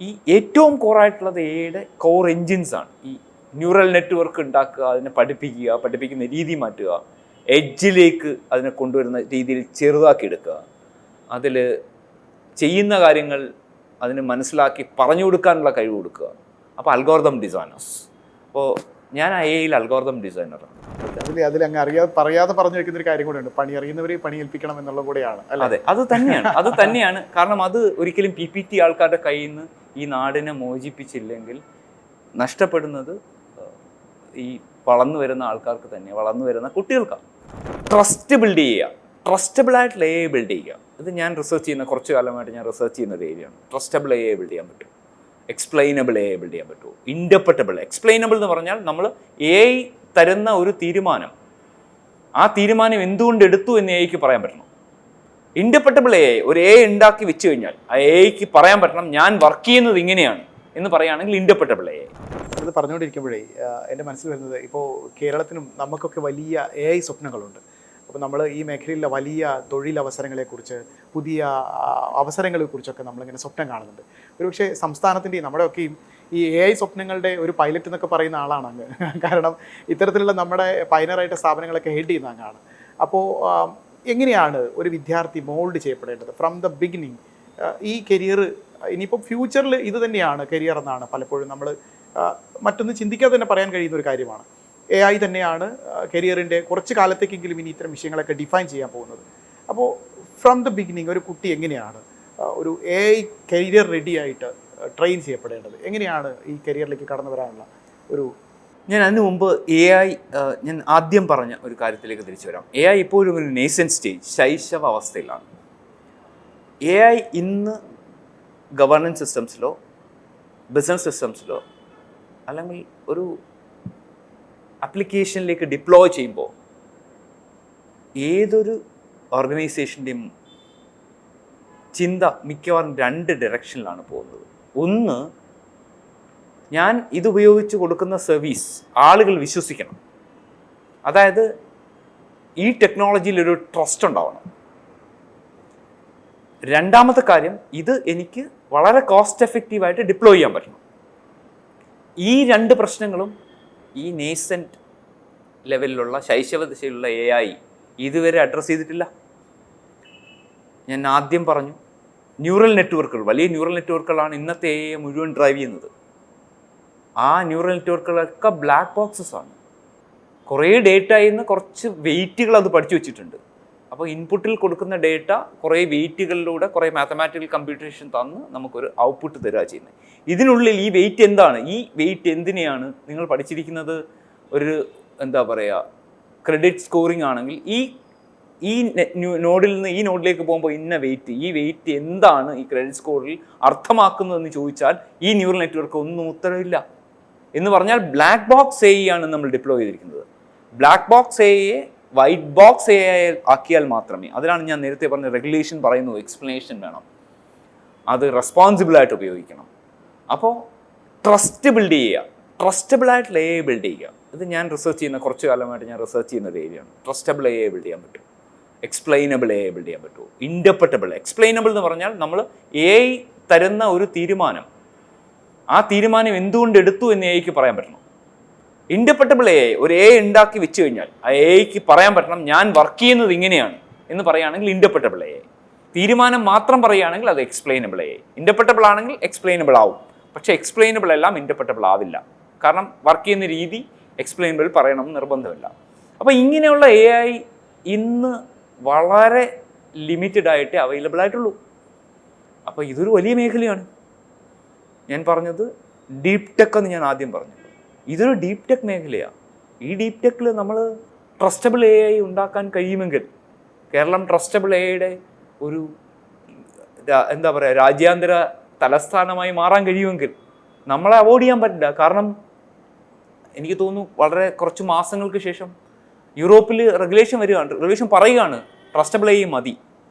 ഈ ഏറ്റവും കോറായിട്ടുള്ളത് എയുടെ കോർ എൻജിൻസ് ആണ്. ഈ ന്യൂറൽ നെറ്റ്വർക്ക് ഉണ്ടാക്കുക, അതിനെ പഠിപ്പിക്കുക, പഠിപ്പിക്കുന്ന രീതി മാറ്റുക, എഡ്ജിലേക്ക് അതിനെ കൊണ്ടുവരുന്ന രീതിയിൽ ചെറുതാക്കി എടുക്കുക, അതിൽ ചെയ്യുന്ന കാര്യങ്ങൾ അതിന് മനസ്സിലാക്കി പറഞ്ഞു കൊടുക്കാനുള്ള കഴിവ് കൊടുക്കുക. അപ്പോൾ അൽഗോരിതം ഡിസൈനേഴ്സ്. അപ്പോൾ ഞാൻ ഐഐയിൽ അൽഗോരിതം ഡിസൈനറാണ്. അതിലങ്ങ് പറയാതെ പറഞ്ഞു വെക്കുന്ന ഒരു കാര്യം കൂടെയുണ്ട്, പണി അറിയുന്നവരെ പണി ഏൽപ്പിക്കണം എന്നുള്ള കൂടെയാണ്. അതെ, അത് തന്നെയാണ്. കാരണം അത് ഒരിക്കലും PPT ആൾക്കാരുടെ കയ്യിൽ നിന്ന് ഈ നാടിനെ മോചിപ്പിച്ചില്ലെങ്കിൽ നഷ്ടപ്പെടുന്നത് ഈ വളർന്നു വരുന്ന ആൾക്കാർക്ക് തന്നെ, വളർന്നു വരുന്ന കുട്ടികൾക്കാണ്. ട്രസ്റ്റ് ബിൽഡ് ചെയ്യുക, ട്രസ്റ്റബിളായിട്ടുള്ള AI ബിൽഡ് ചെയ്യുക. ഇത് ഞാൻ റിസർച്ച് ചെയ്യുന്ന കുറച്ച് കാലമായിട്ട് ഞാൻ റിസർച്ച് ചെയ്യുന്ന ഒരു ഏരിയയാണ്. ട്രസ്റ്റബിൾ AI ബിൽഡ് ചെയ്യാൻ പറ്റും, എക്സ്പ്ലെയിനബിൾ AI ബിൽഡ് ചെയ്യാൻ പറ്റുമോ, ഇൻറ്റർപ്രറ്റബിൾ. എക്സ്പ്ലെയിനബിൾ എന്ന് പറഞ്ഞാൽ നമ്മൾ AI തരുന്ന ഒരു തീരുമാനം, ആ തീരുമാനം എന്തുകൊണ്ട് എടുത്തു എന്ന് AIക്ക് പറയാൻ പറ്റണം. ഇൻറ്റർപ്രറ്റബിൾ AI, ഒരു AI ഉണ്ടാക്കി വെച്ച് കഴിഞ്ഞാൽ ആ AIക്ക് പറയാൻ പറ്റണം ഞാൻ വർക്ക് ചെയ്യുന്നത് ഇങ്ങനെയാണ് എന്ന് പറയുകയാണെങ്കിൽ ഇൻറ്റർപ്രറ്റബിൾ AI. ഇത് പറഞ്ഞുകൊണ്ടിരിക്കുമ്പോഴേ എൻ്റെ മനസ്സിൽ വരുന്നത്, ഇപ്പോൾ കേരളത്തിനും നമുക്കൊക്കെ വലിയ AI സ്വപ്നങ്ങളുണ്ട്. അപ്പോൾ നമ്മൾ ഈ മേഖലയിലെ വലിയ തൊഴിലവസരങ്ങളെക്കുറിച്ച്, പുതിയ അവസരങ്ങളെക്കുറിച്ചൊക്കെ നമ്മളിങ്ങനെ സ്വപ്നം കാണുന്നുണ്ട്. ഒരുപക്ഷെ സംസ്ഥാനത്തിൻ്റെയും നമ്മുടെയൊക്കെയും ഈ AI സ്വപ്നങ്ങളുടെ ഒരു പൈലറ്റ് എന്നൊക്കെ പറയുന്ന ആളാണ് അങ്ങ്. കാരണം ഇത്തരത്തിലുള്ള നമ്മുടെ പൈനറായിട്ട് സ്ഥാപനങ്ങളൊക്കെ ഹെഡ് ചെയ്യുന്ന അങ്ങാണ്. അപ്പോൾ എങ്ങനെയാണ് ഒരു വിദ്യാർത്ഥി മോൾഡ് ചെയ്യപ്പെടേണ്ടത് ഫ്രം ദ ബിഗിനിങ്? ഈ കരിയർ ഇനിയിപ്പോൾ ഫ്യൂച്ചറിൽ ഇത് തന്നെയാണ് കരിയർ എന്നാണ് പലപ്പോഴും നമ്മൾ മറ്റൊന്നും ചിന്തിക്കാതെ തന്നെ പറയാൻ കഴിയുന്ന ഒരു കാര്യമാണ്. AI തന്നെയാണ് കരിയറിൻ്റെ കുറച്ച് കാലത്തേക്കെങ്കിലും ഇനി ഇത്തരം വിഷയങ്ങളൊക്കെ ഡിഫൈൻ ചെയ്യാൻ പോകുന്നത്. അപ്പോൾ ഫ്രം ദ ബിഗിനിങ് ഒരു കുട്ടി എങ്ങനെയാണ് ഒരു AI കരിയർ റെഡി ആയിട്ട് ട്രെയിൻ ചെയ്യപ്പെടേണ്ടത്? എങ്ങനെയാണ് ഈ കരിയറിലേക്ക് കടന്നു വരാനുള്ള ഒരു... ഞാൻ അതിനു മുമ്പ് AI, ഞാൻ ആദ്യം പറഞ്ഞ ഒരു കാര്യത്തിലേക്ക് തിരിച്ചു വരാം. AI ഇപ്പോഴും ഒരു നേസൻ സ്റ്റേജ്, ശൈശവ അവസ്ഥയിലാണ്. AI ഇന്ന് ഗവർണൻസ് സിസ്റ്റംസിലോ ബിസിനസ് സിസ്റ്റംസിലോ അല്ലെങ്കിൽ ഒരു ആപ്ലിക്കേഷനിലേക്ക് ഡിപ്ലോയ് ചെയ്യുമ്പോൾ ഏതൊരു ഓർഗനൈസേഷൻ്റെയും ചിന്ത മിക്കവാറും 2 ഡയറക്ഷനിലാണ് പോകുന്നത്. ഒന്ന്, ഞാൻ ഇതുപയോഗിച്ച് കൊടുക്കുന്ന സർവീസ് ആളുകൾ വിശ്വസിക്കണം. അതായത് ഈ ടെക്നോളജിയിലൊരു ട്രസ്റ്റ് ഉണ്ടാവണം. രണ്ടാമത്തെ കാര്യം, ഇത് എനിക്ക് വളരെ കോസ്റ്റ് എഫക്റ്റീവായിട്ട് ഡിപ്ലോയ് ചെയ്യാൻ പറ്റണം. ഈ 2 പ്രശ്നങ്ങളും ഈ നേസെൻറ്റ് ലെവലിലുള്ള ശൈശവ ദിശയിലുള്ള AI ഇതുവരെ അഡ്രസ്സ് ചെയ്തിട്ടില്ല. ഞാൻ ആദ്യം പറഞ്ഞു, ന്യൂറൽ നെറ്റ്വർക്കുകൾ, വലിയ ന്യൂറൽ നെറ്റ്വർക്കുകളാണ് ഇന്നത്തെ AI മുഴുവൻ ഡ്രൈവ് ചെയ്യുന്നത്. ആ ന്യൂറൽ നെറ്റ്വർക്കുകളൊക്കെ ബ്ലാക്ക് ബോക്സസ് ആണ്. കുറേ ഡേറ്റയിൽ നിന്ന് കുറച്ച് വെയിറ്റുകൾ അത് പഠിച്ചു വെച്ചിട്ടുണ്ട്. അപ്പോൾ ഇൻപുട്ടിൽ കൊടുക്കുന്ന ഡേറ്റ കുറേ വെയിറ്റുകളിലൂടെ, കുറേ മാത്തമാറ്റിക്കൽ കമ്പ്യൂട്ടേഷൻ തന്ന് നമുക്കൊരു ഔട്ട്പുട്ട് തരിക ചെയ്യുന്നത്. ഇതിനുള്ളിൽ ഈ വെയിറ്റ് എന്താണ്, ഈ വെയിറ്റ് എന്തിനെയാണ് നിങ്ങൾ പഠിച്ചിരിക്കുന്നത്? ഒരു എന്താ പറയുക, ക്രെഡിറ്റ് സ്കോറിംഗ് ആണെങ്കിൽ ഈ നോഡിൽ നിന്ന് ഈ നോഡിലേക്ക് പോകുമ്പോൾ ഇന്ന വെയിറ്റ്, ഈ വെയിറ്റ് എന്താണ് ഈ ക്രെഡിറ്റ് സ്കോറിൽ അർത്ഥമാക്കുന്നതെന്ന് ചോദിച്ചാൽ ഈ ന്യൂറൽ നെറ്റ്വർക്ക് ഒന്നും ഉത്തരവില്ല. എന്ന് പറഞ്ഞാൽ ബ്ലാക്ക് ബോക്സ് AI ആണ് നമ്മൾ ഡിപ്ലോയ് ചെയ്തിരിക്കുന്നത്. Black box AI white box AI ആക്കിയാൽ മാത്രമേ, അതിലാണ് ഞാൻ നേരത്തെ പറഞ്ഞ റെഗുലേഷൻ പറയുന്നു, എക്സ്പ്ലനേഷൻ വേണം, അത് റെസ്പോൺസിബിളായിട്ട് ഉപയോഗിക്കണം. അപ്പോൾ ട്രസ്റ്റ് ബിൽഡ് ചെയ്യുക, ട്രസ്റ്റബിളായിട്ടുള്ള AI ബിൽഡ് ചെയ്യുക. ഇത് ഞാൻ റിസർച്ച് ചെയ്യുന്ന കുറച്ച് കാലമായിട്ട് ഞാൻ റിസർച്ച് ചെയ്യുന്ന ഒരു ഏരിയയാണ്. ട്രസ്റ്റബിൾ AI ബിൽഡ് ചെയ്യാൻ പറ്റും, എക്സ്പ്ലെയിനബിൾ AI ബിൽഡ് ചെയ്യാൻ പറ്റുമോ, ഇൻറ്റർപ്രറ്റബിൾ. എക്സ്പ്ലെയിനബിൾ എന്ന് പറഞ്ഞാൽ നമ്മൾ AI തരുന്ന ഒരു തീരുമാനം, ആ തീരുമാനം എന്തുകൊണ്ട് എടുത്തു എന്ന് AIക്ക് പറയാൻ പറ്റണം. ഇൻറ്റർപ്രറ്റബിൾ AI, ഒരു AI ഉണ്ടാക്കി വെച്ച് കഴിഞ്ഞാൽ ആ AIക്ക് പറയാൻ പറ്റണം ഞാൻ വർക്ക് ചെയ്യുന്നത് ഇങ്ങനെയാണ് എന്ന് പറയുകയാണെങ്കിൽ ഇൻറ്റർപ്രറ്റബിൾ AI. തീരുമാനം മാത്രം പറയുകയാണെങ്കിൽ അത് എക്സ്പ്ലെയിനബിൾ AI. ഇൻറ്റർപ്രറ്റബിൾ ആണെങ്കിൽ എക്സ്പ്ലെയിനബിൾ ആവും, പക്ഷേ എക്സ്പ്ലെയിനബിൾ എല്ലാം ഇൻറ്റർപ്രറ്റബിൾ ആവില്ല. കാരണം വർക്ക് ചെയ്യുന്ന രീതി എക്സ്പ്ലെയിനബിൾ പറയണം നിർബന്ധമില്ല. അപ്പോൾ ഇങ്ങനെയുള്ള AI ഇന്ന് വളരെ ലിമിറ്റഡ് ആയിട്ട് അവൈലബിൾ ആയിട്ടുള്ളൂ. അപ്പോൾ ഇതൊരു വലിയ മേഖലയാണ്. ഞാൻ പറഞ്ഞത് ഡീപ് ടെക് എന്ന് ഞാൻ ആദ്യം പറഞ്ഞു. ഇതൊരു ഡീപ് ടെക് മേഖലയാണ്. ഈ ഡീപ് ടെക്കിൽ നമ്മൾ ട്രസ്റ്റബിൾ AI ഉണ്ടാക്കാൻ കഴിയുമെങ്കിൽ, കേരളം ട്രസ്റ്റബിൾ AIയുടെ ഒരു എന്താ പറയുക, രാജ്യാന്തര തലസ്ഥാനമായി മാറാൻ കഴിയുമെങ്കിൽ നമ്മളെ അവോയ്ഡ് ചെയ്യാൻ പറ്റില്ല. കാരണം എനിക്ക് തോന്നുന്നു വളരെ കുറച്ച് മാസങ്ങൾക്ക് ശേഷം യൂറോപ്പിൽ റെഗുലേഷൻ വരികയാണ്, റെഗുലേഷൻ പറയുകയാണ് ട്രസ്റ്റബിൾ AI മതി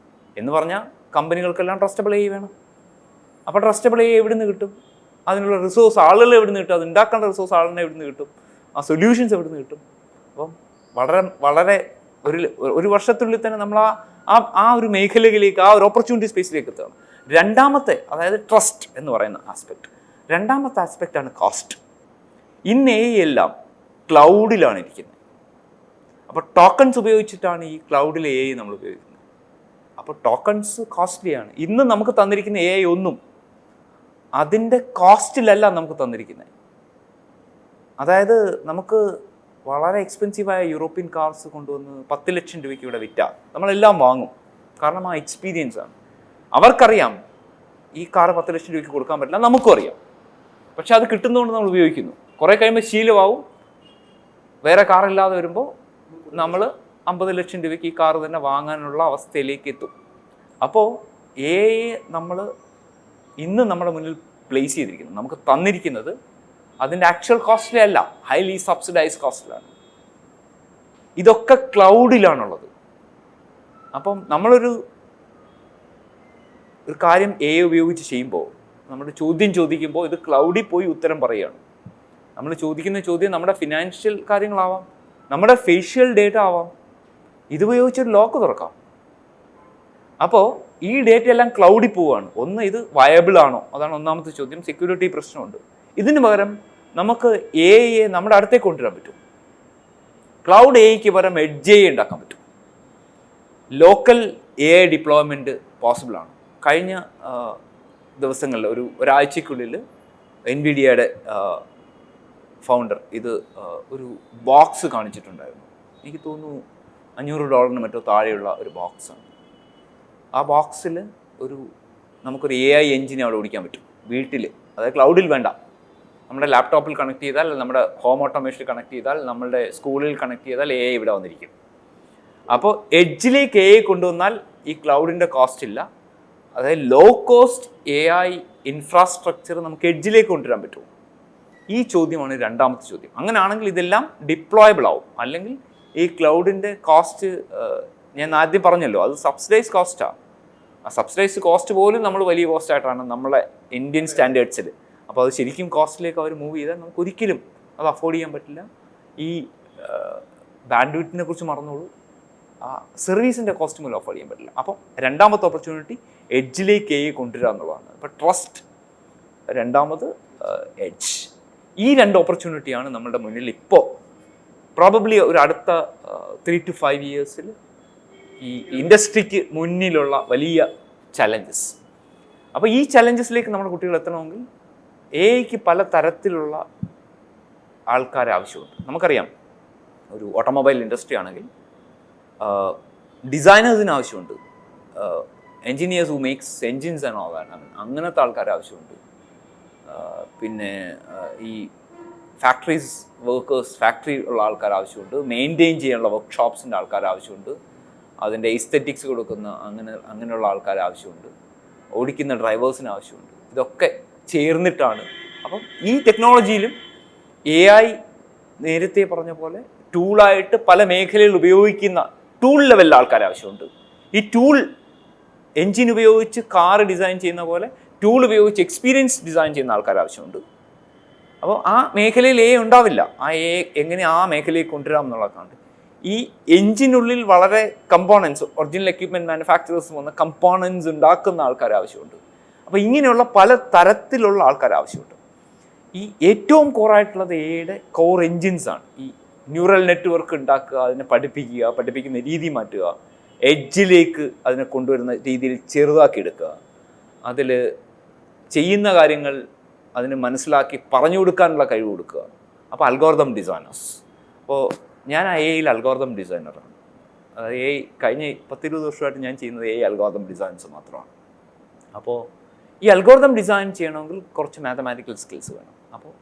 എന്ന് പറഞ്ഞാൽ കമ്പനികൾക്കെല്ലാം ട്രസ്റ്റബിൾ AI വേണം. അപ്പോൾ ട്രസ്റ്റബിൾ AI എവിടെ നിന്ന് കിട്ടും? അതിനുള്ള റിസോഴ്സ് ആളുകൾ എവിടെ നിന്ന് കിട്ടും? അത് ഉണ്ടാക്കേണ്ട റിസോഴ്സ് ആളുകളെ എവിടെ നിന്ന് കിട്ടും? ആ സൊല്യൂഷൻസ് എവിടെ നിന്ന് കിട്ടും? അപ്പം വളരെ വളരെ ഒരു വർഷത്തിനുള്ളിൽ തന്നെ നമ്മൾ ആ ഒരു മേഖലയിലേക്ക്, ആ ഒരു ഓപ്പർച്യൂണിറ്റി സ്പേസിലേക്ക് എത്തുകയാണ്. രണ്ടാമത്തെ, അതായത് ട്രസ്റ്റ് എന്ന് പറയുന്ന ആസ്പെക്ട്. രണ്ടാമത്തെ ആസ്പെക്റ്റാണ് കോസ്റ്റ്. ഇന്ന് എല്ലാം ക്ലൗഡിലാണ് ഇരിക്കുന്നത്. അപ്പോൾ ടോക്കൺസ് ഉപയോഗിച്ചിട്ടാണ് ഈ ക്ലൗഡിലെ നമ്മൾ ഉപയോഗിക്കുന്നത്. അപ്പോൾ ടോക്കൺസ് കോസ്റ്റ്ലിയാണ്. ഇന്ന് നമുക്ക് തന്നിരിക്കുന്ന ഒന്നും അതിൻ്റെ കോസ്റ്റിലല്ല നമുക്ക് തന്നിരിക്കുന്നത്. അതായത് നമുക്ക് വളരെ എക്സ്പെൻസീവായ യൂറോപ്യൻ കാർസ് കൊണ്ടുവന്ന് 10 ലക്ഷം രൂപയ്ക്ക് ഇവിടെ വിറ്റാൽ നമ്മളെല്ലാം വാങ്ങും. കാരണം ആ എക്സ്പീരിയൻസ് ആണ്. അവർക്കറിയാം ഈ കാർ 10 ലക്ഷം രൂപയ്ക്ക് കൊടുക്കാൻ പറ്റില്ല, നമുക്കും അറിയാം. പക്ഷെ അത് കിട്ടുന്നതുകൊണ്ട് നമ്മൾ ഉപയോഗിക്കുന്നു. കുറേ കഴിയുമ്പോൾ ശീലമാവും. വേറെ കാറില്ലാതെ വരുമ്പോൾ നമ്മൾ 50 ലക്ഷം രൂപയ്ക്ക് ഈ കാർ തന്നെ വാങ്ങാനുള്ള അവസ്ഥയിലേക്ക് എത്തും. അപ്പോൾ നമ്മൾ ഇന്ന് നമ്മുടെ മുന്നിൽ പ്ലേസ് ചെയ്തിരിക്കുന്നത്, നമുക്ക് തന്നിരിക്കുന്നത് അതിൻ്റെ ആക്ച്വൽ കോസ്റ്റിലല്ല, ഹൈലി സബ്സിഡൈസ് കോസ്റ്റിലാണ്. ഇതൊക്കെ ക്ലൗഡിലാണുള്ളത്. അപ്പം നമ്മളൊരു കാര്യം ഉപയോഗിച്ച് ചെയ്യുമ്പോൾ, നമ്മൾ ചോദ്യം ചോദിക്കുമ്പോൾ ഇത് ക്ലൗഡിൽ പോയി ഉത്തരം പറയുകയാണ്. നമ്മൾ ചോദിക്കുന്ന ചോദ്യം നമ്മുടെ ഫിനാൻഷ്യൽ കാര്യങ്ങളാവാം, നമ്മുടെ ഫേഷ്യൽ ഡേറ്റ ആവാം. ഇതുപയോഗിച്ചൊരു ലോക്ക് തുറക്കാം. അപ്പോൾ ഈ ഡേറ്റ എല്ലാം ക്ലൗഡിൽ പോവുകയാണ്. ഒന്ന്, ഇത് വയബിൾ ആണോ? അതാണ് ഒന്നാമത്തെ ചോദ്യം. സെക്യൂരിറ്റി പ്രശ്നമുണ്ട്. ഇതിന് പകരം നമുക്ക് നമ്മുടെ അടുത്തേക്ക് കൊണ്ടുവരാൻ പറ്റും. ക്ലൗഡ് പകരം എഡ്ജ് ഉണ്ടാക്കാൻ പറ്റും. ലോക്കൽ ഡിപ്ലോയ്മെൻറ്റ് പോസിബിളാണ്. കഴിഞ്ഞ ദിവസങ്ങളിൽ ഒരാഴ്ചക്കുള്ളിൽ NVIDIAയുടെ ഫൗണ്ടർ ഒരു ബോക്സ് കാണിച്ചിട്ടുണ്ടായിരുന്നു. എനിക്ക് തോന്നുന്നു $500 മറ്റോ താഴെയുള്ള ഒരു ബോക്സാണ്. ആ ബോക്സിൽ നമുക്കൊരു AI എഞ്ചിനെ അവിടെ ഓടിക്കാൻ പറ്റും വീട്ടിൽ. അതായത് ക്ലൗഡിൽ വേണ്ട, നമ്മുടെ ലാപ്ടോപ്പിൽ കണക്ട് ചെയ്താൽ, നമ്മുടെ ഹോം ഓട്ടോമേഷനിൽ കണക്ട് ചെയ്താൽ, നമ്മളുടെ സ്കൂളിൽ കണക്ട് ചെയ്താൽ AI ഇവിടെ വന്നിരിക്കും. അപ്പോൾ എഡ്ജിലേക്ക് കൊണ്ടുവന്നാൽ ഈ ക്ലൗഡിൻ്റെ കോസ്റ്റ് ഇല്ല. അതായത് ലോ കോസ്റ്റ് AI ഇൻഫ്രാസ്ട്രക്ചർ നമുക്ക് എഡ്ജിലേക്ക് കൊണ്ടുവരാൻ പറ്റുമോ? ഈ ചോദ്യമാണ് രണ്ടാമത്തെ ചോദ്യം. അങ്ങനെയാണെങ്കിൽ ഇതെല്ലാം ഡിപ്ലോയബിൾ ആവും. അല്ലെങ്കിൽ ഈ ക്ലൗഡിൻ്റെ കോസ്റ്റ്, ഞാൻ ആദ്യം പറഞ്ഞല്ലോ, അത് സബ്സിഡൈസ് കോസ്റ്റാണ്. ആ സബ്സിഡൈസ് കോസ്റ്റ് പോലും നമ്മൾ വലിയ കോസ്റ്റായിട്ടാണ് നമ്മളെ ഇന്ത്യൻ സ്റ്റാൻഡേർഡ്സിൽ. അപ്പോൾ അത് ശരിക്കും കോസ്റ്റിലേക്ക് അവർ മൂവ് ചെയ്താൽ നമുക്ക് ഒരിക്കലും അത് അഫോർഡ് ചെയ്യാൻ പറ്റില്ല. ഈ ബാൻഡ്വിഡ്ത്തിനെ കുറിച്ച് മറന്നോളൂ, ആ സർവീസിൻ്റെ കോസ്റ്റ് മൂലം അഫോർഡ് ചെയ്യാൻ പറ്റില്ല. അപ്പം രണ്ടാമത്തെ ഓപ്പർച്യൂണിറ്റി എഡ്ജിലേക്ക് കൊണ്ടുവരിക എന്നുള്ളതാണ്. അപ്പോൾ ട്രസ്റ്റ്, രണ്ടാമത് എഡ്ജ്. ഈ രണ്ട് ഓപ്പർച്യൂണിറ്റിയാണ് നമ്മുടെ മുന്നിൽ ഇപ്പോൾ പ്രോബബ്ലി ഒരു അടുത്ത 3 to 5 ഇയേഴ്സിൽ ഈ ഇൻഡസ്ട്രിക്ക് മുന്നിലുള്ള വലിയ ചലഞ്ചസ്. അപ്പോൾ ഈ ചലഞ്ചസിലേക്ക് നമ്മുടെ കുട്ടികൾ എത്തണമെങ്കിൽ എഐക്ക് പല തരത്തിലുള്ള ആൾക്കാരെ ആവശ്യമുണ്ട്. നമുക്കറിയാം, ഒരു ഓട്ടോമൊബൈൽ ഇൻഡസ്ട്രി ആണെങ്കിൽ ഡിസൈനേഴ്സിന് ആവശ്യമുണ്ട്, engineers who makes engines and all that, അങ്ങനത്തെ ആൾക്കാരെ ആവശ്യമുണ്ട്. പിന്നെ ഈ ഫാക്ടറീസ് വർക്കേഴ്സ്, ഫാക്ടറി ഉള്ള ആൾക്കാർ ആവശ്യമുണ്ട്. മെയിൻറ്റെയിൻ ചെയ്യാനുള്ള വർക്ക്ഷോപ്സിൻ്റെ ആൾക്കാർ ആവശ്യമുണ്ട്. അതിൻ്റെ എസ്തെറ്റിക്സ് കൊടുക്കുന്ന അങ്ങനെയുള്ള ആൾക്കാർ ആവശ്യമുണ്ട്. ഓടിക്കുന്ന ഡ്രൈവേഴ്സിന് ആവശ്യമുണ്ട്. ഇതൊക്കെ ചേർന്നിട്ടാണ്. അപ്പം ഈ ടെക്നോളജിയിലും AI നേരത്തെ പറഞ്ഞ പോലെ ടൂളായിട്ട് പല മേഖലയിൽ ഉപയോഗിക്കുന്ന ടൂൾ ലെവലിൽ ആൾക്കാർ ആവശ്യമുണ്ട്. ഈ ടൂൾ എൻജിൻ ഉപയോഗിച്ച് കാറ് ഡിസൈൻ ചെയ്യുന്ന പോലെ ടൂൾ ഉപയോഗിച്ച് എക്സ്പീരിയൻസ് ഡിസൈൻ ചെയ്യുന്ന ആൾക്കാർ ആവശ്യമുണ്ട്. അപ്പോൾ ആ മേഖലയിൽ ഉണ്ടാവില്ല. ആ എങ്ങനെ ആ മേഖലയിൽ കൊണ്ടുവരാം എന്നുള്ളതാണ്. ഈ എൻജിനുള്ളിൽ വളരെ കമ്പോണൻസ്, ഒറിജിനൽ എക്യുപ്മെൻറ്റ് മാനുഫാക്ചറേഴ്സ് വന്ന കമ്പോണൻസ് ഉണ്ടാക്കുന്ന ആൾക്കാർ ആവശ്യമുണ്ട്. അപ്പോൾ ഇങ്ങനെയുള്ള പല തരത്തിലുള്ള ആൾക്കാർ ആവശ്യമുണ്ട്. ഈ ഏറ്റവും കോറായിട്ടുള്ളത് എയുടെ കോർ എൻജിൻസാണ്. ഈ ന്യൂറൽ നെറ്റ്വർക്ക് ഉണ്ടാക്കുക, അതിനെ പഠിപ്പിക്കുന്ന രീതി മാറ്റുക, എഡ്ജിലേക്ക് അതിനെ കൊണ്ടുവരുന്ന രീതിയിൽ ചെറുതാക്കി എടുക്കുക, അതിൽ ചെയ്യുന്ന കാര്യങ്ങൾ അതിന് മനസ്സിലാക്കി പറഞ്ഞു കൊടുക്കാനുള്ള കഴിവ് കൊടുക്കുക. അപ്പോൾ അൽഗോരിതം ഡിസൈനേഴ്സ്. അപ്പോൾ ഞാൻ എയിൽ അൽഗോരിതം ഡിസൈനറാണ്. അതായത് കഴിഞ്ഞ 10-20 വർഷമായിട്ട് ഞാൻ ചെയ്യുന്നത് അൽഗോരിതം ഡിസൈൻസ് മാത്രമാണ്. അപ്പോൾ ഈ അൽഗോരിതം ഡിസൈൻ ചെയ്യണമെങ്കിൽ കുറച്ച് മാത്തമാറ്റിക്കൽ സ്കിൽസ് വേണം. അപ്പോൾ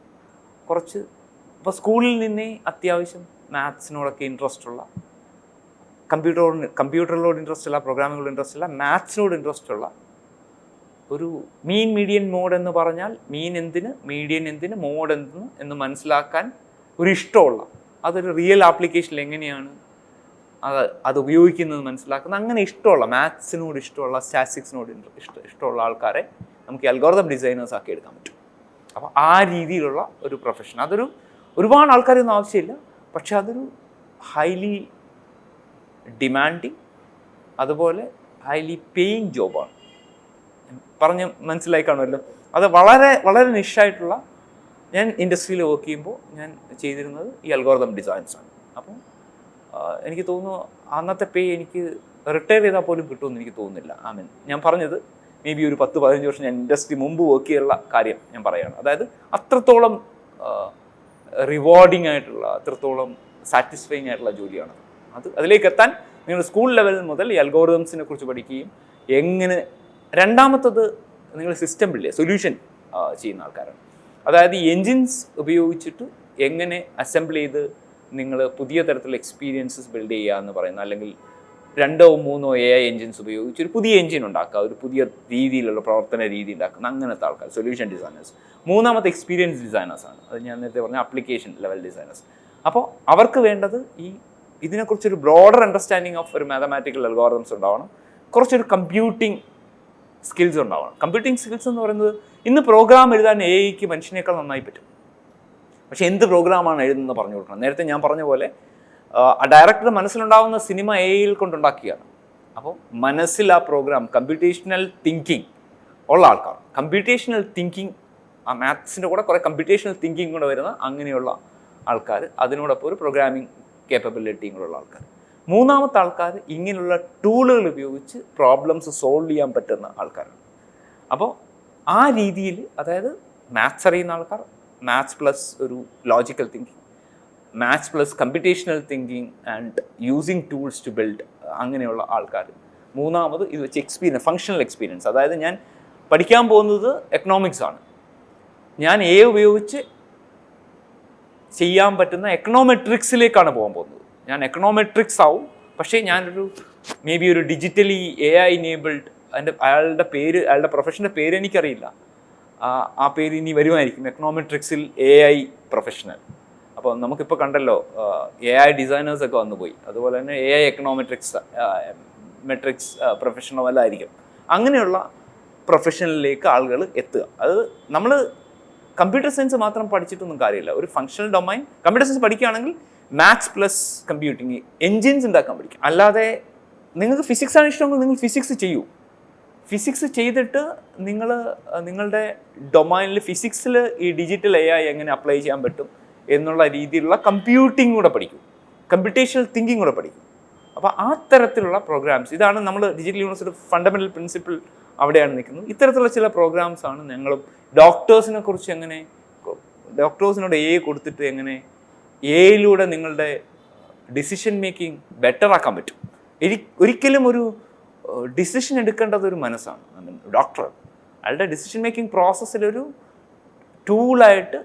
സ്കൂളിൽ നിന്നേ അത്യാവശ്യം മാത്സിനോടൊക്കെ ഇൻട്രസ്റ്റ് ഉള്ള, കമ്പ്യൂട്ടറിനോട് ഇൻട്രസ്റ്റ് ഉള്ള, പ്രോഗ്രാമിങ്ങിനോട് ഇൻട്രസ്റ്റ് ഉള്ള, മാത്സിനോട് ഇൻട്രസ്റ്റ് ഉള്ള ഒരു മീൻ മീഡിയൻ മോഡ് എന്ന് പറഞ്ഞാൽ മീൻ എന്തിന്, മീഡിയൻ എന്തിന്, മോഡ് എന്തിന് എന്ന് മനസ്സിലാക്കാൻ ഒരു ഇഷ്ടമുള്ള, അതൊരു റിയൽ ആപ്ലിക്കേഷനിൽ എങ്ങനെയാണ് അത് ഉപയോഗിക്കുന്നത് മനസ്സിലാക്കുന്നത്, അങ്ങനെ ഇഷ്ടമുള്ള, മാത്സിനോട് ഇഷ്ടമുള്ള, സ്റ്റാറ്റിസ്റ്റിക്സിനോട് ഇഷ്ടമുള്ള ആൾക്കാരെ നമുക്ക് അൽഗോരിതം ഡിസൈനേഴ്സ് ആക്കി എടുക്കാൻ പറ്റും. അപ്പോൾ ആ രീതിയിലുള്ള ഒരു പ്രൊഫഷൻ, ഒരുപാട് ആൾക്കാരൊന്നും ആവശ്യമില്ല, പക്ഷെ അതൊരു ഹൈലി ഡിമാൻഡിങ്, അതുപോലെ ഹൈലി പേയിങ് ജോബാണ്. പറഞ്ഞ് മനസ്സിലായി കാണുമല്ലോ. അത് വളരെ വളരെ നിഷായിട്ടുള്ള, ഞാൻ ഇൻഡസ്ട്രിയിൽ വർക്ക് ചെയ്യുമ്പോൾ ഞാൻ ചെയ്തിരുന്നത് ഈ അൽഗോരിതം ഡിസൈൻസാണ്. അപ്പം എനിക്ക് തോന്നുന്നു അന്നത്തെ പേ എനിക്ക് റിട്ടയർ ചെയ്താൽ പോലും കിട്ടുമെന്ന് എനിക്ക് തോന്നുന്നില്ല. ഞാൻ പറഞ്ഞത് മേ ബി ഒരു 10-15 വർഷം ഞാൻ ഇൻഡസ്ട്രി മുമ്പ് വർക്ക് ചെയ്യാനുള്ള കാര്യം ഞാൻ പറയുകയാണ്. അതായത് അത്രത്തോളം റിവാർഡിങ് ആയിട്ടുള്ള, അത്രത്തോളം സാറ്റിസ്ഫൈങ് ആയിട്ടുള്ള ജോലിയാണ് അതിലേക്ക് എത്താൻ നിങ്ങൾ സ്കൂൾ ലെവൽ മുതൽ ഈ അൽഗോറിതംസിനെ കുറിച്ച് പഠിക്കുകയും എങ്ങനെ. രണ്ടാമത്തത് നിങ്ങൾ സിസ്റ്റം ബിൽഡ് ചെയ്യുക, സൊല്യൂഷൻ ചെയ്യുന്ന ആൾക്കാരാണ്. അതായത് ഈ എൻജിൻസ് ഉപയോഗിച്ചിട്ട് എങ്ങനെ അസംബിൾ ചെയ്ത് നിങ്ങൾ പുതിയ തരത്തിലുള്ള എക്സ്പീരിയൻസസ് ബിൽഡ് ചെയ്യുക എന്ന് പറയുന്ന, അല്ലെങ്കിൽ 2-3 AI എൻജിൻസ് ഉപയോഗിച്ച് ഒരു പുതിയ എൻജിൻ ഉണ്ടാക്കുക, ഒരു പുതിയ രീതിയിലുള്ള പ്രവർത്തന രീതി ഉണ്ടാക്കുന്ന അങ്ങനത്തെ ആൾക്കാർ സൊല്യൂഷൻ ഡിസൈനേഴ്സ്. മൂന്നാമത്തെ എക്സ്പീരിയൻസ് ഡിസൈനേഴ്സാണ്. അത് ഞാൻ നേരത്തെ പറഞ്ഞ ആപ്ലിക്കേഷൻ ലെവൽ ഡിസൈനേഴ്സ്. അപ്പോൾ അവർക്ക് വേണ്ടത് ഇതിനെക്കുറിച്ചൊരു ബ്രോഡർ അണ്ടർസ്റ്റാൻഡിങ് ഓഫ് ഒരു മാത്തമാറ്റിക്കൽ അൽഗോറിതംസ് ഉണ്ടാവണം, കുറച്ചൊരു കമ്പ്യൂട്ടിംഗ് സ്കിൽസ് ഉണ്ടാവണം. കമ്പ്യൂട്ടിംഗ് സ്കിൽസ് എന്ന് പറയുന്നത്, ഇന്ന് പ്രോഗ്രാം എഴുതാൻ AI-ക്ക് മനുഷ്യനേക്കാൾ നന്നായി പറ്റും. പക്ഷേ എന്ത് പ്രോഗ്രാമാണ് എഴുതുന്നത് പറഞ്ഞു കൊടുക്കണം. നേരത്തെ ഞാൻ പറഞ്ഞ പോലെ ഡയറക്ടറുടെ മനസ്സിലുണ്ടാകുന്ന സിനിമ AI-യിൽ കൊണ്ടുണ്ടാക്കിയാണ്. അപ്പോൾ മനസ്സിൽ ആ പ്രോഗ്രാം, കമ്പ്യൂട്ടേഷണൽ തിങ്കിങ് ഉള്ള ആൾക്കാർ, കമ്പ്യൂട്ടേഷണൽ തിങ്കിങ്, ആ മാത്സിൻ്റെ കൂടെ കുറേ കമ്പ്യൂട്ടേഷണൽ തിങ്കിങ് കൂടെ വരുന്ന അങ്ങനെയുള്ള ആൾക്കാർ, അതിനോടൊപ്പം ഒരു പ്രോഗ്രാമിംഗ് കേപ്പബിലിറ്റിയും കൂടെ ഉള്ള ആൾക്കാർ. മൂന്നാമത്തെ ആൾക്കാർ ഇങ്ങനെയുള്ള ടൂളുകൾ ഉപയോഗിച്ച് പ്രോബ്ലംസ് സോൾവ് ചെയ്യാൻ പറ്റുന്ന ആൾക്കാരാണ്. അപ്പോൾ ആ രീതിയിൽ, അതായത് മാത്സ് അറിയുന്ന ആൾക്കാർ, മാത്സ് പ്ലസ് ഒരു logical thinking, maths plus computational thinking and using tools to build, അങ്ങനെയുള്ള ആൾക്കാർ. മൂന്നാമത് ഇത് വെച്ച് എക്സ്പീരിയൻസ്, ഫങ്ഷണൽ എക്സ്പീരിയൻസ്. അതായത് ഞാൻ പഠിക്കാൻ പോകുന്നത് എക്കണോമിക്സ് ആണ്, ഞാൻ ഉപയോഗിച്ച് ചെയ്യാൻ പറ്റുന്ന എക്കണോമെട്രിക്സിലേക്കാണ് പോകാൻ പോകുന്നത്. ഞാൻ എക്കണോമെട്രിക്സ് ആവും, പക്ഷേ ഞാനൊരു മേ ബി ഒരു ഡിജിറ്റലി AI ഇനേബിൾഡ്, അയാളുടെ പ്രൊഫഷൻ്റെ പേര് എനിക്കറിയില്ല, ആ പേര് ഇനി വരുമായിരിക്കും, എക്കണോമെട്രിക്സിൽ AI പ്രൊഫഷണൽ. അപ്പോൾ നമുക്കിപ്പോൾ കണ്ടല്ലോ AI ഡിസൈനേഴ്സൊക്കെ വന്നു പോയി, അതുപോലെ തന്നെ AI മെട്രിക്സ് പ്രൊഫഷണലായിരിക്കും. അങ്ങനെയുള്ള പ്രൊഫഷനിലേക്ക് ആളുകൾ എത്തുക. അത് നമ്മൾ കമ്പ്യൂട്ടർ സയൻസ് മാത്രം പഠിച്ചിട്ടൊന്നും കാര്യമില്ല. ഒരു ഫങ്ഷണൽ ഡൊമൈൻ കമ്പ്യൂട്ടർ സയൻസ് പഠിക്കുകയാണെങ്കിൽ മാത്സ് പ്ലസ് കമ്പ്യൂട്ടിങ് എൻജിൻസ് ഉണ്ടാക്കാൻ പഠിക്കും. അല്ലാതെ നിങ്ങൾക്ക് ഫിസിക്സ് ആണ് ഇഷ്ടമെങ്കിൽ നിങ്ങൾ ഫിസിക്സ് ചെയ്യൂ. ഫിസിക്സ് ചെയ്തിട്ട് നിങ്ങളുടെ ഡൊമൈനിൽ ഫിസിക്സിൽ ഈ ഡിജിറ്റൽ AI എങ്ങനെ അപ്ലൈ ചെയ്യാൻ പറ്റും എന്നുള്ള രീതിയിലുള്ള കമ്പ്യൂട്ടിങ് കൂടെ പഠിക്കും, കമ്പ്യൂട്ടേഷണൽ തിങ്കിങ് കൂടെ പഠിക്കും. അപ്പോൾ ആ തരത്തിലുള്ള പ്രോഗ്രാംസ്, ഇതാണ് നമ്മൾ ഡിജിറ്റൽ യൂണിവേഴ്സിറ്റി ഫണ്ടമെൻ്റൽ പ്രിൻസിപ്പിൾ അവിടെയാണ് നിൽക്കുന്നത്. ഇത്തരത്തിലുള്ള ചില പ്രോഗ്രാംസാണ് ഞങ്ങളും ഡോക്ടേഴ്സിനോട് AI കൊടുത്തിട്ട് എങ്ങനെ AI-യിലൂടെ നിങ്ങളുടെ ഡിസിഷൻ മേക്കിംഗ് ബെറ്റർ ആക്കാൻ പറ്റും. ഒരിക്കലും ഒരു ഡിസിഷൻ എടുക്കേണ്ടത് ഒരു മനസ്സാണ്. ഡോക്ടർ അയാളുടെ ഡിസിഷൻ മേക്കിംഗ് പ്രോസസ്സിലൊരു ടൂളായിട്ട്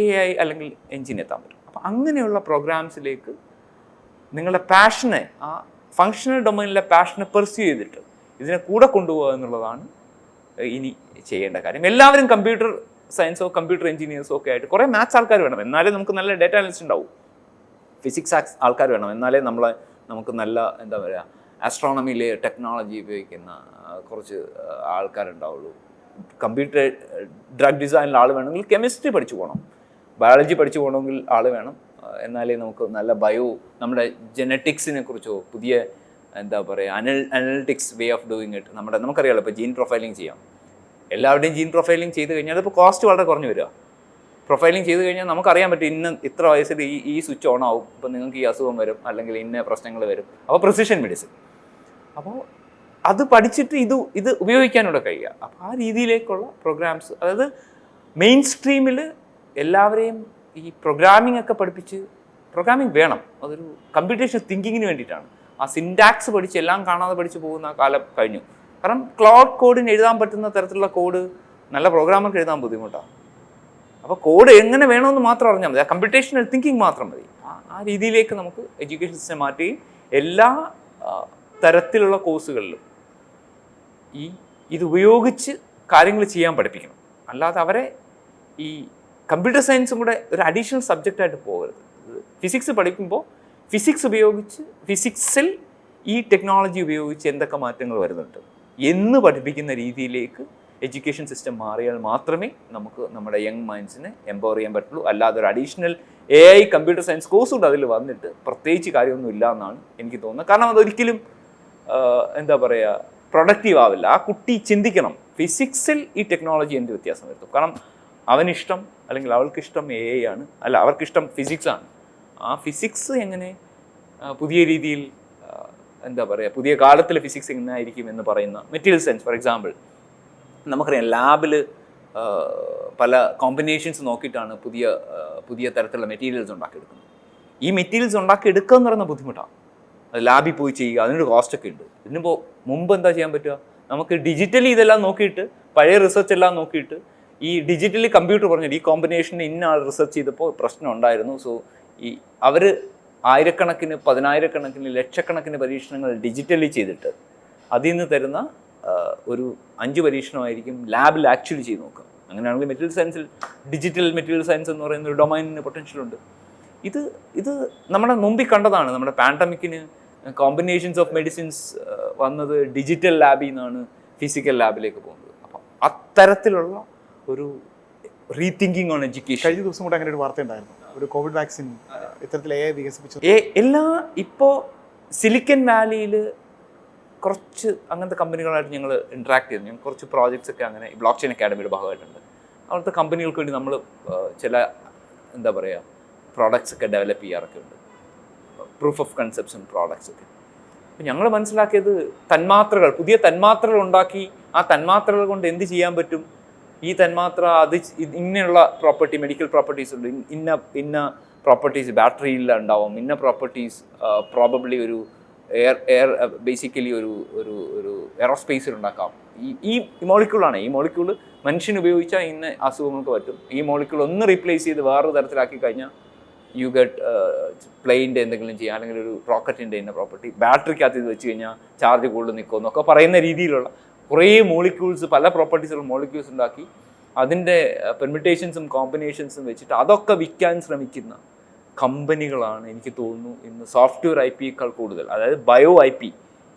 AI അല്ലെങ്കിൽ എൻജിൻ എത്താൻ പറ്റും. അപ്പം അങ്ങനെയുള്ള പ്രോഗ്രാംസിലേക്ക് നിങ്ങളുടെ പാഷനെ, ആ ഫങ്ഷണൽ ഡൊമൈനിലെ പാഷനെ പെർസ്യൂ ചെയ്തിട്ട് ഇതിനെ കൂടെ കൊണ്ടുപോകുക എന്നുള്ളതാണ് ഇനി ചെയ്യേണ്ട കാര്യം. എല്ലാവരും കമ്പ്യൂട്ടർ സയൻസോ കമ്പ്യൂട്ടർ എഞ്ചിനീയേഴ്സോ ഒക്കെ ആയിട്ട്, കുറേ മാത്സ് ആൾക്കാർ വേണം, എന്നാലേ നമുക്ക് നല്ല ഡേറ്റ അനലിസ്റ്റ് ഉണ്ടാവും. ഫിസിക്സ് ആൾക്കാർ വേണം, എന്നാലേ നമുക്ക് നല്ല എന്താ പറയുക, ആസ്ട്രോണമിയിലെ ടെക്നോളജി ഉപയോഗിക്കുന്ന കുറച്ച് ആൾക്കാരുണ്ടാവുള്ളൂ. കമ്പ്യൂട്ടർ ഡ്രഗ് ഡിസൈനിൽ ആൾ വേണമെങ്കിൽ കെമിസ്ട്രി പഠിച്ചു പോകണം, ബയോളജി പഠിച്ചു പോകണമെങ്കിൽ ആൾ വേണം. എന്നാലേ നമുക്ക് നല്ല നമ്മുടെ ജെനറ്റിക്സിനെ കുറിച്ചോ പുതിയ എന്താ പറയുക analytics way of doing it, നമുക്കറിയാമല്ലോ. ഇപ്പോൾ ജീൻ പ്രൊഫൈലിംഗ് ചെയ്യാം, എല്ലാവരുടെയും ജീൻ പ്രൊഫൈലിംഗ് ചെയ്ത് കഴിഞ്ഞാൽ അതിപ്പോൾ കോസ്റ്റ് വളരെ കുറഞ്ഞു വരിക. പ്രൊഫൈലിംഗ് ചെയ്ത് കഴിഞ്ഞാൽ നമുക്കറിയാൻ പറ്റും ഇത്ര വയസ്സിൽ ഈ സ്വിച്ച് ഓൺ ആവും, ഇപ്പോൾ നിങ്ങൾക്ക് ഈ അസുഖം വരും, അല്ലെങ്കിൽ ഇന്ന പ്രശ്നങ്ങൾ വരും. അപ്പോൾ പ്രിസിഷൻ മെഡിസിൻ. അപ്പോൾ അത് പഠിച്ചിട്ട് ഇത് ഉപയോഗിക്കാനൂടെ കഴിയുക. അപ്പോൾ ആ രീതിയിലേക്കുള്ള പ്രോഗ്രാംസ്, അതായത് മെയിൻ സ്ട്രീമിൽ എല്ലാവരെയും ഈ പ്രോഗ്രാമിംഗ് ഒക്കെ പഠിപ്പിച്ച്, പ്രോഗ്രാമിംഗ് വേണം, അതൊരു കമ്പ്യൂട്ടേഷണൽ തിങ്കിങ്ങിന് വേണ്ടിയിട്ടാണ്. ആ സിൻടാക്സ് പഠിച്ച് എല്ലാം കാണാതെ പഠിച്ച് പോകുന്ന കാലം കഴിഞ്ഞു. കാരണം ക്ലൗഡ് കോഡിന് എഴുതാൻ പറ്റുന്ന തരത്തിലുള്ള കോഡ് നല്ല പ്രോഗ്രാമർക്ക് എഴുതാൻ ബുദ്ധിമുട്ടാണ്. അപ്പോൾ കോഡ് എങ്ങനെ വേണമെന്ന് മാത്രം അറിഞ്ഞാൽ മതി, ആ കമ്പ്യൂട്ടേഷണൽ തിങ്കിങ് മാത്രം മതി. ആ രീതിയിലേക്ക് നമുക്ക് എഡ്യൂക്കേഷൻ സിസ്റ്റം മാറ്റി എല്ലാ തരത്തിലുള്ള കോഴ്സുകളിലും ഇത് ഉപയോഗിച്ച് കാര്യങ്ങൾ ചെയ്യാൻ പഠിപ്പിക്കണം. അല്ലാതെ അവരെ ഈ കമ്പ്യൂട്ടർ സയൻസും കൂടെ ഒരു അഡീഷണൽ സബ്ജക്റ്റായിട്ട് പോകരുത്. ഫിസിക്സ് പഠിക്കുമ്പോൾ ഫിസിക്സിൽ ഈ ടെക്നോളജി ഉപയോഗിച്ച് എന്തൊക്കെ മാറ്റങ്ങൾ വരുന്നുണ്ട് എന്ന് പഠിപ്പിക്കുന്ന രീതിയിലേക്ക് എഡ്യൂക്കേഷൻ സിസ്റ്റം മാറിയാൽ മാത്രമേ നമുക്ക് നമ്മുടെ യങ് മൈൻഡ്സിനെ എംപവർ ചെയ്യാൻ പറ്റുള്ളൂ. അല്ലാതെ ഒരു additional AI computer science course കൂടെ അതിൽ വന്നിട്ട് പ്രത്യേകിച്ച് കാര്യമൊന്നും ഇല്ല എന്നാണ് എനിക്ക് തോന്നുന്നത്. കാരണം അതൊരിക്കലും എന്താ പറയുക പ്രൊഡക്റ്റീവ് ആവില്ല. ആ കുട്ടി ചിന്തിക്കണം ഫിസിക്സിൽ ഈ ടെക്നോളജി എന്ത് വ്യത്യാസം വരുത്തും. കാരണം അവനിഷ്ടം അല്ലെങ്കിൽ അവൾക്കിഷ്ടം AI ആണ്, അല്ല അവർക്കിഷ്ടം ഫിസിക്സ് ആണ്. ആ ഫിസിക്സ് എങ്ങനെ പുതിയ രീതിയിൽ എന്താ പറയുക പുതിയ കാലത്തിലെ ഫിസിക്സ് എങ്ങനെയായിരിക്കും എന്ന് പറയുന്ന മെറ്റീരിയൽ സയൻസ് ഫോർ എക്സാമ്പിൾ നമുക്കറിയാം ലാബിൽ പല കോമ്പിനേഷൻസ് നോക്കിയിട്ടാണ് പുതിയ തരത്തിലുള്ള മെറ്റീരിയൽസ് ഉണ്ടാക്കിയെടുക്കുന്നത്. ഈ മെറ്റീരിയൽസ് ഉണ്ടാക്കിയെടുക്കുക എന്ന് പറയുന്ന ബുദ്ധിമുട്ടാണ്. അത് ലാബിൽ പോയി ചെയ്യുക, അതിനൊരു കോസ്റ്റൊക്കെ ഉണ്ട്. ഇതിനിപ്പോൾ മുമ്പ് എന്താ ചെയ്യാൻ പറ്റുക, നമുക്ക് ഡിജിറ്റലി ഇതെല്ലാം നോക്കിയിട്ട് പഴയ റിസർച്ച് എല്ലാം നോക്കിയിട്ട് ഈ ഡിജിറ്റലി കമ്പ്യൂട്ടർ പറഞ്ഞിട്ട് ഈ കോമ്പിനേഷന് ഇന്ന ആൾ റിസർച്ച് ചെയ്തപ്പോൾ പ്രശ്നം ഉണ്ടായിരുന്നു. സോ ഈ അവർ ആയിരക്കണക്കിന് പതിനായിരക്കണക്കിന് ലക്ഷക്കണക്കിന് പരീക്ഷണങ്ങൾ ഡിജിറ്റലി ചെയ്തിട്ട് അതിൽ നിന്ന് തരുന്ന ഒരു 5 പരീക്ഷണമായിരിക്കും ലാബിൽ ആക്ച്വലി ചെയ്ത് നോക്കുക. അങ്ങനെയാണെങ്കിൽ മെറ്റീരിയൽ സയൻസിൽ ഡിജിറ്റൽ മെറ്റീരിയൽ സയൻസ് എന്ന് പറയുന്ന ഒരു ഡൊമൈനിന് പൊട്ടൻഷ്യലുണ്ട്. ഇത് നമ്മുടെ മുമ്പിൽ കണ്ടതാണ്. നമ്മുടെ പാൻഡമിക്കിന് കോമ്പിനേഷൻസ് ഓഫ് മെഡിസിൻസ് വന്നത് ഡിജിറ്റൽ ലാബിൽ നിന്നാണ് ഫിസിക്കൽ ലാബിലേക്ക് പോകുന്നത്. അപ്പം അത്തരത്തിലുള്ള ഒരു റീതിങ്കിങ് ഓൺ എഡ്യൂക്കേഷൻ. കഴിഞ്ഞ ദിവസം കൂടെ അങ്ങനെ ഒരു വാർത്ത ഉണ്ടായിരുന്നു, ഒരു കോവിഡ് വാക്സിൻ ഇത്തരത്തിൽ AI വികസിപ്പിച്ചു. ഇപ്പോൾ സിലിക്കൻ വാലിയിൽ കുറച്ച് അങ്ങനത്തെ കമ്പനികളായിട്ട് ഞങ്ങൾ ഇൻട്രാക്ട് ചെയ്തു. ഞങ്ങൾ കുറച്ച് പ്രോജക്ട്സ് ഒക്കെ അങ്ങനെ ബ്ലോക്ക് ചെയിൻ അക്കാഡമിയുടെ ഭാഗമായിട്ടുണ്ട്. അവിടുത്തെ കമ്പനികൾക്ക് വേണ്ടി നമ്മൾ ചില എന്താ പറയുക പ്രോഡക്ട്സ് ഒക്കെ ഡെവലപ്പ് ചെയ്യാറൊക്കെ ഉണ്ട്, പ്രൂഫ് ഓഫ് കൺസെപ്റ്റ്സും പ്രോഡക്ട്സ് ഒക്കെ. അപ്പം ഞങ്ങൾ മനസ്സിലാക്കിയത് പുതിയ തന്മാത്രകൾ ഉണ്ടാക്കി ആ തന്മാത്രകൾ കൊണ്ട് എന്ത് ചെയ്യാൻ പറ്റും, ഈ തന്മാത്ര അത് ഇങ്ങനെയുള്ള പ്രോപ്പർട്ടി മെഡിക്കൽ പ്രോപ്പർട്ടീസ് ഉണ്ട്, ഇന്ന പ്രോപ്പർട്ടീസ് ബാറ്ററിയിൽ ഉണ്ടാവും, ഇന്ന പ്രോപ്പർട്ടീസ് പ്രോബബ്ലി ഒരു എയർ ബേസിക്കലി ഒരു എയറോസ്പേസിൽ ഉണ്ടാക്കാം. ഈ മോളിക്യൂളാണ്. ഈ മോളിക്യൂൾ മനുഷ്യന് ഉപയോഗിച്ചാൽ ഇന്ന അസുഖങ്ങൾക്ക് പറ്റും. ഈ മോളിക്യൂൾ ഒന്ന് റീപ്ലേസ് ചെയ്ത് വേറൊരു തരത്തിലാക്കി കഴിഞ്ഞാൽ യു ഗെറ്റ് പ്ലെയിൻ്റെ എന്തെങ്കിലും ചെയ്യാം, അല്ലെങ്കിൽ ഒരു റോക്കറ്റിൻ്റെ ഇന്ന പ്രോപ്പർട്ടി ബാറ്ററിക്കകത്ത് ഇത് വെച്ച് കഴിഞ്ഞാൽ ചാർജ് കൂടുതൽ നിൽക്കുമെന്നൊക്കെ പറയുന്ന രീതിയിലുള്ള കുറേ മോളിക്യൂൾസ്, പല പ്രോപ്പർട്ടീസുള്ള മോളിക്യൂൾസ് ഉണ്ടാക്കി അതിൻ്റെ പെർമിറ്റേഷൻസും കോമ്പിനേഷൻസും വെച്ചിട്ട് അതൊക്കെ വിൽക്കാൻ ശ്രമിക്കുന്ന കമ്പനികളാണ് എനിക്ക് തോന്നുന്നു ഇന്ന് സോഫ്റ്റ്വെയർ IP കൂടുതൽ. അതായത് bio IP,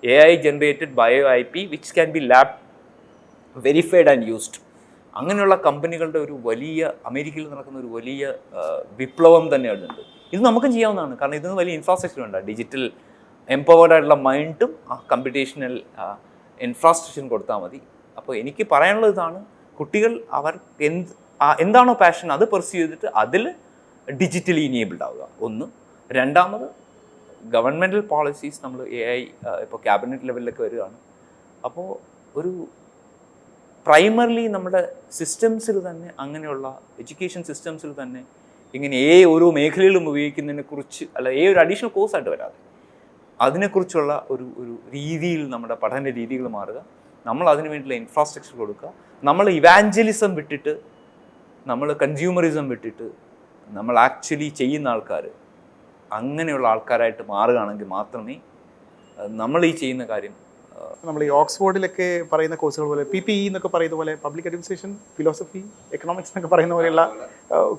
AI generated bio IP which can be lab verified and used. അങ്ങനെയുള്ള കമ്പനികളുടെ ഒരു വലിയ അമേരിക്കയിൽ നടക്കുന്ന ഒരു വലിയ വിപ്ലവം തന്നെയാണ് ഉണ്ട്. ഇത് നമുക്കും ചെയ്യാവുന്നതാണ്. കാരണം ഇതിന് വലിയ ഇൻഫ്രാസ്ട്രക്ചർ ഉണ്ട്. ഡിജിറ്റൽ എംപവേർഡ് ആയിട്ടുള്ള മൈൻഡും കമ്പ്യൂട്ടേഷണൽ ഇൻഫ്രാസ്ട്രക്ചറും കൊടുത്താൽ മതി. അപ്പോൾ എനിക്ക് പറയാനുള്ളത് ഇതാണ്, കുട്ടികൾ അവർക്ക് എന്താണോ പാഷൻ അത് പെർസ്യൂ ചെയ്തിട്ട് അതിൽ ഡിജിറ്റലി ഇനേബിൾഡ് ആവുക ഒന്ന്. രണ്ടാമത് ഗവൺമെൻറ്റൽ പോളിസീസ് നമ്മൾ AI ഇപ്പോൾ ക്യാബിനറ്റ് ലെവലിലൊക്കെ വരികയാണ്. അപ്പോൾ ഒരു പ്രൈമർലി നമ്മുടെ സിസ്റ്റംസിൽ തന്നെ അങ്ങനെയുള്ള എഡ്യൂക്കേഷൻ സിസ്റ്റംസിൽ തന്നെ ഇങ്ങനെ ഓരോ മേഖലയിലും ഉപയോഗിക്കുന്നതിനെക്കുറിച്ച് അല്ല ഒരു അഡീഷണൽ കോഴ്സായിട്ട് വരാതെ അതിനെക്കുറിച്ചുള്ള ഒരു രീതിയിൽ നമ്മുടെ പഠന രീതികൾ മാറുക. നമ്മൾ അതിന് വേണ്ടിയുള്ള ഇൻഫ്രാസ്ട്രക്ചർ കൊടുക്കുക. നമ്മൾ ഇവാഞ്ചലിസം വിട്ടിട്ട് നമ്മൾ കൺസ്യൂമറിസം വിട്ടിട്ട് നമ്മൾ ആക്ച്വലി ചെയ്യുന്ന ആൾക്കാർ അങ്ങനെയുള്ള ആൾക്കാരായിട്ട് മാറുകയാണെങ്കിൽ മാത്രമേ നമ്മൾ ഈ ചെയ്യുന്ന കാര്യം. നമ്മൾ ഈ ഓക്സ്ഫോർഡിലൊക്കെ പറയുന്ന കോഴ്സുകൾ പോലെ PPE എന്നൊക്കെ പറയുന്ന പോലെ പബ്ലിക് അഡ്മിനിസ്ട്രേഷൻ, ഫിലോസഫി, എക്കണോമിക്സ് എന്നൊക്കെ പറയുന്ന പോലെയുള്ള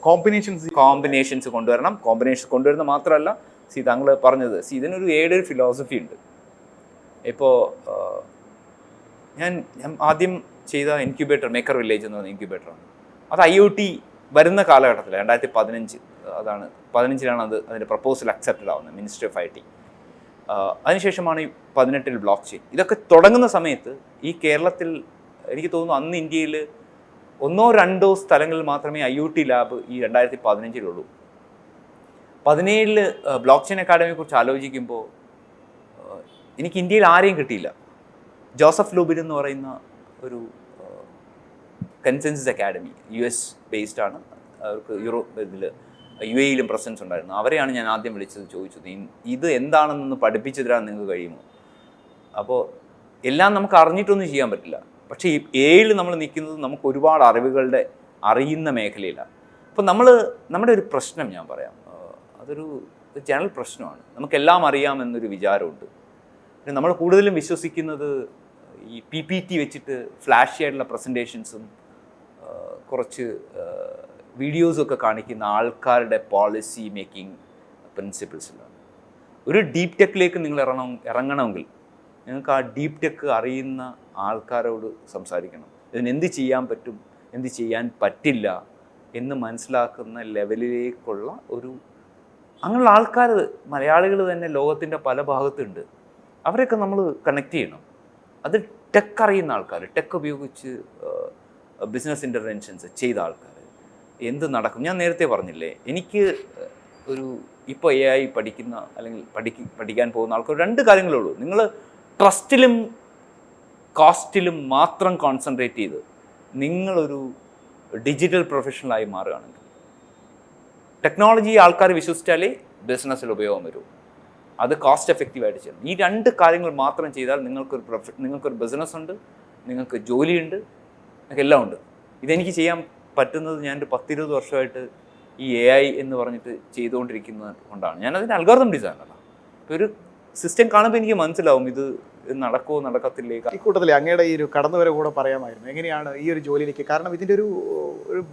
കോമ്പിനേഷൻസ് കൊണ്ടുവരണം. കോമ്പിനേഷൻസ് കൊണ്ടുവരുന്ന മാത്രമല്ല, താങ്കൾ പറഞ്ഞത് ഇതിനൊരു ഒരു ഫിലോസഫി ഉണ്ട്. ഇപ്പോൾ ഞാൻ ആദ്യം ചെയ്ത ഇൻക്യുബേറ്റർ മേക്കർ വില്ലേജ് എന്ന് പറയുന്ന ഇൻക്യുബേറ്ററാണ്. അത് IoT വരുന്ന കാലഘട്ടത്തിൽ 2015 അതാണ് 15-ലാണ് അതിൻ്റെ പ്രപ്പോസൽ അക്സെപ്റ്റഡ് ആവുന്നത് മിനിസ്ട്രി ഓഫ് IT. അതിനുശേഷമാണ് ഈ 18-ൽ ബ്ലോക്ക് ചെയിൻ. ഇതൊക്കെ തുടങ്ങുന്ന സമയത്ത് ഈ കേരളത്തിൽ എനിക്ക് തോന്നുന്നു അന്ന് ഇന്ത്യയിൽ 1-2 സ്ഥലങ്ങളിൽ മാത്രമേ IoT ലാബ് ഈ 2015-ലുള്ളൂ. 17-ൽ ബ്ലോക്ക് ചെയിൻ അക്കാഡമിയെക്കുറിച്ച് ആലോചിക്കുമ്പോൾ എനിക്ക് ഇന്ത്യയിൽ ആരെയും കിട്ടിയില്ല. ജോസഫ് ലൂബിൻ എന്ന് പറയുന്ന ഒരു കൺസെൻസസ് അക്കാഡമി US ബേസ്ഡ് ആണ്. അവർക്ക് UAE-ലും പ്രസൻസ് ഉണ്ടായിരുന്നു. അവരെയാണ് ഞാൻ ആദ്യം ചോദിച്ചത് ഇത് എന്താണെന്നൊന്ന് പഠിപ്പിച്ചു തരാൻ നിങ്ങൾക്ക് കഴിയുമോ. അപ്പോൾ എല്ലാം നമുക്ക് അറിഞ്ഞിട്ടൊന്നും ചെയ്യാൻ പറ്റില്ല. പക്ഷേ ഈ AI-ൽ നമ്മൾ നിൽക്കുന്നത് നമുക്ക് ഒരുപാട് അറിയുന്ന മേഖലയിലാണ്. അപ്പോൾ നമ്മുടെ ഒരു പ്രശ്നം ഞാൻ പറയാം, അതൊരു ജനറൽ പ്രശ്നമാണ്. നമുക്കെല്ലാം അറിയാമെന്നൊരു വിചാരമുണ്ട്. പിന്നെ നമ്മൾ കൂടുതലും വിശ്വസിക്കുന്നത് ഈ PPT വെച്ചിട്ട് ഫ്ലാഷി ആയിട്ടുള്ള പ്രസൻറ്റേഷൻസും കുറച്ച് വീഡിയോസൊക്കെ കാണിക്കുന്ന ആൾക്കാരുടെ പോളിസി മേക്കിംഗ് പ്രിൻസിപ്പിൾസിലാണ്. ഒരു ഡീപ് ടെക്കിലേക്ക് നിങ്ങൾ ഇറങ്ങണമെങ്കിൽ നിങ്ങൾക്ക് ആ ഡീപ് ടെക്ക് അറിയുന്ന ആൾക്കാരോട് സംസാരിക്കണം. ഇതിനെന്ത് ചെയ്യാൻ പറ്റും, എന്ത് ചെയ്യാൻ പറ്റില്ല, എന്ന് മനസ്സിലാക്കുന്ന ലെവലിലേക്കുള്ള ഒരു അങ്ങനെയുള്ള ആൾക്കാർ മലയാളികൾ തന്നെ ലോകത്തിൻ്റെ പല ഭാഗത്തുണ്ട്. അവരെയൊക്കെ നമ്മൾ കണക്ട് ചെയ്യണം. അത് ടെക് അറിയുന്ന ആൾക്കാർ, ടെക് ഉപയോഗിച്ച് ബിസിനസ് ഇൻ്റർവെൻഷൻസ് ചെയ്ത ആൾക്കാർ എന്ത് നടക്കും. ഞാൻ നേരത്തെ പറഞ്ഞില്ലേ, എനിക്ക് ഒരു ഇപ്പോൾ AI പഠിക്കുന്ന അല്ലെങ്കിൽ പഠിക്കാൻ പോകുന്ന ആൾക്കാർ 2 കാര്യങ്ങളേ ഉള്ളൂ. നിങ്ങൾ ട്രസ്റ്റിലും കോസ്റ്റിലും മാത്രം കോൺസെൻട്രേറ്റ് ചെയ്ത് നിങ്ങളൊരു ഡിജിറ്റൽ പ്രൊഫഷണലായി മാറുകയാണെങ്കിൽ, ടെക്നോളജി ആൾക്കാർ വിശ്വസിച്ചാലേ ബിസിനസ്സിൽ ഉപയോഗം വരൂ. അത് കോസ്റ്റ് എഫക്റ്റീവായിട്ട് ചെയ്യണം. ഈ 2 കാര്യങ്ങൾ മാത്രം ചെയ്താൽ നിങ്ങൾക്കൊരു ബിസിനസ് ഉണ്ട്, നിങ്ങൾക്ക് ജോലിയുണ്ട്, നിങ്ങൾക്ക് എല്ലാം ഉണ്ട്. ഇതെനിക്ക് ചെയ്യാൻ പറ്റുന്നത് ഞാൻ ഒരു 10-20 വർഷമായിട്ട് ഈ AI എന്ന് പറഞ്ഞിട്ട് ചെയ്തുകൊണ്ടിരിക്കുന്നത് കൊണ്ടാണ്. ഞാനതിൻ്റെ അൽഗോരിതം ഡിസൈനല്ല. ഇപ്പോൾ ഒരു സിസ്റ്റം കാണുമ്പോൾ എനിക്ക് മനസ്സിലാവും ഇത് നടക്കുമോ നടക്കത്തില്ലേ. ഈ കൂട്ടത്തിൽ അങ്ങയുടെ ഈ ഒരു കടന്നുവരെ കൂടെ പറയാമായിരുന്നു, എങ്ങനെയാണ് ഈ ഒരു ജോലിയിലേക്ക്, കാരണം ഇതിൻ്റെ ഒരു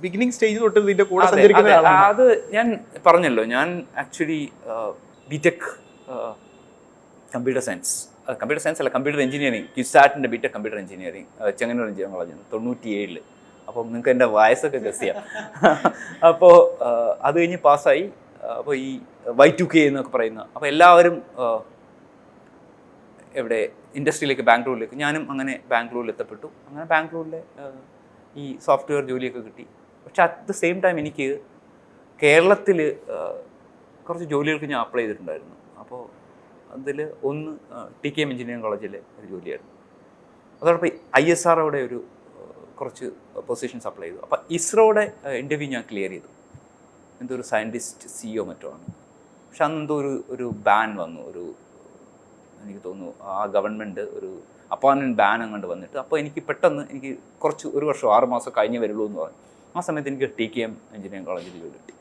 ബിഗിനിങ് സ്റ്റേജ് തൊട്ട് ഇതിൻ്റെ കൂടെ സഞ്ചരിക്കുന്ന ആളാണ്. അത് ഞാൻ പറഞ്ഞല്ലോ, ഞാൻ ആക്ച്വലി ബിടെക് കമ്പ്യൂട്ടർ സയൻസ് അല്ല, കമ്പ്യൂട്ടർ എഞ്ചിനീയറിംഗ്, ക്യുസാറ്റിൻ്റെ BTech computer engineering Chengannur engineering കോളേജിൽ 97. അപ്പം നിങ്ങൾക്ക് എൻ്റെ വയസ്സൊക്കെ ഗസ് ചെയ്യാം. അപ്പോൾ അത് കഴിഞ്ഞ് പാസ്സായി. അപ്പോൾ ഈ Y2K എന്നൊക്കെ പറയുന്ന, അപ്പോൾ എല്ലാവരും എവിടെ ഇൻഡസ്ട്രിയിലേക്ക്, ബാംഗ്ലൂരിലേക്ക്, ഞാനും അങ്ങനെ ബാംഗ്ലൂരിൽ എത്തപ്പെട്ടു. അങ്ങനെ ബാംഗ്ലൂരിലെ ഈ സോഫ്റ്റ്വെയർ ജോലിയൊക്കെ കിട്ടി. പക്ഷെ അറ്റ് ദ സെയിം ടൈം എനിക്ക് കേരളത്തിൽ കുറച്ച് ജോലികൾക്ക് ഞാൻ അപ്ലൈ ചെയ്തിട്ടുണ്ടായിരുന്നു. അപ്പോൾ അതിൽ ഒന്ന് TKM എഞ്ചിനീയറിംഗ് കോളേജിലെ ഒരു ജോലിയായിരുന്നു. അതോടൊപ്പം ISROയുടെ ഒരു കുറച്ച് പൊസിഷൻസ് അപ്ലൈ ചെയ്തു. അപ്പോൾ ഇസ്രോയുടെ ഇൻ്റർവ്യൂ ഞാൻ ക്ലിയർ ചെയ്തു. എന്തോ ഒരു സയൻറ്റിസ്റ്റ് CEO മറ്റോ ആണ്. പക്ഷെ അന്നെന്തോ ഒരു ബാൻ വന്നു, എനിക്ക് തോന്നുന്നു ആ ഗവൺമെൻറ് ഒരു അപ്പോയിൻമെൻറ്റ് ബാൻ അങ്ങോട്ട് വന്നിട്ട്. അപ്പോൾ എനിക്ക് പെട്ടെന്ന് കുറച്ച് 1 വർഷം 6 മാസം കഴിഞ്ഞ് വരുള്ളൂ എന്ന് പറഞ്ഞു. ആ സമയത്ത് എനിക്ക് TKM എഞ്ചിനീയറിംഗ് കോളേജിൽ ജോലി കിട്ടി.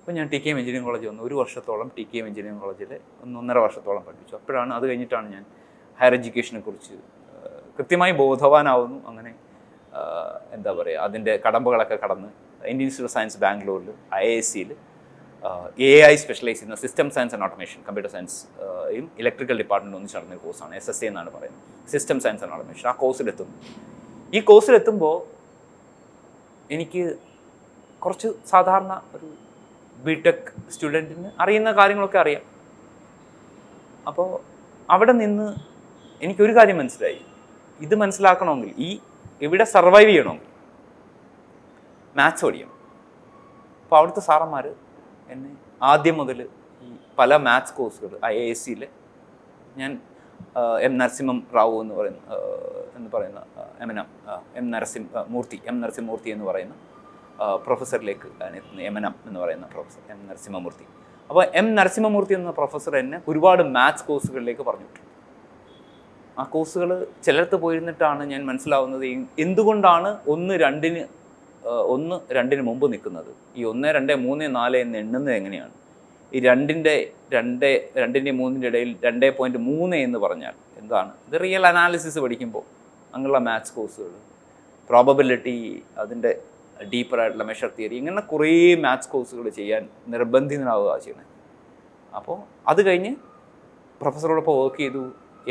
അപ്പോൾ ഞാൻ TKM എഞ്ചിനീയറിംഗ് കോളേജിൽ വന്നു. 1 വർഷത്തോളം TKM എഞ്ചിനീയറിംഗ് കോളേജിൽ 1.5 വർഷത്തോളം പഠിപ്പിച്ചു. അപ്പോഴാണ്, അത് കഴിഞ്ഞിട്ടാണ് ഞാൻ ഹയർ എഡ്യൂക്കേഷനെ കുറിച്ച് കൃത്യമായി ബോധവാനാവുന്നു. അങ്ങനെ എന്താ പറയുക, അതിൻ്റെ കടമ്പകളൊക്കെ കടന്ന് ഇന്ത്യൻ ഇൻസ്റ്റിറ്റ്യൂട്ട് ഓഫ് സയൻസ് ബാംഗ്ലൂരിൽ IIScയിൽ AI സ്പെഷ്യലൈസ് ചെയ്യുന്ന system science and automation, computer സയൻസും ഇലക്ട്രിക്കൽ ഡിപ്പാർട്ട്മെൻറ്റ് ഒന്നിച്ച് നടന്നൊരു കോഴ്സാണ്. SSA എന്നാണ് പറയുന്നത്, സിസ്റ്റം സയൻസ് ആൻഡ് ഓട്ടോമേഷൻ. ആ കോഴ്സിലെത്തുന്നു. ഈ കോഴ്സിലെത്തുമ്പോൾ എനിക്ക് കുറച്ച് സാധാരണ ഒരു ബിടെക് സ്റ്റുഡൻറ്റിന് അറിയുന്ന കാര്യങ്ങളൊക്കെ അറിയാം. അപ്പോൾ അവിടെ നിന്ന് എനിക്കൊരു കാര്യം മനസ്സിലായി, ഇത് മനസ്സിലാക്കണമെങ്കിൽ, ഇവിടെ സർവൈവ് ചെയ്യണമെങ്കിൽ മാത്സ് പഠിക്കണം. അപ്പോൾ അവിടുത്തെ സാറന്മാർ എന്നെ ആദ്യം മുതൽ ഈ പല മാത്സ് കോഴ്സുകൾ IIScയിൽ ഞാൻ M. നരസിംഹം റാവു എന്ന് പറയുന്ന M. നരസിംഹമൂർത്തി എന്ന് പറയുന്ന പ്രൊഫസറിലേക്ക് എത്തുന്നു. എമനം എന്ന് പറയുന്ന പ്രൊഫസർ M. നരസിംഹമൂർത്തി. അപ്പോൾ M. നരസിംഹമൂർത്തി എന്ന പ്രൊഫസർ എന്നെ ഒരുപാട് മാത്സ് കോഴ്സുകളിലേക്ക് പറഞ്ഞു വിട്ടു. ആ കോഴ്സുകൾ ചിലടത്ത് പോയിരുന്നിട്ടാണ് ഞാൻ മനസ്സിലാവുന്നത് എന്തുകൊണ്ടാണ് 1 2 മുമ്പ് നിൽക്കുന്നത്. ഈ 1 2 3 4 എന്ന് എണ്ണുന്നത് എങ്ങനെയാണ്? ഈ 2ൻ്റെ 3ൻ്റെ ഇടയിൽ 2.3 എന്ന് പറഞ്ഞാൽ എന്താണ്? ഇത് റിയൽ അനാലിസിസ് പഠിക്കുമ്പോൾ അങ്ങനെയുള്ള മാത്സ് കോഴ്സുകൾ, പ്രോബബിലിറ്റി, അതിൻ്റെ ഡീപ്പറായിട്ടുള്ള മെഷർ തിയറി, ഇങ്ങനെ കുറേ മാത്സ് കോഴ്സുകൾ ചെയ്യാൻ നിർബന്ധിതനാവുക ചെയ്യുന്നത്. അപ്പോൾ അത് കഴിഞ്ഞ് പ്രൊഫസറോടൊപ്പം വർക്ക് ചെയ്തു.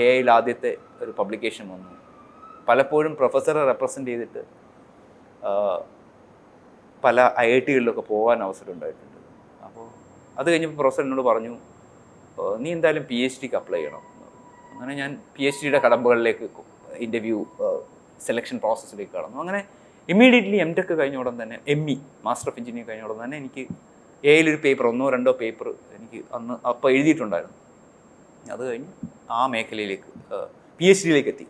AI ആദ്യത്തെ ഒരു പബ്ലിക്കേഷൻ വന്നു. പലപ്പോഴും പ്രൊഫസറെ റെപ്രസെൻ്റ് ചെയ്തിട്ട് പല IITകളിലൊക്കെ പോകാൻ അവസരം ഉണ്ടായിട്ടുണ്ട്. അപ്പോൾ അത് കഴിഞ്ഞപ്പോൾ പ്രൊഫസർ എന്നോട് പറഞ്ഞു, നീ എന്തായാലും PhDക്ക് അപ്ലൈ ചെയ്യണം. അങ്ങനെ ഞാൻ PhDയുടെ കടമ്പകളിലേക്ക്, ഇൻ്റർവ്യൂ സെലക്ഷൻ പ്രോസസ്സിലേക്ക് കടന്നു. അങ്ങനെ ഇമ്മീഡിയറ്റ്ലി MTech കഴിഞ്ഞ ഉടൻ തന്നെ, ME മാസ്റ്റർ ഓഫ് എഞ്ചിനീയറിംഗ് കഴിഞ്ഞ ഉടൻ തന്നെ എനിക്ക് AIലൊരു പേപ്പർ, 1 2 പേപ്പർ എനിക്ക് അപ്പോൾ എഴുതിയിട്ടുണ്ടായിരുന്നു. അത് കഴിഞ്ഞ് ആ മേഖലയിലേക്ക് PhDയിലേക്ക് എത്തി.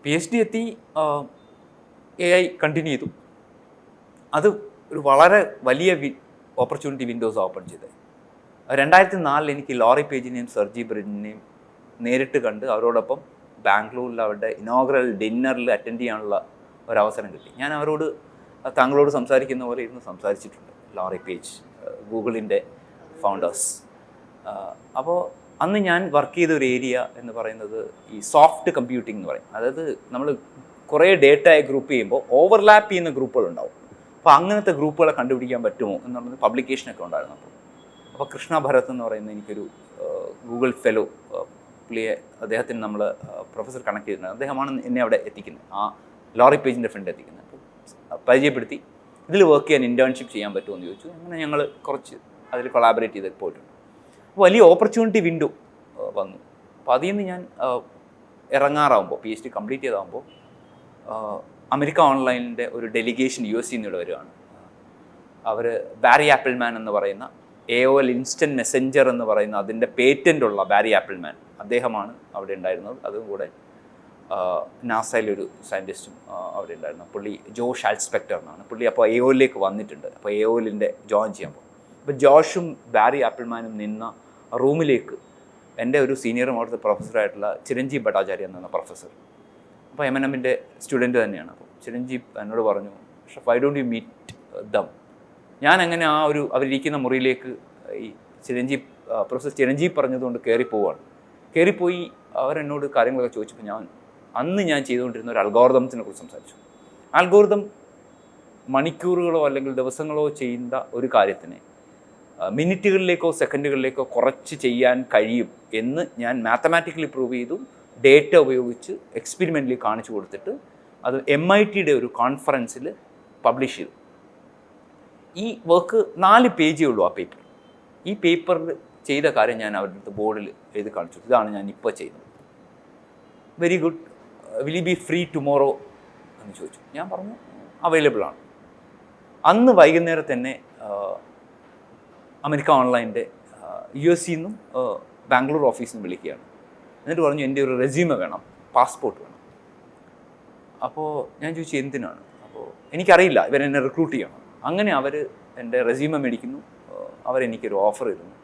PhD എത്തി, AI കണ്ടിന്യൂ ചെയ്തു. അത് ഒരു വളരെ വലിയ ഓപ്പർച്യൂണിറ്റി വിൻഡോസ് ഓപ്പൺ ചെയ്തത്. 2004 എനിക്ക് ലോറി പേജിനെയും സർജി ബ്രിഡിനെയും നേരിട്ട് കണ്ട് അവരോടൊപ്പം ബാംഗ്ലൂരിൽ അവരുടെ ഇനോഗ്രൽ ഡിന്നറിൽ അറ്റൻഡ് ചെയ്യാനുള്ള ഒരവസരം കിട്ടി. ഞാൻ അവരോട് താങ്കളോട് സംസാരിക്കുന്ന പോലെ ഇരുന്ന് സംസാരിച്ചിട്ടുണ്ട്. ലോറി പേജ്, ഗൂഗിളിൻ്റെ ഫൗണ്ടേഴ്സ്. അപ്പോൾ അന്ന് ഞാൻ വർക്ക് ചെയ്ത ഒരു ഏരിയ എന്ന് പറയുന്നത് ഈ സോഫ്റ്റ് കമ്പ്യൂട്ടിംഗ് എന്ന് പറയും. അതായത് നമ്മൾ കുറേ ഡേറ്റയെ ഗ്രൂപ്പ് ചെയ്യുമ്പോൾ ഓവർലാപ്പ് ചെയ്യുന്ന ഗ്രൂപ്പുകളുണ്ടാവും. അപ്പോൾ അങ്ങനത്തെ ഗ്രൂപ്പുകളെ കണ്ടുപിടിക്കാൻ പറ്റുമോ എന്നുള്ളത് പബ്ലിക്കേഷനൊക്കെ ഉണ്ടായിരുന്നു. അപ്പോൾ കൃഷ്ണ ഭരത് എന്ന് പറയുന്ന എനിക്കൊരു ഗൂഗിൾ ഫെലോ, അദ്ദേഹത്തിന് നമ്മൾ പ്രൊഫസർ കണക്ട് ചെയ്തിട്ടുണ്ട്. അദ്ദേഹമാണ് എന്നെ അവിടെ എത്തിക്കുന്നത്, ആ ലോറി പേജിൻ്റെ ഫ്രണ്ട് എത്തിക്കുന്നത്. അപ്പോൾ പരിചയപ്പെടുത്തി ഇതിൽ വർക്ക് ചെയ്യാൻ ഇൻറ്റേൺഷിപ്പ് ചെയ്യാൻ പറ്റുമോ എന്ന് ചോദിച്ചു. അങ്ങനെ ഞങ്ങൾ കുറച്ച് അതിൽ കൊളാബറേറ്റ് ചെയ്ത് പോയിട്ടുണ്ട്. അപ്പോൾ വലിയ ഓപ്പർച്യൂണിറ്റി വിൻഡോ വന്നു. അപ്പോൾ അതിൽ നിന്ന് ഞാൻ ഇറങ്ങാറാകുമ്പോൾ PhD കംപ്ലീറ്റ് ചെയ്താകുമ്പോൾ അമേരിക്ക ഓൺലൈനിൻ്റെ ഒരു ഡെലിഗേഷൻ US നിന്നൂടെ വരികയാണ്. അവർ ബാരി ആപ്പിൾമാൻ എന്ന് പറയുന്ന AOL ഇൻസ്റ്റൻറ്റ് മെസ്സഞ്ചർ എന്ന് പറയുന്ന അതിൻ്റെ പേറ്റൻ്റ് ഉള്ള ബാരി ആപ്പിൾമാൻ, അദ്ദേഹമാണ് അവിടെ ഉണ്ടായിരുന്നത്. അതും കൂടെ നാസയിലൊരു സയൻറ്റിസ്റ്റും അവിടെ ഉണ്ടായിരുന്നു. പുള്ളി ജോഷ് ആൽസ്പെക്ടർ എന്നാണ് പുള്ളി. അപ്പോൾ AOLിലേക്ക് വന്നിട്ടുണ്ട്. അപ്പോൾ AOLിൻ്റെ ജോയിൻ ചെയ്യാൻ പോകും. അപ്പോൾ ജോഷും ബാരി ആപ്പിൾമാനും നിന്ന റൂമിലേക്ക് എൻ്റെ ഒരു സീനിയറും അവിടുത്തെ പ്രൊഫസറായിട്ടുള്ള ചിരഞ്ജീവ് ഭട്ടാചാര്യ എന്ന പ്രൊഫസർ, അപ്പോൾ M&Mൻ്റെ സ്റ്റുഡൻറ്റ് തന്നെയാണ്. അപ്പോൾ ചിരഞ്ജീവ് എന്നോട് പറഞ്ഞു, why don't you meet them. ഞാൻ അങ്ങനെ ആ ഒരു അവരിയ്ക്കുന്ന മുറിയിലേക്ക് ഈ പ്രൊഫസർ ചിരഞ്ജീവ് പറഞ്ഞതുകൊണ്ട് കയറിപ്പോയി അവരെന്നോട് കാര്യങ്ങളൊക്കെ ചോദിച്ചപ്പോൾ അന്ന് ഞാൻ ചെയ്തുകൊണ്ടിരുന്ന ഒരു അൽഗോരിതത്തിനെ കുറിച്ച് സംസാരിച്ചു. അൽഗോരിതം മണിക്കൂറുകളോ അല്ലെങ്കിൽ ദിവസങ്ങളോ ചെയ്യുന്ന ഒരു കാര്യത്തിനെ മിനിറ്റുകളിലേക്കോ സെക്കൻഡുകളിലേക്കോ കുറച്ച് ചെയ്യാൻ കഴിയും എന്ന് ഞാൻ മാത്തമാറ്റിക്കലി പ്രൂവ് ചെയ്തു. ഡേറ്റ ഉപയോഗിച്ച് എക്സ്പെരിമെൻ്റലി കാണിച്ചു കൊടുത്തിട്ട് അത് MITയുടെ ഒരു കോൺഫറൻസിൽ പബ്ലിഷ് ചെയ്തു. ഈ വർക്ക് 4 പേജേ ഉള്ളൂ ആ പേപ്പർ. ഈ പേപ്പറിൽ ചെയ്ത കാര്യം ഞാൻ അവരുടെ അടുത്ത് ബോർഡിൽ എഴുതി കാണിച്ചു. ഇതാണ് ഞാൻ ഇപ്പോൾ ചെയ്യുന്നത്. Very good, will you B free tomorrow എന്ന് ചോദിച്ചു. ഞാൻ പറഞ്ഞു അവൈലബിൾ ആണ്. അന്ന് വൈകുന്നേരം തന്നെ അമേരിക്ക ഓൺലൈൻ്റെ US നിന്നും ബാംഗ്ലൂർ ഓഫീസിൽ നിന്ന് വിളിക്കുകയാണ്. എന്നിട്ട് പറഞ്ഞു എൻ്റെ ഒരു റെസ്യൂമെ വേണം, പാസ്പോർട്ട് വേണം. അപ്പോൾ ഞാൻ ചോദിച്ചു എന്തിനാണ്. അപ്പോൾ എനിക്കറിയില്ല, ഇവരെന്നെ റിക്രൂട്ട് ചെയ്യണം. അങ്ങനെ അവർ എൻ്റെ റെസ്യൂമെ മേടിക്കുന്നു. അവരെനിക്കൊരു ഓഫർ തരുന്നു.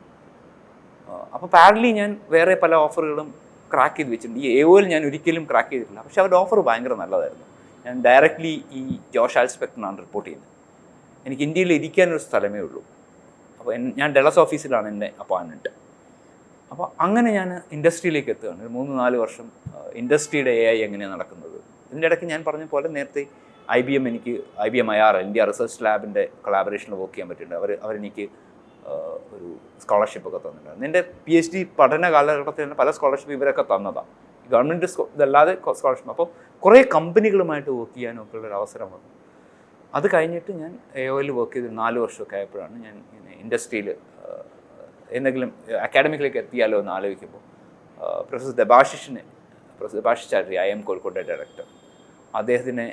അപ്പോൾ പാരലി ഞാൻ വേറെ പല ഓഫറുകളും ക്രാക്ക് ചെയ്ത് വെച്ചിട്ടുണ്ട്. ഈ AOL ഞാൻ ഒരിക്കലും ക്രാക്ക് ചെയ്തിട്ടില്ല. പക്ഷേ അവരുടെ ഓഫർ ഭയങ്കര നല്ലതായിരുന്നു. ഞാൻ ഡയറക്റ്റ്ലി ഈ ജോഷ് ആൽസ്പെക്ടറിനാണ് റിപ്പോർട്ട് ചെയ്യുന്നത്. എനിക്ക് ഇന്ത്യയിൽ ഇരിക്കാനൊരു സ്ഥലമേ ഉള്ളൂ. അപ്പോൾ ഞാൻ ഡെളസ് ഓഫീസിലാണ് എൻ്റെ അപ്പോയിൻമെൻറ്റ്. അപ്പോൾ അങ്ങനെ ഞാൻ ഇൻഡസ്ട്രിയിലേക്ക് എത്തുകയാണ്. ഒരു 3-4 വർഷം ഇൻഡസ്ട്രിയുടെ AI എങ്ങനെയാണ് നടക്കുന്നത്. ഇതിൻ്റെ ഇടയ്ക്ക് ഞാൻ പറഞ്ഞ പോലെ നേരത്തെ IBM IR ഇന്ത്യ റിസർച്ച് ലാബിൻ്റെ കൊളാബറേഷനിൽ വർക്ക് ചെയ്യാൻ പറ്റിയിട്ടുണ്ട്. അവരെനിക്ക് ഒരു സ്കോളർഷിപ്പൊക്കെ തന്നിട്ടുണ്ടായിരുന്നു. എൻ്റെ PhD പഠന കാലഘട്ടത്തിൽ തന്നെ പല സ്കോളർഷിപ്പ് ഇവരൊക്കെ തന്നതാണ്. ഗവൺമെൻറ് ഇതല്ലാതെ സ്കോളർഷിപ്പ്. അപ്പോൾ കുറേ കമ്പനികളുമായിട്ട് വർക്ക് ചെയ്യാനൊക്കെ ഉള്ളൊരു അവസരം വന്നു. അത് കഴിഞ്ഞിട്ട് ഞാൻ AOL വർക്ക് ചെയ്ത് 4 വർഷമൊക്കെ ആയപ്പോഴാണ് ഞാൻ ഇൻഡസ്ട്രിയിൽ എന്തെങ്കിലും അക്കാഡമിക്കിലേക്ക് എത്തിയാലോ എന്ന് ആലോചിക്കുമ്പോൾ പ്രൊഫസർ ദബാഷിഷ് ചാറ്ററി IIM കോഴിക്കോട്ടെ ഡയറക്ടർ, അദ്ദേഹത്തിനെ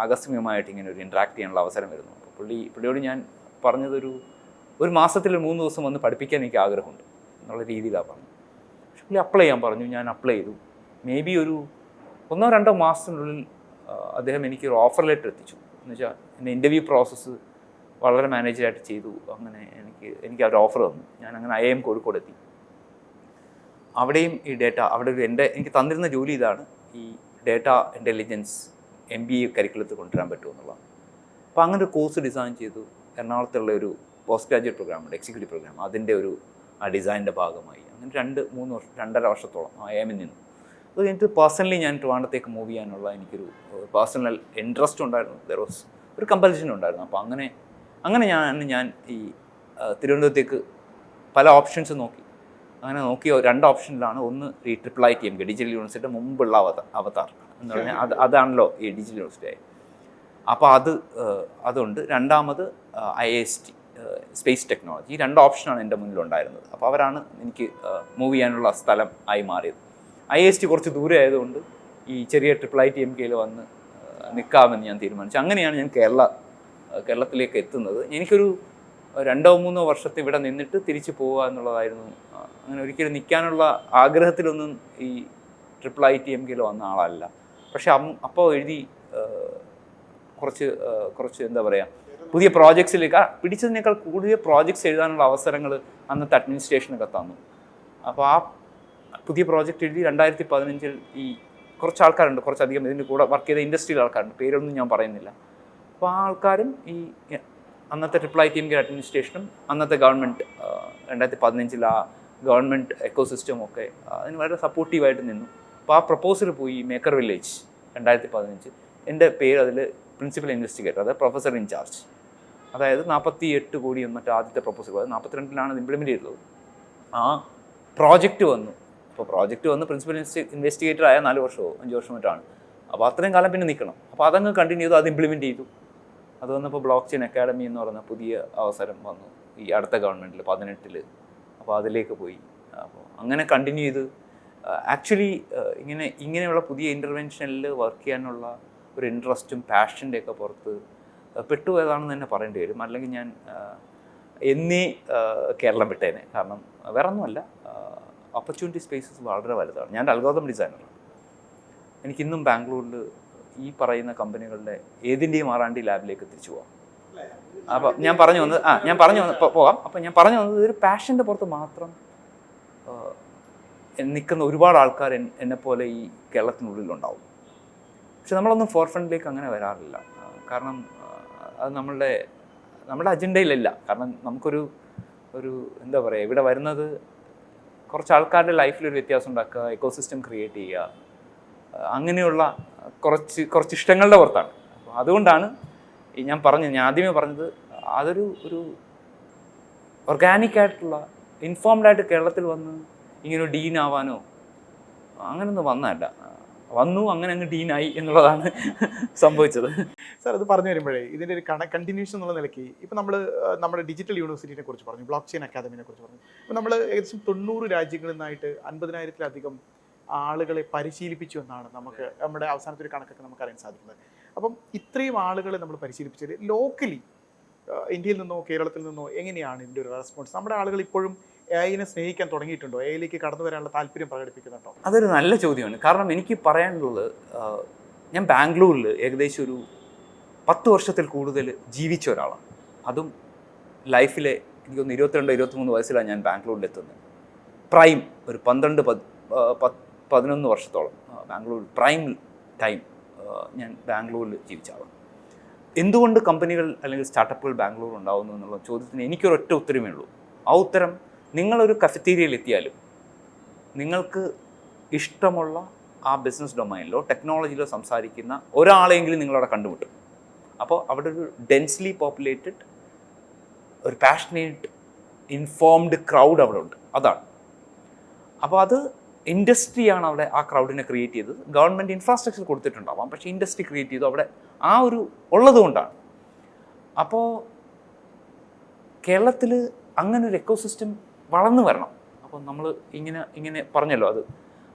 ആകസ്മികമായിട്ട് ഇങ്ങനെ ഒരു ഇൻട്രാക്ട് ചെയ്യാനുള്ള അവസരം വരുന്നു. അപ്പോൾ പുള്ളിയോട് ഞാൻ പറഞ്ഞതൊരു മാസത്തിൽ 3 ദിവസം വന്ന് പഠിപ്പിക്കാൻ എനിക്ക് ആഗ്രഹമുണ്ട് എന്നുള്ള രീതിയിലാണ് പറഞ്ഞത്. പക്ഷെ പുള്ളി അപ്ലൈ ചെയ്യാൻ പറഞ്ഞു. ഞാൻ അപ്ലൈ ചെയ്തു. മേ ബി ഒരു 1-2 മാസത്തിനുള്ളിൽ അദ്ദേഹം എനിക്കൊരു ഓഫർ ലെറ്റർ എത്തിച്ചു. എന്ന് വെച്ചാൽ എൻ്റെ ഇൻ്റർവ്യൂ പ്രോസസ്സ് വളരെ മാനേജറായിട്ട് ചെയ്തു. അങ്ങനെ എനിക്ക് ഒരു ഓഫർ തന്നു. ഞാൻ അങ്ങനെ IIM കോഴിക്കോട് എത്തി. അവിടെയും ഈ ഡേറ്റ എനിക്ക് തന്നിരുന്ന ജോലി ഇതാണ്, ഈ ഡേറ്റ ഇൻ്റലിജൻസ് MBA കരിക്കുലത്തിൽ കൊണ്ടുവരാൻ പറ്റുമെന്നുള്ളതാണ്. അപ്പോൾ അങ്ങനെ ഒരു കോഴ്സ് ഡിസൈൻ ചെയ്തു. എറണാകുളത്തുള്ള ഒരു പോസ്റ്റ് ഗ്രാജുവേറ്റ് പ്രോഗ്രാമുണ്ട്, എക്സിക്യൂട്ടീവ് പ്രോഗ്രാം. അതിൻ്റെ ഒരു ഡിസൈനിൻ്റെ ഭാഗമായി അങ്ങനെ 2-3 വർഷം 2.5 വർഷത്തോളം IIM നിന്നു. അത് കഴിഞ്ഞിട്ട് പേഴ്സണലി ഞാൻ ട്രിവാൻഡ്രത്തേക്ക് മൂവ് ചെയ്യാനുള്ള എനിക്കൊരു പേഴ്സണൽ ഇൻട്രസ്റ്റ് ഉണ്ടായിരുന്നു. ദർ വാസ് ഒരു കമ്പൽഷൻ ഉണ്ടായിരുന്നു. അപ്പോൾ അങ്ങനെ ഞാൻ ഈ തിരുവനന്തപുരത്തേക്ക് പല ഓപ്ഷൻസ് നോക്കി. അങ്ങനെ നോക്കിയ 2 ഓപ്ഷനിലാണ്. ഒന്ന് ഈ IIITM ഡിജിറ്റൽ യൂണിവേഴ്സിറ്റിയുടെ മുമ്പുള്ള അവതാർ എന്ന് പറഞ്ഞാൽ അതാണല്ലോ ഈ ഡിജിറ്റൽ യൂണിവേഴ്സിറ്റി ആയി. അപ്പോൾ അതുണ്ട്. രണ്ടാമത് IIST സ്പേസ് ടെക്നോളജി. ഈ 2 ഓപ്ഷനാണ് എൻ്റെ മുന്നിലുണ്ടായിരുന്നത്. അപ്പോൾ അവരാണ് എനിക്ക് മൂവ് ചെയ്യാനുള്ള സ്ഥലം ആയി മാറിയത്. IIST കുറച്ച് ദൂരെ ആയതുകൊണ്ട് ഈ ചെറിയ IIITMKയിൽ വന്ന് നിൽക്കാമെന്ന് ഞാൻ തീരുമാനിച്ചു. അങ്ങനെയാണ് ഞാൻ കേരളത്തിലേക്ക് എത്തുന്നത്. എനിക്കൊരു 2-3 വർഷത്തെ ഇവിടെ നിന്നിട്ട് തിരിച്ചു പോവുക എന്നുള്ളതായിരുന്നു. അങ്ങനെ ഒരിക്കലും നിൽക്കാനുള്ള ആഗ്രഹത്തിലൊന്നും ഈ IIITMKയിൽ വന്ന ആളല്ല. പക്ഷെ അപ്പോൾ എഴുതി കുറച്ച് എന്താ പറയുക, പുതിയ പ്രോജക്ട്സിലേക്ക് പിടിച്ചതിനേക്കാൾ കൂടുതൽ പ്രോജക്ട്സ് എഴുതാനുള്ള അവസരങ്ങൾ അന്നത്തെ അഡ്മിനിസ്ട്രേഷനൊക്കെ തന്നു. അപ്പോൾ ആ പുതിയ പ്രോജക്റ്റ് എഴുതി 2015 ഈ കുറച്ച് ആൾക്കാരുണ്ട്, കുറച്ചധികം ഇതിൻ്റെ കൂടെ വർക്ക് ചെയ്ത ഇൻഡസ്ട്രിയിൽ ആൾക്കാരുണ്ട്, പേരൊന്നും ഞാൻ പറയുന്നില്ല. അപ്പോൾ ആ ആൾക്കാരും ഈ അന്നത്തെ IIITMK അഡ്മിനിസ്ട്രേഷനും അന്നത്തെ ഗവൺമെൻറ് 2015 ആ ഗവൺമെൻറ് എക്കോസിസ്റ്റം ഒക്കെ അതിന് വളരെ സപ്പോർട്ടീവായിട്ട് നിന്നു. അപ്പോൾ ആ പ്രപ്പോസൽ പോയി മേക്കർ വില്ലേജ് 2015. എൻ്റെ പേര് അതിൽ പ്രിൻസിപ്പൽ ഇൻവെസ്റ്റിഗേറ്റർ, അതായത് പ്രൊഫസർ ഇൻചാർജ്. അതായത് 48 കോടി മറ്റേ ആദ്യത്തെ പ്രപ്പോസൽ, അതായത് 42-ലാണ് ഇത് ഇംപ്ലിമെൻറ്റ് ചെയ്തത്. ആ പ്രോജക്റ്റ് വന്നു. അപ്പോൾ പ്രോജക്റ്റ് വന്ന് പ്രിൻസിപ്പൽ ഇൻവെസ്റ്റിഗേറ്റർ ആയ 4 വർഷമോ 5 വർഷം മറ്റാണ്. അപ്പോൾ അത്രയും കാലം പിന്നെ നിൽക്കണം. അപ്പോൾ അതങ്ങ് കണ്ടിന്യൂ ചെയ്തു, അത് ഇംപ്ലിമെൻറ്റ് ചെയ്തു. അത് വന്നപ്പോൾ ബ്ലോക്ക് ചെയിൻ അക്കാഡമി എന്ന് പറയുന്ന പുതിയ അവസരം വന്നു ഈ അടുത്ത ഗവൺമെൻറ്റിൽ 18. അപ്പോൾ അതിലേക്ക് പോയി. അപ്പോൾ അങ്ങനെ കണ്ടിന്യൂ ചെയ്ത് ആക്ച്വലി ഇങ്ങനെയുള്ള പുതിയ ഇൻ്റർവെൻഷനിൽ വർക്ക് ചെയ്യാനുള്ള ഒരു ഇൻട്രസ്റ്റും പാഷൻ്റെയൊക്കെ പുറത്ത് പെട്ടുപോയതാണെന്ന് തന്നെ പറയേണ്ടി വരും. അല്ലെങ്കിൽ ഞാൻ എന്നേ കേരളം വിട്ടേനെ. കാരണം വേറെ ഒന്നുമല്ല, ഓപ്പർച്യൂണിറ്റി സ്പേസസ് വളരെ വലുതാണ്. ഞാൻ അൽഗോരിതം ഡിസൈനറാണ്. എനിക്കിന്നും ബാംഗ്ലൂരിൽ ഈ പറയുന്ന കമ്പനികളുടെ ഏതിൻ്റെയും ആറാണ്ടി ലാബിലേക്ക് തിരിച്ചു പോകാം. അപ്പോൾ ഞാൻ പറഞ്ഞു വന്നത് പോകാം. അപ്പോൾ ഞാൻ പറഞ്ഞു വന്നത് ഒരു പാഷൻ്റെ പുറത്ത് മാത്രം നിൽക്കുന്ന ഒരുപാട് ആൾക്കാർ എന്നെപ്പോലെ ഈ കേരളത്തിനുള്ളിലുണ്ടാവും. പക്ഷെ നമ്മളൊന്നും ഫോർ ഫ്രണ്ടിലേക്ക് അങ്ങനെ വരാറില്ല. കാരണം അത് നമ്മളുടെ അജണ്ടയിലല്ല. കാരണം നമുക്കൊരു എന്താ പറയുക, ഇവിടെ വരുന്നത് കുറച്ച് ആൾക്കാരുടെ ലൈഫിലൊരു വ്യത്യാസം ഉണ്ടാക്കുക, എക്കോസിസ്റ്റം ക്രിയേറ്റ് ചെയ്യുക, അങ്ങനെയുള്ള കുറച്ച് ഇഷ്ടങ്ങളുടെ പുറത്താണ്. അപ്പോൾ അതുകൊണ്ടാണ് ഞാൻ ആദ്യമേ പറഞ്ഞത് അതൊരു ഓർഗാനിക്കായിട്ടുള്ള ഇൻഫോംഡായിട്ട് കേരളത്തിൽ വന്ന് ഇങ്ങനെ ഡീൻ ആവാനോ അങ്ങനെയൊന്നും വന്നു അങ്ങനെ അങ്ങ് ഡീനായി എന്നുള്ളതാണ് സംഭവിച്ചത്. സാർ അത് പറഞ്ഞു വരുമ്പോഴേ ഇതിൻ്റെ ഒരു കണ്ടിന്യൂഷൻ എന്നുള്ള നിലയ്ക്ക് ഇപ്പോൾ നമ്മുടെ ഡിജിറ്റൽ യൂണിവേഴ്സിറ്റിനെ കുറിച്ച് പറഞ്ഞു, ബ്ലോക്ക് ചെയിൻ അക്കാദമിനെ കുറിച്ച് പറഞ്ഞു. അപ്പോൾ നമ്മൾ ഏകദേശം 90 രാജ്യങ്ങളിൽ നിന്നായിട്ട് 50,000-ലധികം ആളുകളെ പരിശീലിപ്പിച്ചു എന്നാണ് നമ്മുടെ അവസാനത്തെ ഒരു കണക്കൊക്കെ നമുക്കറിയാൻ സാധിക്കുന്നത്. അപ്പം ഇത്രയും ആളുകളെ നമ്മൾ പരിശീലിപ്പിച്ചത് ലോക്കലി ഇന്ത്യയിൽ നിന്നോ കേരളത്തിൽ നിന്നോ എങ്ങനെയാണ് ഇതിൻ്റെ ഒരു റെസ്പോൺസ്? നമ്മുടെ ആളുകൾ ഇപ്പോഴും AI-നെ സ്നേഹിക്കാൻ തുടങ്ങിയിട്ടുണ്ടോ? AI-ലേക്ക് കടന്നു വരാനുള്ള താല്പര്യം പ്രകടിപ്പിക്കുന്നുണ്ടോ? അതൊരു നല്ല ചോദ്യമാണ്. കാരണം എനിക്ക് പറയാനുള്ളത്, ഞാൻ ബാംഗ്ലൂരിൽ ഏകദേശം ഒരു 10 വർഷത്തിൽ കൂടുതൽ ജീവിച്ച ഒരാളാണ്. അതും ലൈഫിലെ എനിക്കൊന്ന് 22-23 വയസ്സിലാണ് ഞാൻ ബാംഗ്ലൂരിലെത്തുന്നത്. പ്രൈം ഒരു 12-11 വർഷത്തോളം ബാംഗ്ലൂർ പ്രൈം ടൈം ഞാൻ ബാംഗ്ലൂരിൽ ജീവിച്ച ആളാണ്. എന്തുകൊണ്ട് കമ്പനികൾ അല്ലെങ്കിൽ സ്റ്റാർട്ടപ്പുകൾ ബാംഗ്ലൂർ ഉണ്ടാകുന്നു എന്നുള്ള ചോദ്യത്തിന് എനിക്കൊരൊറ്റ ഉത്തരമേ ഉള്ളൂ. ആ ഉത്തരം, നിങ്ങളൊരു കഫറ്റീരിയയിൽ എത്തിയാലും നിങ്ങൾക്ക് ഇഷ്ടമുള്ള ആ ബിസിനസ് ഡൊമൈനിലോ ടെക്നോളജിയിലോ സംസാരിക്കുന്ന ഒരാളെങ്കിലും നിങ്ങളവിടെ കണ്ടുമുട്ടും. അപ്പോൾ അവിടെ ഒരു ഡെൻസ്ലി പോപ്പുലേറ്റഡ്, ഒരു പാഷനേറ്റ്, ഇൻഫോംഡ് ക്രൗഡ് അവിടെ ഉണ്ട്. അതാണ്. അപ്പോൾ അത് ഇൻഡസ്ട്രിയാണ് അവിടെ ആ ക്രൗഡിനെ ക്രിയേറ്റ് ചെയ്തത്. ഗവൺമെൻറ് ഇൻഫ്രാസ്ട്രക്ചർ കൊടുത്തിട്ടുണ്ടാവാം, പക്ഷേ ഇൻഡസ്ട്രി ക്രിയേറ്റ് ചെയ്തു അവിടെ ആ ഒരു ഉള്ളതുകൊണ്ടാണ്. അപ്പോൾ കേരളത്തിൽ അങ്ങനെ ഒരു എക്കോസിസ്റ്റം വളർന്നു വരണം. അപ്പോൾ നമ്മൾ ഇങ്ങനെ പറഞ്ഞല്ലോ, അത്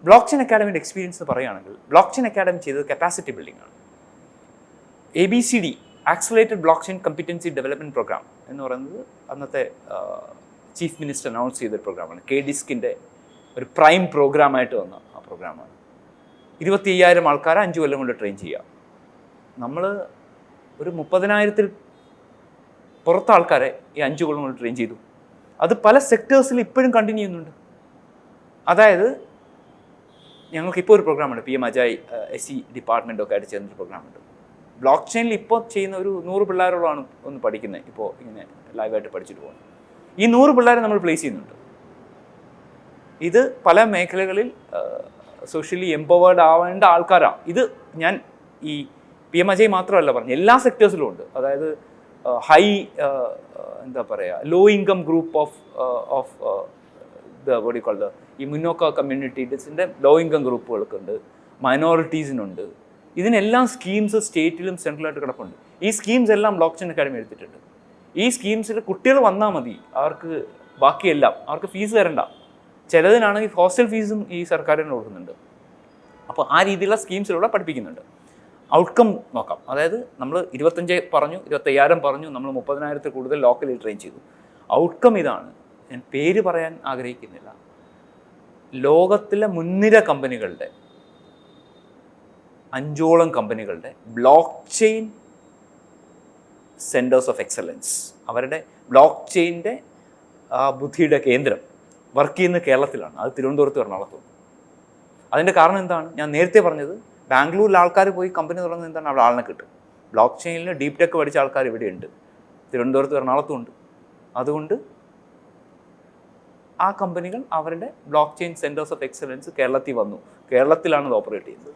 ബ്ലോക്ക് ചെയിൻ അക്കാഡമിയുടെ എക്സ്പീരിയൻസ് പറയുകയാണെങ്കിൽ, ബ്ലോക്ക് ചെയിൻ അക്കാഡമി ചെയ്തത് കപ്പാസിറ്റി ബിൽഡിംഗ് ആണ്. ABCD accelerated blockchain competency development program എന്ന് പറയുന്നത് അന്നത്തെ ചീഫ് മിനിസ്റ്റർ അനൗൺസ് ചെയ്തൊരു പ്രോഗ്രാമാണ്. KDISC-ൻ്റെ ഒരു പ്രൈം പ്രോഗ്രാമായിട്ട് വന്ന ആ പ്രോഗ്രാമാണ്. 25,000 ആൾക്കാരെ 5 കൊല്ലം കൊണ്ട് ട്രെയിൻ ചെയ്യുക. നമ്മൾ ഒരു 30,000-ൽ പുറത്ത് ആൾക്കാരെ ഈ 5 കൊല്ലം കൊണ്ട് ട്രെയിൻ ചെയ്തു. അത് പല സെക്ടേഴ്സിൽ ഇപ്പോഴും കണ്ടിന്യൂ ചെയ്യുന്നുണ്ട്. അതായത് ഞങ്ങൾക്കിപ്പോൾ ഒരു പ്രോഗ്രാമുണ്ട്, PM അജായ് SE ഡിപ്പാർട്ട്മെൻറ്റൊക്കെ ആയിട്ട് ചേർന്നൊരു പ്രോഗ്രാമുണ്ട്. ബ്ലോക്ക് ചെയിനിൽ ഇപ്പോൾ ചെയ്യുന്ന ഒരു 100 പിള്ളേരോളാണ് ഒന്ന് പഠിക്കുന്നത്. ഇപ്പോൾ ഇങ്ങനെ ലൈവായിട്ട് പഠിച്ചിട്ട് പോകുന്നത്. ഈ 100 പിള്ളേരെ നമ്മൾ പ്ലേസ് ചെയ്യുന്നുണ്ട്. ഇത് പല മേഖലകളിൽ സോഷ്യലി എംപവേർഡ് ആവേണ്ട ആൾക്കാരാണ്. ഇത് ഞാൻ ഈ PM അജയ് മാത്രമല്ല പറഞ്ഞു, എല്ലാ സെക്ടേഴ്സിലും ഉണ്ട്. അതായത് ഹൈ എന്താ പറയുക, ലോ ഇൻകം ഗ്രൂപ്പ് ഓഫ് ഈ മുന്നോക്ക കമ്മ്യൂണിറ്റീസിൻ്റെ ലോ ഇൻകം ഗ്രൂപ്പുകൾക്കുണ്ട്, മൈനോറിറ്റീസിനുണ്ട്. ഇതിനെല്ലാം സ്കീംസ് സ്റ്റേറ്റിലും സെൻട്രലായിട്ട് കിടപ്പുണ്ട്. ഈ സ്കീംസ് എല്ലാം ബ്ലോക്ക് ചെയിൻ അക്കാഡമി എടുത്തിട്ടുണ്ട്. ഈ സ്കീംസിൽ കുട്ടികൾ വന്നാൽ മതി, അവർക്ക് ബാക്കിയെല്ലാം, അവർക്ക് ഫീസ് തരണ്ട. ചിലതിനാണെങ്കിൽ ഹോസ്റ്റൽ ഫീസും ഈ സർക്കാരിന് കൊടുക്കുന്നുണ്ട്. അപ്പോൾ ആ രീതിയിലുള്ള സ്കീംസിലൂടെ പഠിപ്പിക്കുന്നുണ്ട്. ഔട്ട്കം നോക്കാം. അതായത് നമ്മൾ 25 പറഞ്ഞു, 25,000 പറഞ്ഞു, നമ്മൾ 30,000-ൽ കൂടുതൽ ലോക്കലിൽ ട്രെയിൻ ചെയ്തു. ഔട്ട്കം ഇതാണ്. ഞാൻ പേര് പറയാൻ ആഗ്രഹിക്കുന്നില്ല. ലോകത്തിലെ മുൻനിര കമ്പനികളുടെ 5ഓളം കമ്പനികളുടെ block chain centres of excellence, അവരുടെ ബ്ലോക്ക് ചെയിൻ്റെ ബുദ്ധിയുടെ കേന്ദ്രം വർക്ക് ചെയ്യുന്ന കേരളത്തിലാണ്. അത് തിരുവനന്തപുരത്ത്, എറണാകുളത്തും. അതിൻ്റെ കാരണം എന്താണ്? ഞാൻ നേരത്തെ പറഞ്ഞത്, ബാംഗ്ലൂരിൽ ആൾക്കാർ പോയി കമ്പനി തുടങ്ങുന്നത് എന്താണ്? അവിടെ ആളിനെ കിട്ടും. ബ്ലോക്ക് ചെയിനിൽ ഡീപ് ടെക് പഠിച്ച ആൾക്കാർ ഇവിടെയുണ്ട്, തിരുവനന്തപുരത്തും എറണാകുളത്തും ഉണ്ട്. അതുകൊണ്ട് ആ കമ്പനികൾ അവരുടെ block chain centres of excellence കേരളത്തിൽ വന്നു. കേരളത്തിലാണ് ഇത് ഓപ്പറേറ്റ് ചെയ്യുന്നത്.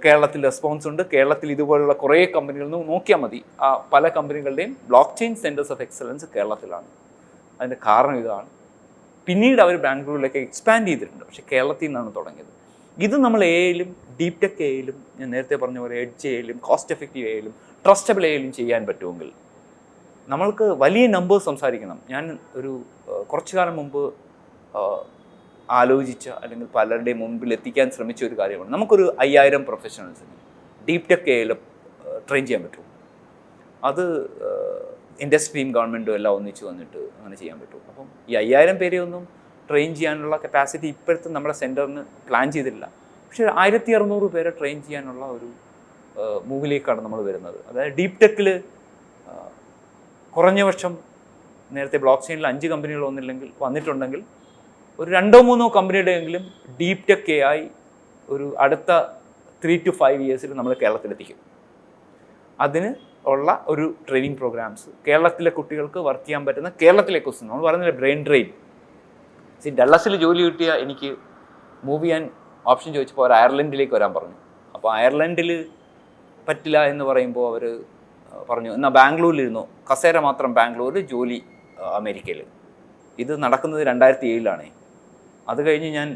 കേരളത്തിൽ റെസ്പോൺസ് ഉണ്ട്. കേരളത്തിൽ ഇതുപോലുള്ള കുറേ കമ്പനികളിൽ നിന്ന് നോക്കിയാൽ മതി. ആ പല കമ്പനികളുടെയും block chain centres of excellence കേരളത്തിലാണ്. അതിൻ്റെ കാരണം ഇതാണ്. പിന്നീട് അവർ ബാംഗ്ലൂരിലേക്ക് എക്സ്പാൻഡ് ചെയ്തിട്ടുണ്ട്, പക്ഷേ കേരളത്തിൽ നിന്നാണ് തുടങ്ങിയത്. ഇത് നമ്മൾ AI-ലും ഡീപ് ടെക് AI-ലും, ഞാൻ നേരത്തെ പറഞ്ഞ പോലെ എഡ്ജ് AI-ലും കോസ്റ്റ് എഫക്റ്റീവ് AI-ലും ട്രസ്റ്റബിൾ എയിലും ചെയ്യാൻ പറ്റുമെങ്കിൽ നമ്മൾക്ക് വലിയ നമ്പേഴ്സ് സംസാരിക്കണം. ഞാൻ ഒരു കുറച്ചു കാലം മുമ്പ് ആലോചിച്ച അല്ലെങ്കിൽ പലരുടെയും മുമ്പിൽ എത്തിക്കാൻ ശ്രമിച്ച ഒരു കാര്യമാണ്, നമുക്കൊരു 5000 പ്രൊഫഷണൽസിന് ഡീപ് ടെക് എയിൽ ട്രെയിൻ ചെയ്യാൻ പറ്റും. അത് ഇൻഡസ്ട്രിയും ഗവൺമെൻറ്റും എല്ലാം ഒന്നിച്ച് വന്നിട്ട് അങ്ങനെ ചെയ്യാൻ പറ്റും. അപ്പം ഈ 5000 പേരെ ഒന്നും ട്രെയിൻ ചെയ്യാനുള്ള കപ്പാസിറ്റി ഇപ്പോഴത്തെ നമ്മുടെ സെൻറ്ററിന് പ്ലാൻ ചെയ്തിട്ടില്ല. പക്ഷേ 1600 പേരെ ട്രെയിൻ ചെയ്യാനുള്ള ഒരു മൂവിലേക്കാണ് നമ്മൾ വരുന്നത്. അതായത് ഡീപ് ടെക്കിൽ കുറഞ്ഞ പക്ഷം നേരത്തെ ബ്ലോക്ക് ചെയിനിൽ 5 കമ്പനികൾ വന്നിട്ടുണ്ടെങ്കിൽ ഒരു 2-3 കമ്പനിയുടെയെങ്കിലും ഡീപ് ടെക് AI ഒരു അടുത്ത 3 to 5 ഇയേഴ്സിൽ നമ്മൾ കേരളത്തിലെത്തിക്കും. അതിന് ഉള്ള ഒരു ട്രെയിനിങ് പ്രോഗ്രാംസ് കേരളത്തിലെ കുട്ടികൾക്ക് വർക്ക് ചെയ്യാൻ പറ്റുന്ന കേരളത്തിലെ ക്വസ്റ്റ്യൻ നമ്മൾ പറയുന്നില്ല ബ്രെയിൻ ഡ്രെയിൻ. ഡള്ളസിൽ ജോലി കിട്ടിയ എനിക്ക് മൂവ് ചെയ്യാൻ ഓപ്ഷൻ ചോദിച്ചപ്പോൾ അവർ അയർലൻഡിലേക്ക് വരാൻ പറഞ്ഞു. അപ്പോൾ അയർലൻഡിൽ പറ്റില്ല എന്ന് പറയുമ്പോൾ അവർ പറഞ്ഞു എന്നാൽ ബാംഗ്ലൂരിലിരുന്നു, കസേര മാത്രം ബാംഗ്ലൂരിൽ, ജോലി അമേരിക്കയിൽ. ഇത് നടക്കുന്നത് 2007 അത് കഴിഞ്ഞ് ഞാൻ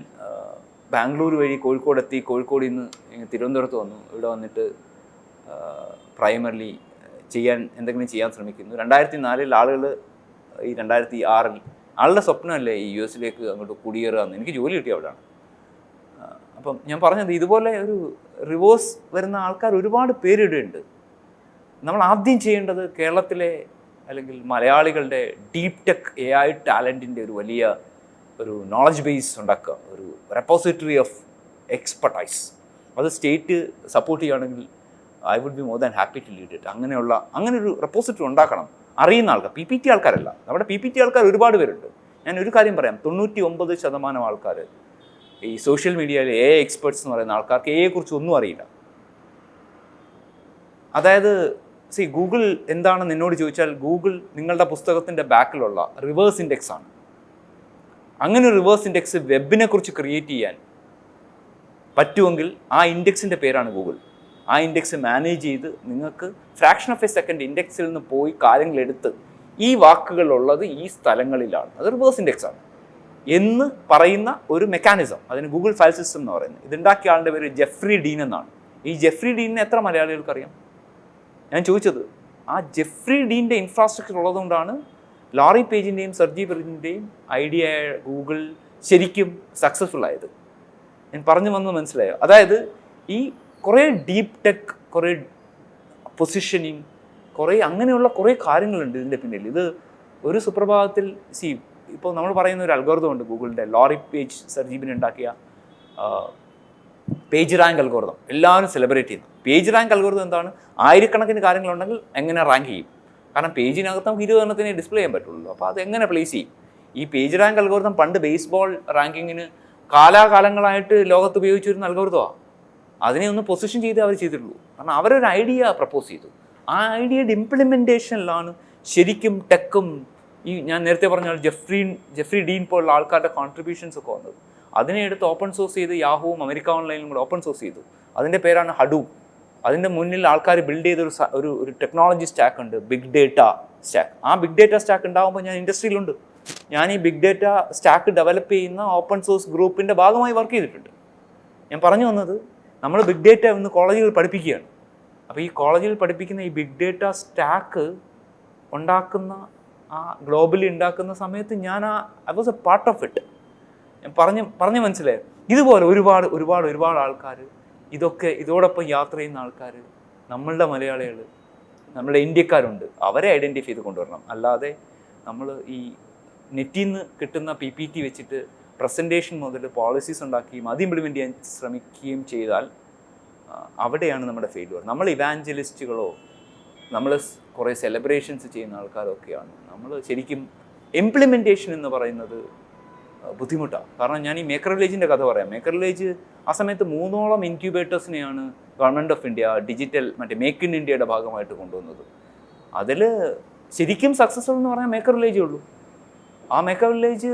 ബാംഗ്ലൂർ വഴി കോഴിക്കോടെത്തി, കോഴിക്കോട് നിന്ന് തിരുവനന്തപുരത്ത് വന്നു. ഇവിടെ വന്നിട്ട് പ്രൈമറിലി എന്തെങ്കിലും ചെയ്യാൻ ശ്രമിക്കുന്നു. 2004 ആളുകൾ ഈ 2006 ആളുടെ സ്വപ്നമല്ലേ ഈ US അങ്ങോട്ട് കുടിയേറുകയെന്ന്. എനിക്ക് ജോലി കിട്ടിയ അവിടെയാണ്. അപ്പം ഞാൻ പറഞ്ഞത് ഇതുപോലെ ഒരു റിവേഴ്സ് വരുന്ന ആൾക്കാർ ഒരുപാട് പേരിടുന്നുണ്ട്. നമ്മൾ ആദ്യം ചെയ്യേണ്ടത് കേരളത്തിലെ അല്ലെങ്കിൽ മലയാളികളുടെ ഡീപ് ടെക് AI ടാലൻറ്റിൻ്റെ ഒരു വലിയ ഒരു നോളജ് ബേസ് ഉണ്ടാക്കുക, ഒരു റെപ്പോസിറ്ററി ഓഫ് എക്സ്പെർട്ടൈസ്. അത് സ്റ്റേറ്റ് സപ്പോർട്ട് ചെയ്യുകയാണെങ്കിൽ I would be more than happy to lead it. അങ്ങനെ ഒരു റെപ്പോസിറ്ററി ഉണ്ടാക്കണം. അറിയുന്ന ആൾക്കാർ, PPT ആൾക്കാരല്ല. നമ്മുടെ PPT ആൾക്കാർ ഒരുപാട് പേരുണ്ട്. ഞാൻ ഒരു കാര്യം പറയാം, 99% ആൾക്കാർ ഈ സോഷ്യൽ മീഡിയയിലെ AI എക്സ്പേർട്സ് എന്ന് പറയുന്ന ആൾക്കാർക്ക് AI കുറിച്ച് ഒന്നും അറിയില്ല. അതായത് ഗൂഗിൾ എന്താണെന്ന് എന്നോട് ചോദിച്ചാൽ ഗൂഗിൾ നിങ്ങളുടെ പുസ്തകത്തിൻ്റെ ബാക്കിലുള്ള റിവേഴ്സ് ഇൻഡെക്സ് ആണ്. അങ്ങനെ ഒരു റിവേഴ്സ് ഇൻഡെക്സ് വെബിനെ കുറിച്ച് ക്രിയേറ്റ് ചെയ്യാൻ പറ്റുമെങ്കിൽ ആ ഇൻഡെക്സിൻ്റെ പേരാണ് ഗൂഗിൾ. ആ ഇൻഡെക്സ് മാനേജ് ചെയ്ത് നിങ്ങൾക്ക് ഫ്രാക്ഷൻ ഓഫ് എ സെക്കൻഡ് ഇൻഡെക്സിൽ നിന്ന് പോയി കാര്യങ്ങളെടുത്ത് ഈ വാക്കുകളുള്ളത് ഈ സ്ഥലങ്ങളിലാണ്, അത് റിവേഴ്സ് ഇൻഡെക്സ് ആണ് എന്ന് പറയുന്ന ഒരു മെക്കാനിസം, അതിന് ഗൂഗിൾ ഫയൽ സിസ്റ്റം എന്ന് പറയുന്നത്. ഇതുണ്ടാക്കിയ ആളുടെ പേര് ജെഫ്രി ഡീൻ എന്നാണ്. ഈ ജെഫ്രി ഡീനിനെ എത്ര മലയാളികൾക്കറിയാം? ഞാൻ ചോദിച്ചത് ആ ജെഫ്രി ഡീൻ്റെ ഇൻഫ്രാസ്ട്രക്ചർ ഉള്ളതുകൊണ്ടാണ് ലാറി പേജിൻ്റെയും സെർജി ബ്രിൻ്റെയും ഐഡിയ ഗൂഗിൾ ശരിക്കും സക്സസ്ഫുൾ ആയത്. ഞാൻ പറഞ്ഞു വന്നത് മനസ്സിലായോ? അതായത് ഈ കുറേ ഡീപ്പ് ടെക്, കുറേ പൊസിഷനിങ്, അങ്ങനെയുള്ള കുറേ കാര്യങ്ങളുണ്ട് ഇതിൻ്റെ പിന്നിൽ. ഇത് ഒരു സുപ്രഭാതത്തിൽ ഇപ്പോൾ നമ്മൾ പറയുന്ന ഒരു അൽഗോരിതം ഉണ്ട് ഗൂഗിളിൻ്റെ, ലാറി പേജ് സെർജിബിൻ ഉണ്ടാക്കിയ പേജ് റാങ്ക് അൽഗോരിതം. എല്ലാവരും സെലിബ്രേറ്റ് ചെയ്യുന്നു. പേജ് റാങ്ക് അൽഗോരിതം എന്താണ്? ആയിരക്കണക്കിന് കാര്യങ്ങളുണ്ടെങ്കിൽ എങ്ങനെ റാങ്ക് ചെയ്യും? കാരണം പേജിനകത്ത് നമുക്ക് 20 എണ്ണത്തിനെ ഡിസ്പ്ലേ ചെയ്യാൻ പറ്റുള്ളൂ. അപ്പോൾ അത് എങ്ങനെ പ്ലേസ് ചെയ്യും? ഈ പേജ് റാങ്ക് അൽഗോരിതം പണ്ട് ബേസ്ബോൾ റാങ്കിങ്ങിന് കാലാകാലങ്ങളായിട്ട് ലോകത്ത് ഉപയോഗിച്ചിരുന്ന അൽഗോരിതമാണ്. അതിനെ ഒന്ന് പൊസിഷൻ ചെയ്ത് അവർ ചെയ്തിട്ടുള്ളൂ. കാരണം അവരൊരു ഐഡിയ പ്രപ്പോസ് ചെയ്തു. ആ ഐഡിയയുടെ ഇംപ്ലിമെൻറ്റേഷനിലാണ് ശരിക്കും ടെക്കും ഞാൻ നേരത്തെ പറഞ്ഞ ജെഫ്രി ഡീൻ പോലുള്ള ആൾക്കാരുടെ കോൺട്രിബ്യൂഷൻസ് ഒക്കെ വന്നത്. അതിനെ എടുത്ത് ഓപ്പൺ സോഴ്സ് ചെയ്ത് യാഹുവും അമേരിക്ക ഓൺലൈനും കൂടെ ഓപ്പൺ സോഴ്സ് ചെയ്തു. അതിൻ്റെ പേരാണ് ഹഡൂപ്പ്. അതിൻ്റെ മുന്നിൽ ആൾക്കാർ ബിൽഡ് ചെയ്തൊരു ഒരു ടെക്നോളജി സ്റ്റാക്ക് ഉണ്ട്, ബിഗ് ഡേറ്റ സ്റ്റാക്ക്. ആ ബിഗ് ഡേറ്റ സ്റ്റാക്ക് ഉണ്ടാകുമ്പോൾ ഞാൻ ഇൻഡസ്ട്രിയിലുണ്ട്. ഞാൻ ഈ ബിഗ് ഡേറ്റ സ്റ്റാക്ക് ഡെവലപ്പ് ചെയ്യുന്ന ഓപ്പൺ സോഴ്സ് ഗ്രൂപ്പിൻ്റെ ഭാഗമായി വർക്ക് ചെയ്തിട്ടുണ്ട്. ഞാൻ പറഞ്ഞു വന്നത് നമ്മൾ ബിഗ് ഡേറ്റ ഇന്ന് കോളേജുകൾ പഠിപ്പിക്കുകയാണ്. അപ്പോൾ ഈ കോളേജിൽ പഠിപ്പിക്കുന്ന ഈ ബിഗ് ഡേറ്റ സ്റ്റാക്ക് ഉണ്ടാക്കുന്ന ആ ഗ്ലോബലി ഉണ്ടാക്കുന്ന സമയത്ത് I was A part of it. ഞാൻ പറഞ്ഞ് മനസ്സിലായി. ഇതുപോലെ ഒരുപാട് ആൾക്കാർ ഇതോടൊപ്പം യാത്ര ചെയ്യുന്ന ആൾക്കാർ, നമ്മളുടെ മലയാളികൾ, നമ്മളുടെ ഇന്ത്യക്കാരുണ്ട്. അവരെ ഐഡൻറ്റിഫൈ ചെയ്ത് കൊണ്ടുവരണം. അല്ലാതെ നമ്മൾ ഈ നെറ്റിൽ നിന്ന് കിട്ടുന്ന PPT വെച്ചിട്ട് പ്രസൻറ്റേഷൻ മുതൽ പോളിസീസ് ഉണ്ടാക്കുകയും അത് ഇംപ്ലിമെൻറ്റ് ചെയ്യാൻ ശ്രമിക്കുകയും ചെയ്താൽ അവിടെയാണ് നമ്മുടെ ഫെയിലുവർ. നമ്മൾ ഇവാഞ്ചലിസ്റ്റുകളോ നമ്മൾ കുറേ സെലിബ്രേഷൻസ് ചെയ്യുന്ന ആൾക്കാരൊക്കെയാണ്. നമ്മൾ ശരിക്കും ഇംപ്ലിമെൻറ്റേഷൻ എന്ന് പറയുന്നത് ബുദ്ധിമുട്ടാണ്. കാരണം ഞാൻ ഈ മേക്കർ വില്ലേജിൻ്റെ കഥ പറയാം. മേക്കർ വില്ലേജ് ആ സമയത്ത് 3ഓളം ഇൻക്യൂബേറ്റേഴ്സിനെയാണ് government of India digital make in ഇന്ത്യയുടെ ഭാഗമായിട്ട് കൊണ്ടുവന്നത്. അതിൽ ശരിക്കും സക്സസ്ഫുൾ എന്ന് പറഞ്ഞാൽ മേക്കർ വില്ലേജേ ഉള്ളൂ. ആ മേക്കർ വില്ലേജ്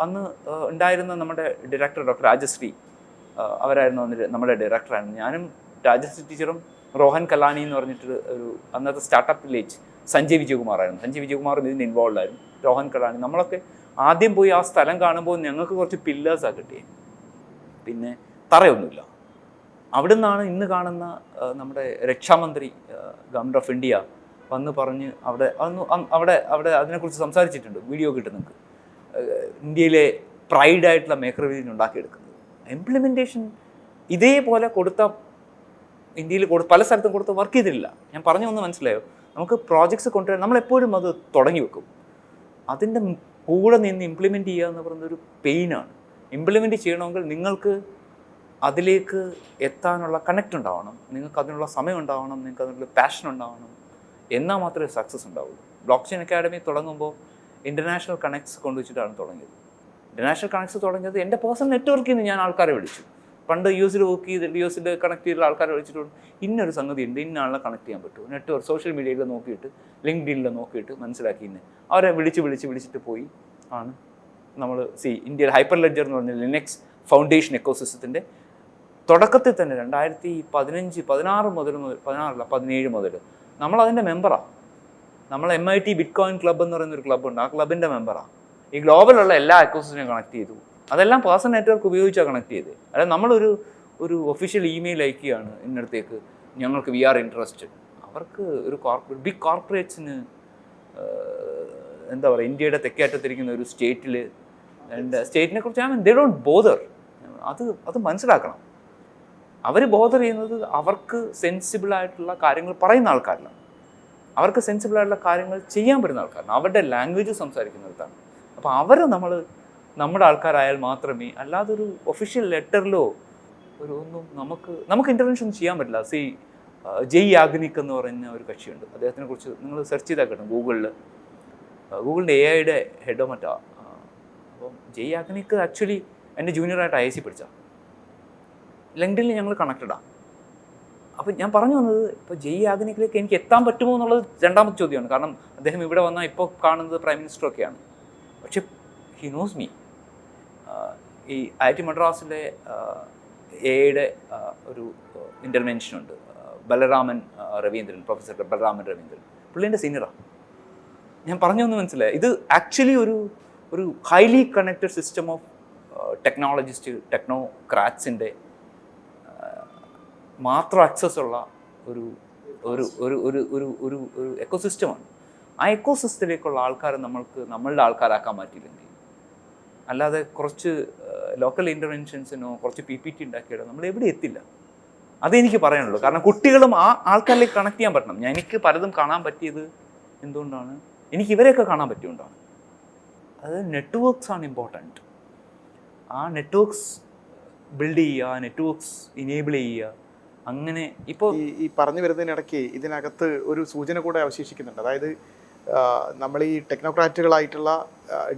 അന്ന് ഉണ്ടായിരുന്ന നമ്മുടെ ഡയറക്ടർ ഡോക്ടർ രാജശ്രീ അവരായിരുന്നു അന്ന് നമ്മുടെ ഡയറക്ടറായിരുന്നു. ഞാനും രാജശ്രീ ടീച്ചറും റോഹൻ കലാനി എന്ന് പറഞ്ഞിട്ട് ഒരു അന്നത്തെ സ്റ്റാർട്ടപ്പ് വില്ലേജ് സഞ്ജയ് വിജയകുമാറായിരുന്നു. സഞ്ജയ് വിജയകുമാറും ഇതിന് ഇൻവോൾവ് ആയിരുന്നു. റോഹൻ കലാനി. നമ്മളൊക്കെ ആദ്യം പോയി ആ സ്ഥലം കാണുമ്പോൾ ഞങ്ങൾക്ക് കുറച്ച് പില്ലേഴ്സാണ് കിട്ടിയത്. പിന്നെ തറയൊന്നുമില്ല. അവിടെ നിന്നാണ് ഇന്ന് കാണുന്ന നമ്മുടെ രക്ഷാമന്ത്രി ഗവൺമെൻറ് ഓഫ് ഇന്ത്യ വന്ന് പറഞ്ഞ് അവിടെ അതിനെക്കുറിച്ച് സംസാരിച്ചിട്ടുണ്ട്. വീഡിയോ കിട്ടും നിങ്ങൾക്ക്. ഇന്ത്യയിലെ പ്രൈഡായിട്ടുള്ള മേക്കർ വില്ലേജ് ഉണ്ടാക്കിയെടുക്കുന്നത്. ഇംപ്ലിമെൻറ്റേഷൻ ഇതേപോലെ ഇന്ത്യയിൽ പല സ്ഥലത്തും കൊടുത്ത് വർക്ക് ചെയ്തിട്ടില്ല. ഞാൻ പറഞ്ഞു ഒന്ന് മനസ്സിലായോ? നമുക്ക് പ്രോജക്ട്സ് കൊണ്ടുവരാൻ നമ്മളെപ്പോഴും അത് തുടങ്ങി വെക്കും. അതിൻ്റെ കൂടെ നിന്ന് ഇംപ്ലിമെൻറ്റ് ചെയ്യുക എന്ന് പറയുന്നത് ഒരു പെയിനാണ്. ഇംപ്ലിമെൻറ്റ് ചെയ്യണമെങ്കിൽ നിങ്ങൾക്ക് അതിലേക്ക് എത്താനുള്ള കണക്റ്റ് ഉണ്ടാവണം, നിങ്ങൾക്ക് അതിനുള്ള സമയം ഉണ്ടാവണം, നിങ്ങൾക്ക് അതിനുള്ള പാഷൻ ഉണ്ടാവണം. എന്നാൽ മാത്രമേ സക്സസ് ഉണ്ടാവുള്ളൂ. ബ്ലോക്ക് ചെയിൻ അക്കാഡമി തുടങ്ങുമ്പോൾ ഇൻ്റർനാഷണൽ കണക്ട്സ് കൊണ്ടുവച്ചിട്ടാണ് തുടങ്ങിയത്. ഇൻ്റർനാഷണൽ കണക്ട്സ് തുടങ്ങിയത് എൻ്റെ പേഴ്സണൽ നെറ്റ്വർക്കിൽ നിന്ന് ഞാൻ ആൾക്കാരെ വിളിച്ചു. പണ്ട് യൂസിൽ വർക്ക് ചെയ്ത് യൂസിൽ കണക്ട് ചെയ്തിട്ടുള്ള ആൾക്കാരെ വിളിച്ചിട്ട് ഇന്നൊരു സംഗതി ഉണ്ട്, ഇന്ന ആളെ കണക്ട് ചെയ്യാൻ പറ്റുമോ, നെറ്റ്വർക്ക് സോഷ്യൽ മീഡിയയിൽ നോക്കിയിട്ട് ലിങ്ക്ഡിനിൽ നോക്കിയിട്ട് മനസ്സിലാക്കി. അവരെ വിളിച്ചിട്ട് പോയി ആണ് നമ്മൾ ഇന്ത്യയിൽ ഹൈപ്പർ ലെഡ്ജർ എന്ന് പറഞ്ഞ ലിനക്സ് ഫൗണ്ടേഷൻ എക്കോസിസ്റ്റത്തിൻ്റെ തുടക്കത്തിൽ തന്നെ 2017 മുതൽ നമ്മളതിൻ്റെ മെമ്പറാണ്. നമ്മൾ MIT ബിറ്റ്കോയിൻ ക്ലബ്ബ് എന്ന് പറയുന്നൊരു ക്ലബ്ബുണ്ട്. ആ ക്ലബിൻ്റെ മെമ്പറാണ്. ഈ ഗ്ലോബലുള്ള എല്ലാ എക്കോസിസ്റ്റത്തിനെയും കണക്ട് ചെയ്തു. അതെല്ലാം പേഴ്സണൽ നെറ്റ്വർക്ക് ഉപയോഗിച്ചാണ് കണക്ട് ചെയ്തത്. അതായത് നമ്മളൊരു ഒഫീഷ്യൽ ഇമെയിൽ അയക്കുകയാണ് ഇന്നടത്തേക്ക്, ഞങ്ങൾക്ക് വി ആർ ഇൻട്രസ്റ്റഡ്. അവർക്ക് ഒരു ബിഗ് കോർപ്പറേറ്റ്സിന് എന്താ പറയുക, ഇന്ത്യയുടെ തെക്കേറ്റത്തിരിക്കുന്ന ഒരു സ്റ്റേറ്റിനെ കുറിച്ച് ദേ ഡോണ്ട് ബോദർ. അത് മനസ്സിലാക്കണം. അവർ ബോദർ ചെയ്യുന്നത് അവർക്ക് സെൻസിബിളായിട്ടുള്ള കാര്യങ്ങൾ പറയുന്ന ആൾക്കാരിലാണ്, അവർക്ക് സെൻസിബിളായിട്ടുള്ള കാര്യങ്ങൾ ചെയ്യാൻ പറ്റുന്ന ആൾക്കാരാണ്, അവരുടെ ലാംഗ്വേജ് സംസാരിക്കുന്നിടത്താണ്. അപ്പോൾ നമ്മുടെ ആൾക്കാരായാൽ മാത്രമേ, അല്ലാതെ ഒരു ഒഫീഷ്യൽ ലെറ്ററിലോ ഒന്നും നമുക്ക് ഇൻ്റർവെൻഷൻ ചെയ്യാൻ പറ്റില്ല. ജയ് യാഗ്നിക് എന്ന് പറയുന്ന ഒരു കക്ഷിയുണ്ട്. അദ്ദേഹത്തിനെ കുറിച്ച് നിങ്ങൾ സെർച്ച് ചെയ്താൽ കിട്ടും ഗൂഗിളിൻ്റെ AI ഹെഡോ മറ്റാ. അപ്പം ജയ് യാഗ്നിക് ആക്ച്വലി എൻ്റെ ജൂനിയറായിട്ട് IIC പഠിച്ച. ലിങ്ക്ഡിനിൽ ഞങ്ങൾ കണക്റ്റഡാണ്. അപ്പം ഞാൻ പറഞ്ഞു വന്നത്, ഇപ്പോൾ ജയ് യാഗ്നിക്കിലേക്ക് എനിക്ക് എത്താൻ പറ്റുമോ എന്നുള്ളത് രണ്ടാമത്തെ ചോദ്യമാണ്. കാരണം അദ്ദേഹം ഇവിടെ വന്നാൽ ഇപ്പോൾ കാണുന്നത് പ്രൈം മിനിസ്റ്ററൊക്കെയാണ്. പക്ഷെ ഹി നോസ് മീ. ഈ IIT മദ്രാസിലെ AI ഒരു ഇൻ്റർവെൻഷനുണ്ട്, പ്രൊഫസർ ബലരാമൻ രവീന്ദ്രൻ. പുള്ളീൻ്റെ സീനിയറാണ്. ഞാൻ പറഞ്ഞൊന്ന് മനസ്സിലായി. ഇത് ആക്ച്വലി ഒരു ഹൈലി കണക്റ്റഡ് സിസ്റ്റം ഓഫ് ടെക്നോക്രാറ്റ്സിൻ്റെ മാത്രം ആക്സസ് ഉള്ള ഒരു എക്കോസിസ്റ്റമാണ്. ആ എക്കോസിസ്റ്റത്തിലേക്കുള്ള ആൾക്കാരെ നമ്മളുടെ ആൾക്കാരാക്കാൻ പറ്റിയില്ലെങ്കിൽ, അല്ലാതെ കുറച്ച് ലോക്കൽ ഇൻ്റർവെൻഷൻസിനോ കുറച്ച് PPT ഉണ്ടാക്കിയിടോ നമ്മൾ എവിടെ എത്തില്ല. അതെനിക്ക് പറയാനുള്ളൂ. കാരണം കുട്ടികളും ആ ആൾക്കാരിലേക്ക് കണക്ട് ചെയ്യാൻ പറ്റണം. എനിക്ക് പലതും കാണാൻ പറ്റിയത് എന്തുകൊണ്ടാണ്, എനിക്ക് ഇവരെയൊക്കെ കാണാൻ പറ്റിയതുകൊണ്ടാണ്. അത് നെറ്റ്വർക്ക്സാണ് ഇമ്പോർട്ടൻറ്റ്. ആ നെറ്റ്വർക്ക്സ് ബിൽഡ് ചെയ്യുക, നെറ്റ്വർക്ക്സ് ഇനേബിൾ ചെയ്യുക. അങ്ങനെ ഇപ്പോൾ ഈ പറഞ്ഞു വരുന്നതിനിടയ്ക്ക് ഇതിനകത്ത് ഒരു സൂചന കൂടെ അവശേഷിക്കുന്നുണ്ട്. അതായത് നമ്മൾ ഈ ടെക്നോക്രാറ്റുകളായിട്ടുള്ള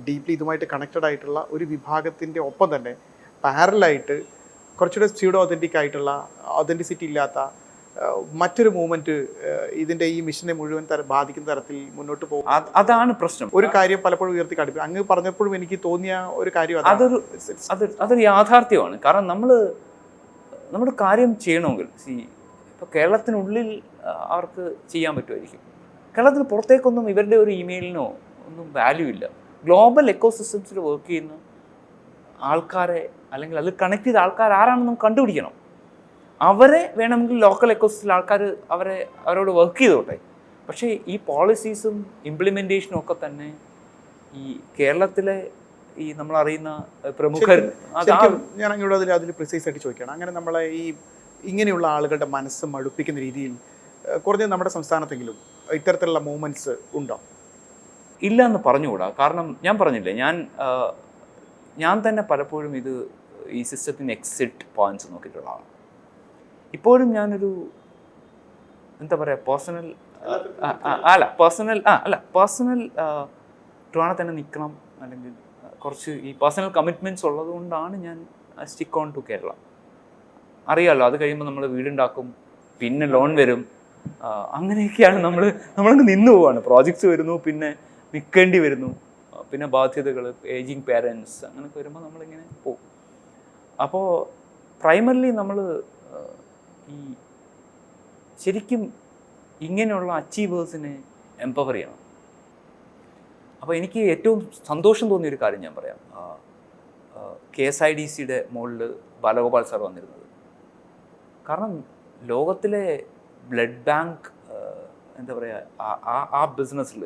ഡീപ്ലി ഇതുമായിട്ട് കണക്റ്റഡ് ആയിട്ടുള്ള ഒരു വിഭാഗത്തിൻ്റെ ഒപ്പം തന്നെ പാരലായിട്ട് കുറച്ചുകൂടെ സ്യൂഡോ ഒതൻറ്റിസിറ്റി ഇല്ലാത്ത മറ്റൊരു മൂവ്മെൻറ്റ് ഇതിൻ്റെ ഈ മിഷനെ മുഴുവൻ ബാധിക്കുന്ന തരത്തിൽ മുന്നോട്ട് പോകും. അതാണ് പ്രശ്നം. ഒരു കാര്യം പലപ്പോഴും ഉയർത്തി കാണിക്കും. അങ്ങ് പറഞ്ഞപ്പോഴും എനിക്ക് തോന്നിയ ഒരു കാര്യം അതൊരു യാഥാർത്ഥ്യമാണ്. കാരണം നമ്മുടെ കാര്യം ചെയ്യണമെങ്കിൽ ഇപ്പോൾ കേരളത്തിനുള്ളിൽ അവർക്ക് ചെയ്യാൻ പറ്റുമായിരിക്കും. കേരളത്തിന് പുറത്തേക്കൊന്നും ഇവരുടെ ഒരു ഇമെയിലിനോ ഒന്നും വാല്യൂ ഇല്ല. ഗ്ലോബൽ എക്കോസിസ്റ്റംസിൽ വർക്ക് ചെയ്യുന്ന ആൾക്കാരെ, അല്ലെങ്കിൽ അതിൽ കണക്ട് ചെയ്ത ആൾക്കാർ ആരാണെന്ന് നമുക്ക് കണ്ടുപിടിക്കണം. അവരെ വേണമെങ്കിൽ ലോക്കൽ എക്കോസിസ്റ്റിൽ ആൾക്കാർ അവരോട് വർക്ക് ചെയ്തോട്ടെ. പക്ഷേ ഈ പോളിസീസും ഇംപ്ലിമെൻറ്റേഷനും ഒക്കെ തന്നെ ഈ കേരളത്തിലെ ഈ നമ്മളറിയുന്ന പ്രമുഖർ, ഞാൻ അങ്ങോട്ട് അതിൽ പ്രിസൈസ് ആയിട്ട് ചോദിക്കണം. അങ്ങനെ നമ്മളെ ഇങ്ങനെയുള്ള ആളുകളുടെ മനസ്സ് മടുപ്പിക്കുന്ന രീതിയിൽ കുറഞ്ഞ നമ്മുടെ സംസ്ഥാനത്തെങ്കിലും ഇത്തരത്തിലുള്ള മൂവ്മെൻറ്റ്സ് ഉണ്ടോ? ഇല്ല എന്ന് പറഞ്ഞുകൂടാ. കാരണം ഞാൻ പറഞ്ഞില്ലേ, ഞാൻ തന്നെ പലപ്പോഴും ഈ സിസ്റ്റത്തിന് എക്സിറ്റ് പോയിന്റ്സ് നോക്കിയിട്ടുള്ള ആളാണ്. ഇപ്പോഴും ഞാനൊരു എന്താ പറയുക, പേഴ്സണൽ ട്രിവാൻഡ്രത്ത് തന്നെ നിൽക്കണം, അല്ലെങ്കിൽ കുറച്ച് ഈ പേഴ്സണൽ കമ്മിറ്റ്മെൻറ്റ്സ് ഉള്ളത് കൊണ്ടാണ് ഞാൻ സ്റ്റിക്ക് ഓൺ ടു കേരള. അറിയാമല്ലോ, അത് കഴിയുമ്പോൾ നമ്മൾ വീടുണ്ടാക്കും, പിന്നെ ലോൺ വരും, അങ്ങനെയൊക്കെയാണ് നമ്മളങ്ങ് നിന്ന് പോവാണ്. പ്രോജക്ട്സ് വരുന്നു, പിന്നെ നിൽക്കേണ്ടി വരുന്നു, പിന്നെ ബാധ്യതകൾ, ഏജിങ് പേരൻസ്, അങ്ങനെയൊക്കെ വരുമ്പോൾ നമ്മളിങ്ങനെ പോകും. അപ്പോൾ പ്രൈമറിലി നമ്മൾ ഈ ശരിക്കും ഇങ്ങനെയുള്ള അച്ചീവേഴ്സിനെ എംപവർ ചെയ്യണം. അപ്പോൾ എനിക്ക് ഏറ്റവും സന്തോഷം തോന്നിയൊരു കാര്യം ഞാൻ പറയാം. KSIDCയുടെ മുകളിൽ ബാലഗോപാൽ സാർ വന്നിരുന്നത്, കാരണം ലോകത്തിലെ ബ്ലഡ് ബാങ്ക് എന്താ പറയുക ആ ബിസിനസ്സിൽ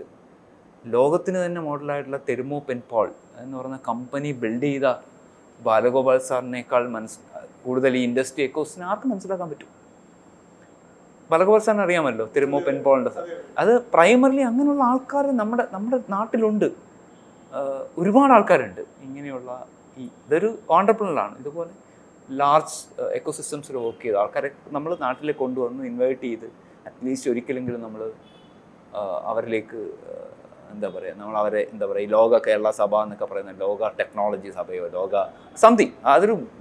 ലോകത്തിന് തന്നെ മോഡലായിട്ടുള്ള തെരുമോ പെൻപോൾ എന്ന് പറയുന്ന കമ്പനി ബിൽഡ് ചെയ്ത ബാലഗോപാൽ സാറിനേക്കാൾ കൂടുതൽ ഈ ഇൻഡസ്ട്രി എക്കോസിനെ ആർക്ക് മനസ്സിലാക്കാൻ പറ്റും? ബാലഗോപാൽ സാറിന് അറിയാമല്ലോ തെരുമോ പെൻപോളിൻ്റെ. അത് പ്രൈമറിലി അങ്ങനെയുള്ള ആൾക്കാർ നമ്മുടെ നാട്ടിലുണ്ട്. ഒരുപാട് ആൾക്കാരുണ്ട് ഇങ്ങനെയുള്ള. ഇതൊരു ഓണ്ടർപ്രണറാണ്. ഇതുപോലെ ലാർജ് എക്കോസിസ്റ്റംസിൽ വർക്ക് ചെയ്ത ആൾക്കാരെ നമ്മൾ നാട്ടിലേക്ക് കൊണ്ടുവന്ന് ഇൻവൈറ്റ് ചെയ്ത് അറ്റ്ലീസ്റ്റ് ഒരിക്കലെങ്കിലും നമ്മൾ അവരിലേക്ക് അവരെ ഈ ലോക കേരള സഭ എന്നൊക്കെ പറയുന്ന ലോക ടെക്നോളജി സഭയോ ലോക സംതിങ്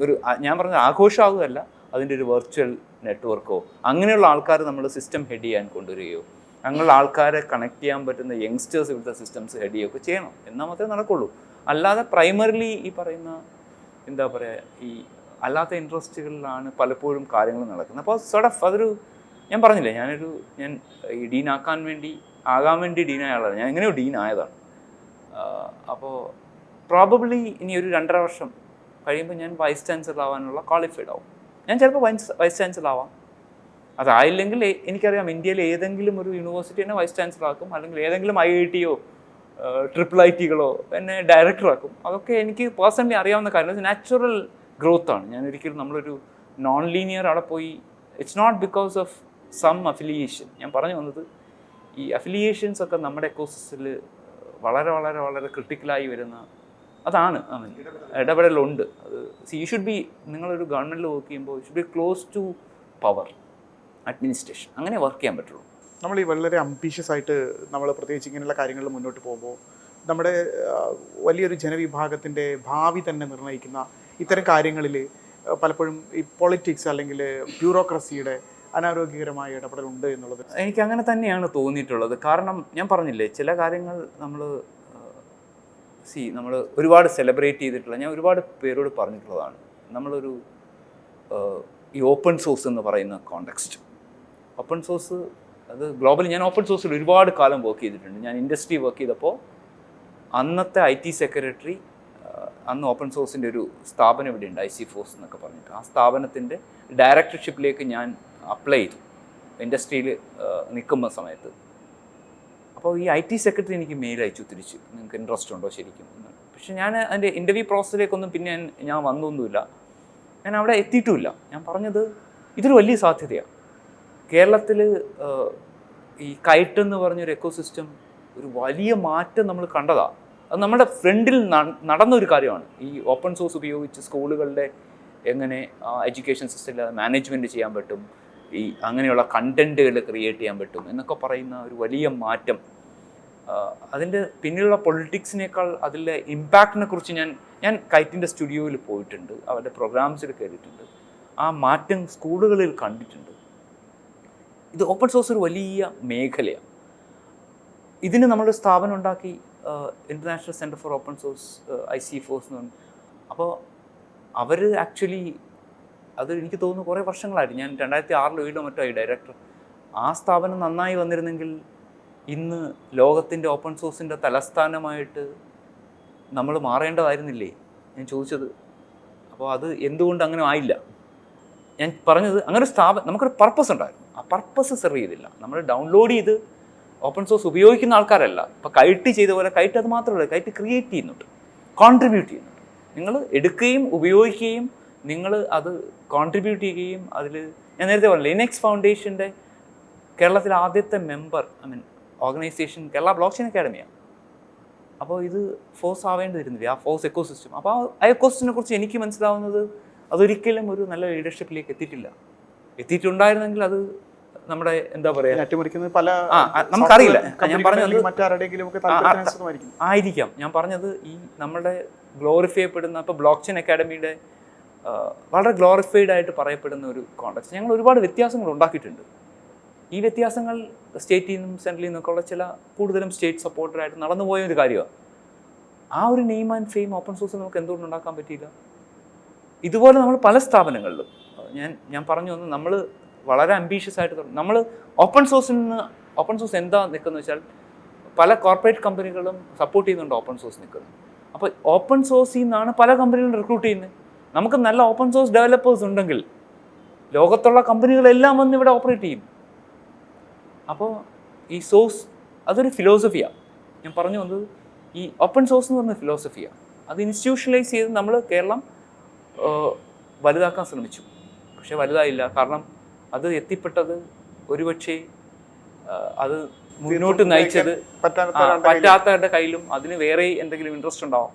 ഒരു ഞാൻ പറഞ്ഞ ആഘോഷമാകുകയല്ല, അതിൻ്റെ ഒരു വെർച്വൽ നെറ്റ്വർക്കോ അങ്ങനെയുള്ള ആൾക്കാർ നമ്മൾ സിസ്റ്റം ഹെഡ് ചെയ്യാൻ കൊണ്ടുവരികയോ അങ്ങനെയുള്ള ആൾക്കാരെ കണക്ട് ചെയ്യാൻ പറ്റുന്ന യങ്സ്റ്റേഴ്സ് ഇവിടുത്തെ സിസ്റ്റംസ് ഹെഡ് ചെയ്യുകയൊക്കെ ചെയ്യണം. എന്നാൽ മാത്രമേ നടക്കുള്ളൂ. അല്ലാതെ പ്രൈമറിലി ഈ പറയുന്ന ഈ അല്ലാത്ത ഇൻട്രസ്റ്റുകളിലാണ് പലപ്പോഴും കാര്യങ്ങൾ നടക്കുന്നത്. അപ്പോൾ അതൊരു ഞാൻ പറഞ്ഞില്ലേ, ഞാൻ ഈ ഡീൻ ആകാൻ വേണ്ടി ഡീനായ ആളാണ്. ഞാൻ എങ്ങനെയോ ഡീൻ ആയതാണ്. അപ്പോൾ പ്രോബബ്ലി ഇനി ഒരു 2.5 വർഷം കഴിയുമ്പോൾ ഞാൻ വൈസ് ചാൻസലർ ആവാനുള്ള ക്വാളിഫൈഡ് ആവും. ഞാൻ ചിലപ്പോൾ വൈസ് ചാൻസലർ ആവാം. അതായില്ലെങ്കിൽ എനിക്കറിയാം ഇന്ത്യയിലെ ഏതെങ്കിലും ഒരു യൂണിവേഴ്സിറ്റി തന്നെ വൈസ് ചാൻസലർ ആക്കും, അല്ലെങ്കിൽ ഏതെങ്കിലും IITയോ IITകളോ എന്നെ ഡയറക്ടറാക്കും. അതൊക്കെ എനിക്ക് പേഴ്സണലി അറിയാവുന്ന കാര്യം. നാച്ചുറൽ ഗ്രോത്താണ്. ഞാൻ ഒരിക്കലും നമ്മളൊരു നോൺ ലീനിയർ അവിടെ പോയി it's not because of some affiliation. ഞാൻ പറഞ്ഞു വന്നത് ഈ അഫിലിയേഷൻസ് ഒക്കെ നമ്മുടെ എക്കോസിസ്റ്റത്തിൽ വളരെ വളരെ വളരെ ക്രിട്ടിക്കലായി വരുന്ന അതാണ്. ഇടപെടലുണ്ട്. അത് യു ഷുഡ് ബി, നിങ്ങളൊരു ഗവൺമെൻറ്റിൽ വർക്ക് ചെയ്യുമ്പോൾ you should be close to power administration. അങ്ങനെ വർക്ക് ചെയ്യാൻ പറ്റുള്ളൂ. നമ്മൾ ഈ വളരെ അംബീഷ്യസ് ആയിട്ട് നമ്മൾ പ്രത്യേകിച്ച് ഇങ്ങനെയുള്ള കാര്യങ്ങളിൽ മുന്നോട്ട് പോകുമ്പോൾ നമ്മുടെ വലിയൊരു ജനവിഭാഗത്തിൻ്റെ ഭാവി തന്നെ നിർണ്ണയിക്കുന്ന ഇത്തരം കാര്യങ്ങളിൽ പലപ്പോഴും ഈ പൊളിറ്റിക്സ് അല്ലെങ്കിൽ ബ്യൂറോക്രസിയുടെ അനാരോഗ്യകരമായ ഇടപെടലുണ്ട് എന്നുള്ളത് എനിക്ക് അങ്ങനെ തന്നെയാണ് തോന്നിയിട്ടുള്ളത്. കാരണം ഞാൻ പറഞ്ഞില്ലേ, ചില കാര്യങ്ങൾ നമ്മൾ ഒരുപാട് സെലിബ്രേറ്റ് ചെയ്തിട്ടുള്ള, ഞാൻ ഒരുപാട് പേരോട് പറഞ്ഞിട്ടുള്ളതാണ്. നമ്മളൊരു ഈ ഓപ്പൺ സോഴ്സ് എന്ന് പറയുന്ന കോണ്ടെക്സ്റ്റ്, ഓപ്പൺ സോഴ്സ് അത് ഗ്ലോബലി, ഞാൻ ഓപ്പൺ സോഴ്സിൽ ഒരുപാട് കാലം വർക്ക് ചെയ്തിട്ടുണ്ട്. ഞാൻ ഇൻഡസ്ട്രി വർക്ക് ചെയ്തപ്പോൾ അന്നത്തെ IT സെക്രട്ടറി, അന്ന് ഓപ്പൺ സോഴ്സിൻ്റെ ഒരു സ്ഥാപനം ഇവിടെ ഉണ്ട്, IC ഫോഴ്സ് എന്നൊക്കെ പറഞ്ഞിട്ട്. ആ സ്ഥാപനത്തിൻ്റെ ഡയറക്ടർഷിപ്പിലേക്ക് ഞാൻ അപ്ലൈ ചെയ്തു ഇൻഡസ്ട്രിയിൽ നിൽക്കുന്ന സമയത്ത്. അപ്പോൾ ഈ IT സെക്രട്ടറി എനിക്ക് മെയിൽ അയച്ചു തിരിച്ചു, നിങ്ങൾക്ക് ഇൻട്രസ്റ്റ് ഉണ്ടോ ശരിക്കും. പക്ഷെ ഞാൻ അതിൻ്റെ ഇൻ്റർവ്യൂ പ്രോസസ്സിലേക്കൊന്നും പിന്നെ ഞാൻ വന്നൊന്നുമില്ല, ഞാൻ അവിടെ എത്തിയിട്ടുമില്ല. ഞാൻ പറഞ്ഞത് ഇതൊരു വലിയ സാധ്യതയാണ്. കേരളത്തിൽ ഈ കൈറ്റ് എന്ന് പറഞ്ഞൊരു എക്കോസിസ്റ്റം ഒരു വലിയ മാറ്റം നമ്മൾ കണ്ടതാണ്. അത് നമ്മുടെ ഫ്രണ്ടിൽ നടന്നൊരു കാര്യമാണ്. ഈ ഓപ്പൺ സോഴ്സ് ഉപയോഗിച്ച് സ്കൂളുകളുടെ എങ്ങനെ എഡ്യൂക്കേഷൻ സിസ്റ്റത്തിൽ മാനേജ്മെൻറ്റ് ചെയ്യാൻ പറ്റും, ഈ അങ്ങനെയുള്ള കണ്ടൻറ്റുകൾ ക്രിയേറ്റ് ചെയ്യാൻ പറ്റും എന്നൊക്കെ പറയുന്ന ഒരു വലിയ മാറ്റം. അതിൻ്റെ പിന്നിലുള്ള പൊളിറ്റിക്സിനേക്കാൾ അതിലെ ഇമ്പാക്റ്റിനെ കുറിച്ച് ഞാൻ കൈറ്റിൻ്റെ സ്റ്റുഡിയോയിൽ പോയിട്ടുണ്ട്, അവരുടെ പ്രോഗ്രാംസിൽ കയറിയിട്ടുണ്ട്, ആ മാറ്റം സ്കൂളുകളിൽ കണ്ടിട്ടുണ്ട്. ഇത് ഓപ്പൺ സോഴ്സ് ഒരു വലിയ മേഖലയാണ്. ഇതിന് നമ്മളൊരു സ്ഥാപനം ഉണ്ടാക്കി, international centre for open source IC force എന്ന് പറഞ്ഞു. അപ്പോൾ അവർ ആക്ച്വലി അത് എനിക്ക് തോന്നുന്നു കുറേ വർഷങ്ങളായിട്ട്, ഞാൻ 2006 മറ്റോ ആയി ഡയറക്ടർ. ആ സ്ഥാപനം നന്നായി വന്നിരുന്നെങ്കിൽ ഇന്ന് ലോകത്തിൻ്റെ ഓപ്പൺ സോഴ്സിൻ്റെ തലസ്ഥാനമായിട്ട് നമ്മൾ മാറേണ്ടതായിരുന്നില്ലേ ഞാൻ ചോദിച്ചത്. അപ്പോൾ അത് എന്തുകൊണ്ട് അങ്ങനെ ആയില്ല? ഞാൻ പറഞ്ഞത് അങ്ങനെ ഒരു നമുക്കൊരു പർപ്പസ് ഉണ്ടായിരുന്നു, ആ പർപ്പസ് സെർവ് ചെയ്തില്ല. നമ്മൾ ഡൗൺലോഡ് ചെയ്ത് ഓപ്പൺ സോഴ്സ് ഉപയോഗിക്കുന്ന ആൾക്കാരല്ല. ഇപ്പോൾ കൈറ്റ് ചെയ്ത പോലെ കൈറ്റ് അത് മാത്രമല്ല, കൈറ്റ് ക്രിയേറ്റ് ചെയ്യുന്നുണ്ട്, കോൺട്രിബ്യൂട്ട് ചെയ്യുന്നുണ്ട്. നിങ്ങൾ എടുക്കുകയും ഉപയോഗിക്കുകയും നിങ്ങൾ അത് കോൺട്രിബ്യൂട്ട് ചെയ്യുകയും അതിൽ ഞാൻ നേരത്തെ പറഞ്ഞു ലിനക്സ് ഫൗണ്ടേഷൻ്റെ കേരളത്തിലെ ആദ്യത്തെ member organization Kerala blockchain അക്കാഡമിയാണ്. അപ്പോൾ ഇത് ഫോഴ്സ് ആവേണ്ടിയിരുന്നില്ല, ആ ഫോഴ്സ് എക്കോസിസ്റ്റം. അപ്പോൾ ആ എക്കോസിസ്റ്റത്തിനെ കുറിച്ച് എനിക്ക് മനസ്സിലാവുന്നത് അതൊരിക്കലും ഒരു നല്ല ലീഡർഷിപ്പിലേക്ക് എത്തിയിട്ടുണ്ടായിരുന്നെങ്കിൽ അത് നമ്മുടെ എന്താ പറയുക നമുക്കറിയില്ല. ഞാൻ പറഞ്ഞത് ആയിരിക്കാം. ഞാൻ പറഞ്ഞത് ഈ നമ്മുടെ ഗ്ലോറിഫൈ ചെയ്യപ്പെടുന്ന ഇപ്പോൾ ബ്ലോക്ക് ചെയിൻ അക്കാഡമിയുടെ വളരെ ഗ്ലോറിഫൈഡ് ആയിട്ട് പറയപ്പെടുന്ന ഒരു കോൺടെക്സ്റ്റ് ഞങ്ങൾ ഒരുപാട് വ്യത്യാസങ്ങൾ ഉണ്ടാക്കിയിട്ടുണ്ട്. ഈ വ്യത്യാസങ്ങൾ സ്റ്റേറ്റിൽ നിന്നും സെൻട്രലിൽ നിന്നൊക്കെ ഉള്ള ചില കൂടുതലും സ്റ്റേറ്റ് സപ്പോർട്ടറായിട്ട് നടന്നുപോയ ഒരു കാര്യമാണ്. ആ ഒരു name and fame open source നമുക്ക് എന്തുകൊണ്ട് ഉണ്ടാക്കാൻ പറ്റിയില്ല? ഇതുപോലെ നമ്മൾ പല സ്ഥാപനങ്ങളിലും ഞാൻ പറഞ്ഞു വന്ന് നമ്മൾ വളരെ അംബീഷ്യസ് ആയിട്ട് നമ്മൾ ഓപ്പൺ സോഴ്സ് എന്താ നിൽക്കുന്നത് വെച്ചാൽ പല കോർപ്പറേറ്റ് കമ്പനികളും സപ്പോർട്ട് ചെയ്യുന്നുണ്ട് ഓപ്പൺ സോഴ്സ് നിൽക്കുന്നത്. അപ്പോൾ ഓപ്പൺ സോഴ്സിൽ നിന്നാണ് പല കമ്പനികളും റിക്രൂട്ട് ചെയ്യുന്നത്. നമുക്ക് നല്ല ഓപ്പൺ സോഴ്സ് ഡെവലപ്പേഴ്സ് ഉണ്ടെങ്കിൽ ലോകത്തുള്ള കമ്പനികളെല്ലാം വന്ന് ഇവിടെ ഓപ്പറേറ്റ് ചെയ്യും. അപ്പോൾ ഈ സോഴ്സ് അതൊരു ഫിലോസഫിയാണ്. ഞാൻ പറഞ്ഞു വന്നത് ഈ ഓപ്പൺ സോഴ്സ് എന്ന് പറഞ്ഞ ഫിലോസഫിയാണ്. അത് ഇൻസ്റ്റിറ്റ്യൂഷണലൈസ് ചെയ്ത് നമ്മൾ കേരളം വലുതാക്കാൻ ശ്രമിച്ചു. പക്ഷെ വലുതായില്ല. കാരണം അത് എത്തിപ്പെട്ടത് ഒരുപക്ഷെ അത് മുന്നോട്ട് നയിച്ചത് പറ്റാത്തവരുടെ കയ്യിലും അതിന് വേറെ എന്തെങ്കിലും ഇൻട്രസ്റ്റ് ഉണ്ടാവും.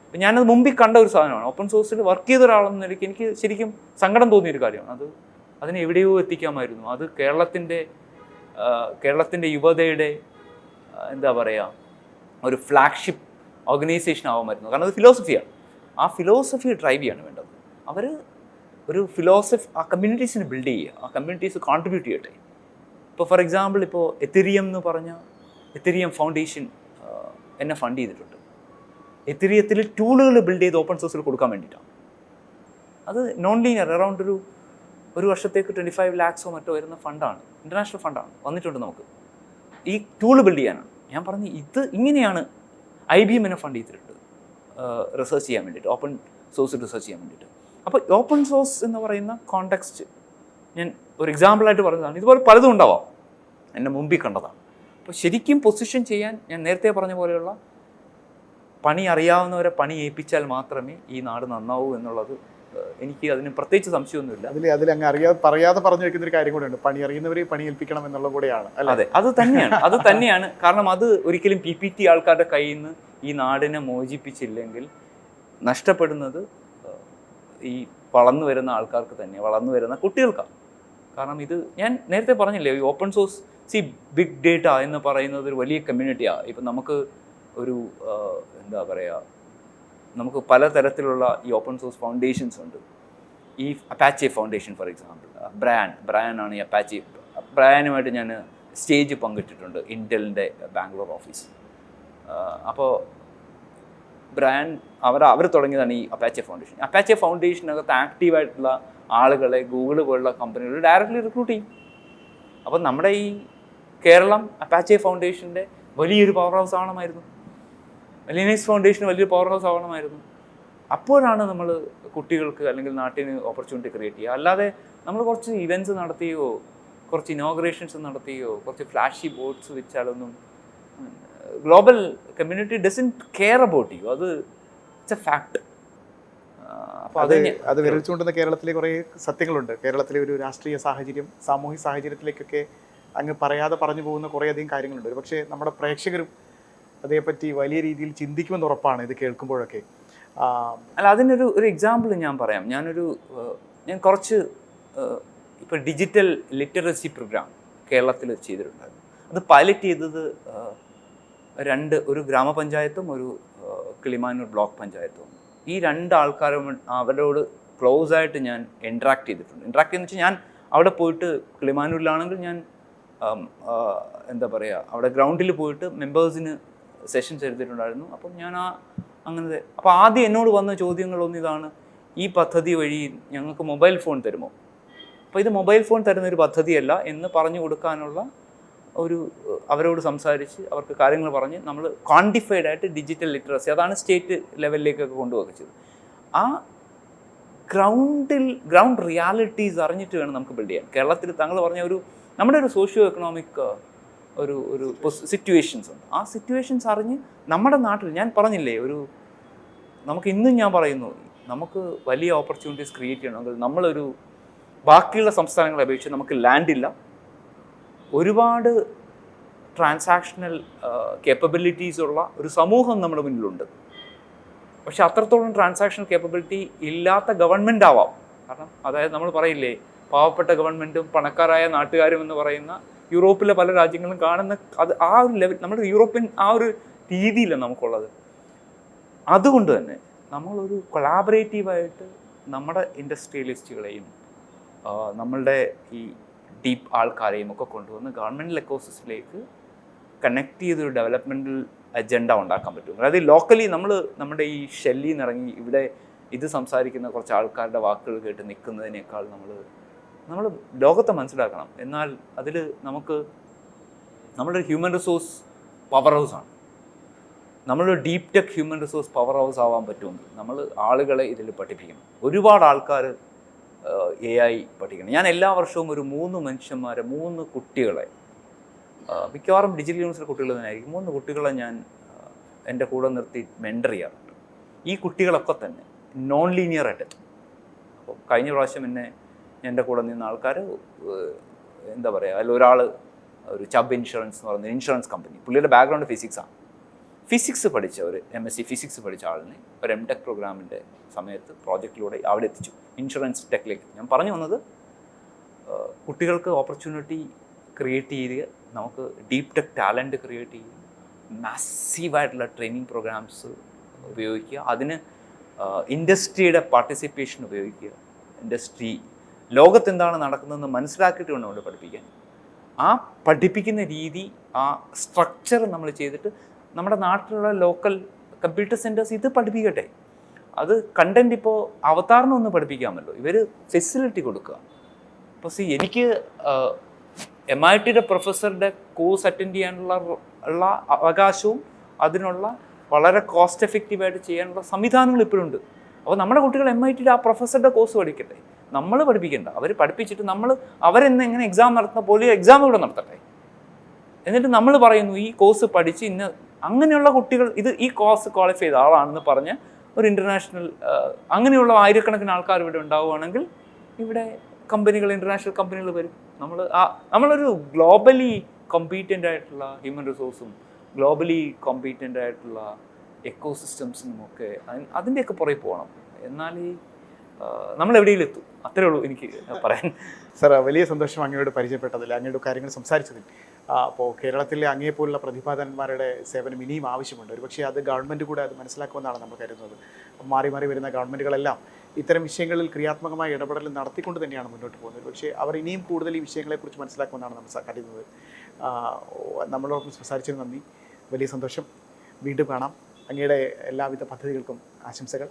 അപ്പം ഞാനത് മുമ്പിൽ കണ്ട ഒരു സാധനമാണ്. ഓപ്പൺ സോഴ്സിൽ വർക്ക് ചെയ്ത ഒരാളെന്ന നിലയ്ക്ക് എനിക്ക് ശരിക്കും സങ്കടം തോന്നിയൊരു കാര്യമാണ്. അതിനെ എവിടെയോ എത്തിക്കാമായിരുന്നു. അത് കേരളത്തിൻ്റെ യുവതയുടെ എന്താ പറയുക ഒരു ഫ്ലാഗ്ഷിപ്പ് ഓർഗനൈസേഷൻ ആവാമായിരുന്നു. കാരണം അത് ഫിലോസഫിയാണ്. ആ ഫിലോസഫി ഡ്രൈവ് ചെയ്യാണ് വേണ്ടത്. അവർ ഒരു ആ കമ്മ്യൂണിറ്റീസിനെ ബിൽഡ് ചെയ്യുക, ആ കമ്മ്യൂണിറ്റീസ് കോൺട്രിബ്യൂട്ട് ചെയ്യട്ടെ. ഇപ്പോൾ ഫോർ എക്സാമ്പിൾ ഇപ്പോൾ എത്തിരിയം എന്ന് പറഞ്ഞ എത്തിരിയം ഫൗണ്ടേഷൻ എന്നെ ഫണ്ട് ചെയ്തിട്ടുണ്ട്. എത്തിരിയത്തിൽ ടൂളുകൾ ബിൽഡ് ചെയ്ത് ഓപ്പൺ സോഴ്സിൽ കൊടുക്കാൻ വേണ്ടിയിട്ടാണ്. അത് നോൺ ലീനിയർ അറൗണ്ട് ഒരു വർഷത്തേക്ക് 25 lakhs മറ്റോ വരുന്ന ഫണ്ടാണ്, ഇൻ്റർനാഷണൽ ഫണ്ടാണ് വന്നിട്ടുണ്ട് നമുക്ക് ഈ ടൂള് ബിൽഡ് ചെയ്യാനാണ്. ഞാൻ പറഞ്ഞു ഇത് ഇങ്ങനെയാണ് IBM എന്നെ ഫണ്ട് ചെയ്തിട്ടുണ്ട് റിസർച്ച് ചെയ്യാൻ വേണ്ടിയിട്ട്, ഓപ്പൺ സോഴ്സ് റിസർച്ച് ചെയ്യാൻ വേണ്ടിയിട്ട്. അപ്പോൾ ഓപ്പൺ സോഴ്സ് എന്ന് പറയുന്ന കോണ്ടെക്സ്റ്റ് ഞാൻ ഒരു എക്സാമ്പിളായിട്ട് പറഞ്ഞതാണ്. ഇതുപോലെ പലതും ഉണ്ടാവാം, എന്നെ മുമ്പിൽ കണ്ടതാണ്. അപ്പോൾ ശരിക്കും പൊസിഷൻ ചെയ്യാൻ ഞാൻ നേരത്തെ പറഞ്ഞ പോലെയുള്ള പണി അറിയാവുന്നവരെ പണി ഏൽപ്പിച്ചാൽ മാത്രമേ ഈ നാട് നന്നാവൂ എന്നുള്ളത് എനിക്ക് അതിന് പ്രത്യേകിച്ച് സംശയമൊന്നുമില്ല. അതിലങ്ങ് പറയാതെ പറഞ്ഞു വെക്കുന്ന ഒരു കാര്യം കൂടെയുണ്ട്, പണി അറിയുന്നവരെ പണി ഏൽപ്പിക്കണം എന്നുള്ളത് കൂടെയാണ്. അതെ, അത് തന്നെയാണ്. കാരണം അത് ഒരിക്കലും PPT ആൾക്കാരുടെ കയ്യിൽ നിന്ന് ഈ നാടിനെ മോചിപ്പിച്ചില്ലെങ്കിൽ നഷ്ടപ്പെടുന്നത് ഈ വളർന്നു വരുന്ന ആൾക്കാർക്ക് തന്നെ, വളർന്നു വരുന്ന കുട്ടികൾക്കാണ്. കാരണം ഇത് ഞാൻ നേരത്തെ പറഞ്ഞില്ലേ, ഈ ഓപ്പൺ സോഴ്സ് ബിഗ് ഡേറ്റ എന്ന് പറയുന്നത് ഒരു വലിയ കമ്മ്യൂണിറ്റിയാണ്. ഇപ്പം നമുക്ക് ഒരു എന്താ പറയുക, നമുക്ക് പലതരത്തിലുള്ള ഈ ഓപ്പൺ സോഴ്സ് ഫൗണ്ടേഷൻസ് ഉണ്ട്. ഈ അപ്പാച്ചെ ഫൗണ്ടേഷൻ ഫോർ എക്സാമ്പിൾ, ബ്രയാനാണ് ഈ അപ്പാച്ചെ. ബ്രയാനുമായിട്ട് ഞാൻ സ്റ്റേജ് പങ്കിട്ടിട്ടുണ്ട് ഇൻറ്റലിൻ്റെ ബാംഗ്ലൂർ ഓഫീസ്. അപ്പോൾ ബ്രയാൻ അവർ തുടങ്ങിയതാണ് ഈ അപ്പാച്ചെ ഫൗണ്ടേഷൻ. അപ്പാച്ചെ ഫൗണ്ടേഷനകത്ത് ആക്റ്റീവായിട്ടുള്ള ആളുകളെ ഗൂഗിൾ പോലുള്ള കമ്പനികൾ ഡയറക്റ്റ്ലി റിക്രൂട്ട് ചെയ്യും. അപ്പം നമ്മുടെ ഈ കേരളം അപ്പാച്ചെ ഫൗണ്ടേഷൻ്റെ വലിയൊരു പവർ ഹൗസ് ആവണമായിരുന്നു, ലിനക്സ് ഫൗണ്ടേഷൻ വലിയൊരു പവർ ഹൗസ് ആവണമായിരുന്നു. അപ്പോഴാണ് നമ്മൾ കുട്ടികൾക്ക് അല്ലെങ്കിൽ നാട്ടിന് ഓപ്പർച്യൂണിറ്റി ക്രിയേറ്റ് ചെയ്യുക. അല്ലാതെ നമ്മൾ കുറച്ച് ഇവൻറ്റ്സ് നടത്തിയോ കുറച്ച് ഇനോഗ്രേഷൻസ് നടത്തിയോ കുറച്ച് ഫ്ലാഷി ബോർഡ്സ് വെച്ചാലൊന്നും global community doesn't care about you. അത് ഇറ്റ്സ് എ ഫാക്ട്. അപ്പോൾ അത് വിരലിച്ചുകൊണ്ടുന്ന കേരളത്തിലെ കുറേ സത്യങ്ങളുണ്ട്. കേരളത്തിലെ ഒരു രാഷ്ട്രീയ സാഹചര്യം, സാമൂഹിക സാഹചര്യത്തിലേക്കൊക്കെ അങ്ങ് പറയാതെ പറഞ്ഞു പോകുന്ന കുറേയധികം കാര്യങ്ങളുണ്ട്. പക്ഷേ നമ്മുടെ പ്രേക്ഷകരും അതേപ്പറ്റി വലിയ രീതിയിൽ ചിന്തിക്കുമെന്ന് ഉറപ്പാണ് ഇത് കേൾക്കുമ്പോഴൊക്കെ. അല്ല, അതിനൊരു എക്സാമ്പിൾ ഞാൻ പറയാം. ഞാൻ കുറച്ച് ഇപ്പോൾ ഡിജിറ്റൽ ലിറ്ററസി പ്രോഗ്രാം കേരളത്തിൽ ചെയ്തിട്ടുണ്ടായിരുന്നു. അത് പൈലറ്റ് ചെയ്തത് ഒരു ഗ്രാമപഞ്ചായത്തും ഒരു കിളിമാനൂർ ബ്ലോക്ക് പഞ്ചായത്തും. ഈ 2 ആൾക്കാരും അവരോട് ക്ലോസ് ആയിട്ട് ഞാൻ ഇൻട്രാക്ട് ചെയ്തിട്ടുണ്ട്. ഇൻട്രാക്ട് ചെയ്യുന്ന വെച്ചാൽ ഞാൻ അവിടെ പോയിട്ട് കിളിമാനൂരിലാണെങ്കിൽ ഞാൻ എന്താ പറയുക അവിടെ ഗ്രൗണ്ടിൽ പോയിട്ട് മെമ്പേഴ്സിന് സെഷൻസ് എടുത്തിട്ടുണ്ടായിരുന്നു. അപ്പം ഞാൻ അങ്ങനത്തെ അപ്പോൾ ആദ്യം എന്നോട് വന്ന ചോദ്യങ്ങളൊന്നും ഇതാണ്, ഈ പദ്ധതി വഴി ഞങ്ങൾക്ക് മൊബൈൽ ഫോൺ തരുമോ? അപ്പോൾ ഇത് മൊബൈൽ ഫോൺ തരുന്നൊരു പദ്ധതിയല്ല എന്ന് പറഞ്ഞു കൊടുക്കാനുള്ള അവരോട് സംസാരിച്ച് അവർക്ക് കാര്യങ്ങൾ പറഞ്ഞ് നമ്മൾ ക്വാണ്ടിഫൈഡ് ആയിട്ട് ഡിജിറ്റൽ ലിറ്ററസി, അതാണ് സ്റ്റേറ്റ് ലെവലിലേക്കൊക്കെ കൊണ്ടുവച്ചത്. ആ ഗ്രൗണ്ട് റിയാലിറ്റീസ് അറിഞ്ഞിട്ട് വേണം നമുക്ക് ബിൽഡ് ചെയ്യാൻ. കേരളത്തിൽ താങ്കൾ പറഞ്ഞ നമ്മുടെ ഒരു സോഷ്യോ എക്കണോമിക് ഒരു സിറ്റുവേഷൻസ് ഉണ്ട്. ആ സിറ്റുവേഷൻസ് അറിഞ്ഞ് നമ്മുടെ നാട്ടിൽ ഞാൻ പറഞ്ഞില്ലേ, നമുക്ക് ഇന്നും ഞാൻ പറയുന്നു, നമുക്ക് വലിയ ഓപ്പർച്യൂണിറ്റീസ് ക്രിയേറ്റ് ചെയ്യണമെങ്കിൽ ബാക്കിയുള്ള സംസ്ഥാനങ്ങളെ അപേക്ഷിച്ച് നമുക്ക് ലാൻഡില്ല, ഒരുപാട് ട്രാൻസാക്ഷണൽ കേപ്പബിലിറ്റീസ് ഉള്ള ഒരു സമൂഹം നമ്മുടെ മുന്നിലുണ്ട്. പക്ഷെ അത്രത്തോളം ട്രാൻസാക്ഷണൽ കേപ്പബിലിറ്റി ഇല്ലാത്ത ഗവൺമെൻറ് ആവാം. കാരണം അതായത് നമ്മൾ പറയില്ലേ, പാവപ്പെട്ട ഗവൺമെൻറ്റും പണക്കാരായ നാട്ടുകാരും എന്ന് പറയുന്ന യൂറോപ്പിലെ പല രാജ്യങ്ങളും കാണുന്ന ആ ഒരു ലെവൽ, നമ്മുടെ യൂറോപ്യൻ ആ ഒരു രീതിയിലാണ് നമുക്കുള്ളത്. അതുകൊണ്ട് തന്നെ നമ്മളൊരു കൊളാബറേറ്റീവായിട്ട് നമ്മുടെ ഇൻഡസ്ട്രിയലിസ്റ്റുകളെയും നമ്മളുടെ ഈ ഡീപ്പ് ആൾക്കാരെയും ഒക്കെ കൊണ്ടുവന്ന് ഗവൺമെൻറ് എക്കോസിസ്റ്റത്തിലേക്ക് കണക്ട് ചെയ്തൊരു ഡെവലപ്മെൻറ്റൽ അജണ്ട ഉണ്ടാക്കാൻ പറ്റും. അതായത് ലോക്കലി നമ്മുടെ ഈ ഷെല്ലിൽ നിന്ന് ഇറങ്ങി ഇവിടെ ഇത് സംസാരിക്കുന്ന കുറച്ച് ആൾക്കാരുടെ വാക്കുകൾ കേട്ട് നിൽക്കുന്നതിനേക്കാൾ നമ്മൾ ലോകത്തെ മനസ്സിലാക്കണം. എന്നാൽ അതിൽ നമ്മളൊരു ഹ്യൂമൻ റിസോഴ്സ് പവർ ഹൗസാണ്. നമ്മളൊരു deep tech human resource powerhouse ആവാൻ പറ്റുമെങ്കിൽ നമ്മൾ ആളുകളെ ഇതിൽ പഠിപ്പിക്കണം. ഒരുപാട് ആൾക്കാർ AI പഠിക്കണം. ഞാൻ എല്ലാ വർഷവും ഒരു 3 മനുഷ്യന്മാരെ 3 കുട്ടികളെ മിക്കവാറും ഡിജിറ്റൽ യൂണിവേഴ്സിറ്റി കുട്ടികൾ തന്നെ ആയിരിക്കും 3 കുട്ടികളെ ഞാൻ എൻ്റെ കൂടെ നിർത്തി മെൻറ്റർ ചെയ്യാറുണ്ട്. ഈ കുട്ടികളൊക്കെ തന്നെ നോൺ ലീനിയർ ആയിട്ട് എത്തും. അപ്പോൾ കഴിഞ്ഞ പ്രാവശ്യം എൻ്റെ കൂടെ നിന്ന ആൾക്കാർ എന്താ പറയുക, അതിലൊരാൾ ഒരു ചബ് ഇൻഷുറൻസ് എന്ന് പറയുന്ന ഇൻഷുറൻസ് കമ്പനി, പുള്ളിയുടെ ബാക്ക്ഗ്രൗണ്ട് ഫിസിക്സാണ്. ഫിസിക്സ് പഠിച്ച ഒരു MSc ഫിസിക്സ് പഠിച്ച ആളിനെ ഒരു MTech പ്രോഗ്രാമിൻ്റെ സമയത്ത് പ്രോജക്റ്റിലൂടെ അവിടെ എത്തിച്ചു, ഇൻഷുറൻസ് ടെക്കിലേക്ക്. ഞാൻ പറഞ്ഞു വന്നത് കുട്ടികൾക്ക് ഓപ്പർച്യൂണിറ്റി ക്രിയേറ്റ് ചെയ്ത് നമുക്ക് ഡീപ് ടെക് ടാലൻറ്റ് ക്രിയേറ്റ് ചെയ്യുക, മാസീവായിട്ടുള്ള ട്രെയിനിങ് പ്രോഗ്രാംസ് ഉപയോഗിക്കുക, അതിന് ഇൻഡസ്ട്രിയുടെ പാർട്ടിസിപ്പേഷൻ ഉപയോഗിക്കുക, ഇൻഡസ്ട്രി ലോകത്ത് എന്താണ് നടക്കുന്നതെന്ന് മനസ്സിലാക്കിയിട്ട് വേണം അവിടെ പഠിപ്പിക്കാൻ. ആ പഠിപ്പിക്കുന്ന രീതി, ആ സ്ട്രക്ചർ നമ്മൾ ചെയ്തിട്ട് നമ്മുടെ നാട്ടിലുള്ള ലോക്കൽ കമ്പ്യൂട്ടർ സെൻറ്റേഴ്സ് ഇത് പഠിപ്പിക്കട്ടെ. അത് കണ്ടൻറ് ഇപ്പോൾ അവതാറിനൊന്ന് പഠിപ്പിക്കാമല്ലോ, ഇവർ ഫെസിലിറ്റി കൊടുക്കുക. അപ്പോൾ എനിക്ക് MITയുടെ പ്രൊഫസറുടെ കോഴ്സ് അറ്റൻഡ് ചെയ്യാനുള്ള അവകാശവും അതിനുള്ള വളരെ കോസ്റ്റ് എഫക്റ്റീവായിട്ട് ചെയ്യാനുള്ള സംവിധാനങ്ങൾ ഇപ്പോഴുണ്ട്. അപ്പോൾ നമ്മുടെ കുട്ടികൾ MITയുടെ ആ പ്രൊഫസറുടെ കോഴ്സ് പഠിക്കട്ടെ, നമ്മൾ പഠിപ്പിക്കേണ്ട. അവർ പഠിപ്പിച്ചിട്ട് അവരെന്ന് എങ്ങനെ എക്സാം നടത്തുന്ന പോലെ എക്സാം ഇവിടെ നടത്തട്ടെ. എന്നിട്ട് നമ്മൾ പറയുന്നു ഈ കോഴ്സ് പഠിച്ച് അങ്ങനെയുള്ള കുട്ടികൾ ഈ കോഴ്സ് ക്വാളിഫൈ ചെയ്ത ആളാണെന്ന് പറഞ്ഞ് ഒരു ഇൻ്റർനാഷണൽ അങ്ങനെയുള്ള ആയിരക്കണക്കിന് ആൾക്കാർ ഇവിടെ ഉണ്ടാവുകയാണെങ്കിൽ ഇവിടെ കമ്പനികൾ, ഇൻ്റർനാഷണൽ കമ്പനികൾ വരും. നമ്മളൊരു ഗ്ലോബലി കോമ്പീറ്റൻ്റ് ആയിട്ടുള്ള ഹ്യൂമൻ റിസോഴ്സും ഗ്ലോബലി കോമ്പീറ്റൻ്റ് ആയിട്ടുള്ള എക്കോസിസ്റ്റംസിനും ഒക്കെ അതിൻ്റെയൊക്കെ പുറകെ പോകണം. എന്നാൽ നമ്മൾ എവിടെയെങ്കിലും എത്തും. അത്രേ ഉള്ളൂ എനിക്ക് പറയാൻ. സാർ, വലിയ സന്തോഷം അങ്ങയോട് പരിചയപ്പെട്ടതിൽ, അങ്ങയുടെ കാര്യങ്ങൾ സംസാരിച്ചതിൽ. അപ്പോൾ കേരളത്തിലെ അങ്ങേപ്പോലുള്ള പ്രതിഭാധനന്മാരുടെ സേവനം ഇനിയും ആവശ്യമുണ്ട്. ഒരുപക്ഷേ അത് ഗവൺമെൻറ് കൂടെ അത് മനസ്സിലാക്കുമെന്നാണ് നമ്മൾ കരുതുന്നത്. മാറി മാറി വരുന്ന ഗവൺമെൻറ്റുകളെല്ലാം ഇത്തരം വിഷയങ്ങളിൽ ക്രിയാത്മകമായ ഇടപെടൽ നടത്തിക്കൊണ്ട് തന്നെയാണ് മുന്നോട്ട് പോകുന്നത്. പക്ഷേ അവർ ഇനിയും കൂടുതൽ ഈ വിഷയങ്ങളെക്കുറിച്ച് മനസ്സിലാക്കുമെന്നാണ് നമ്മൾ കരുതുന്നത്. നമ്മളോടൊപ്പം സംസാരിച്ചതിന് നന്ദി, വലിയ സന്തോഷം. വീണ്ടും കാണാം. അങ്ങയുടെ എല്ലാവിധ പദ്ധതികൾക്കും ആശംസകൾ.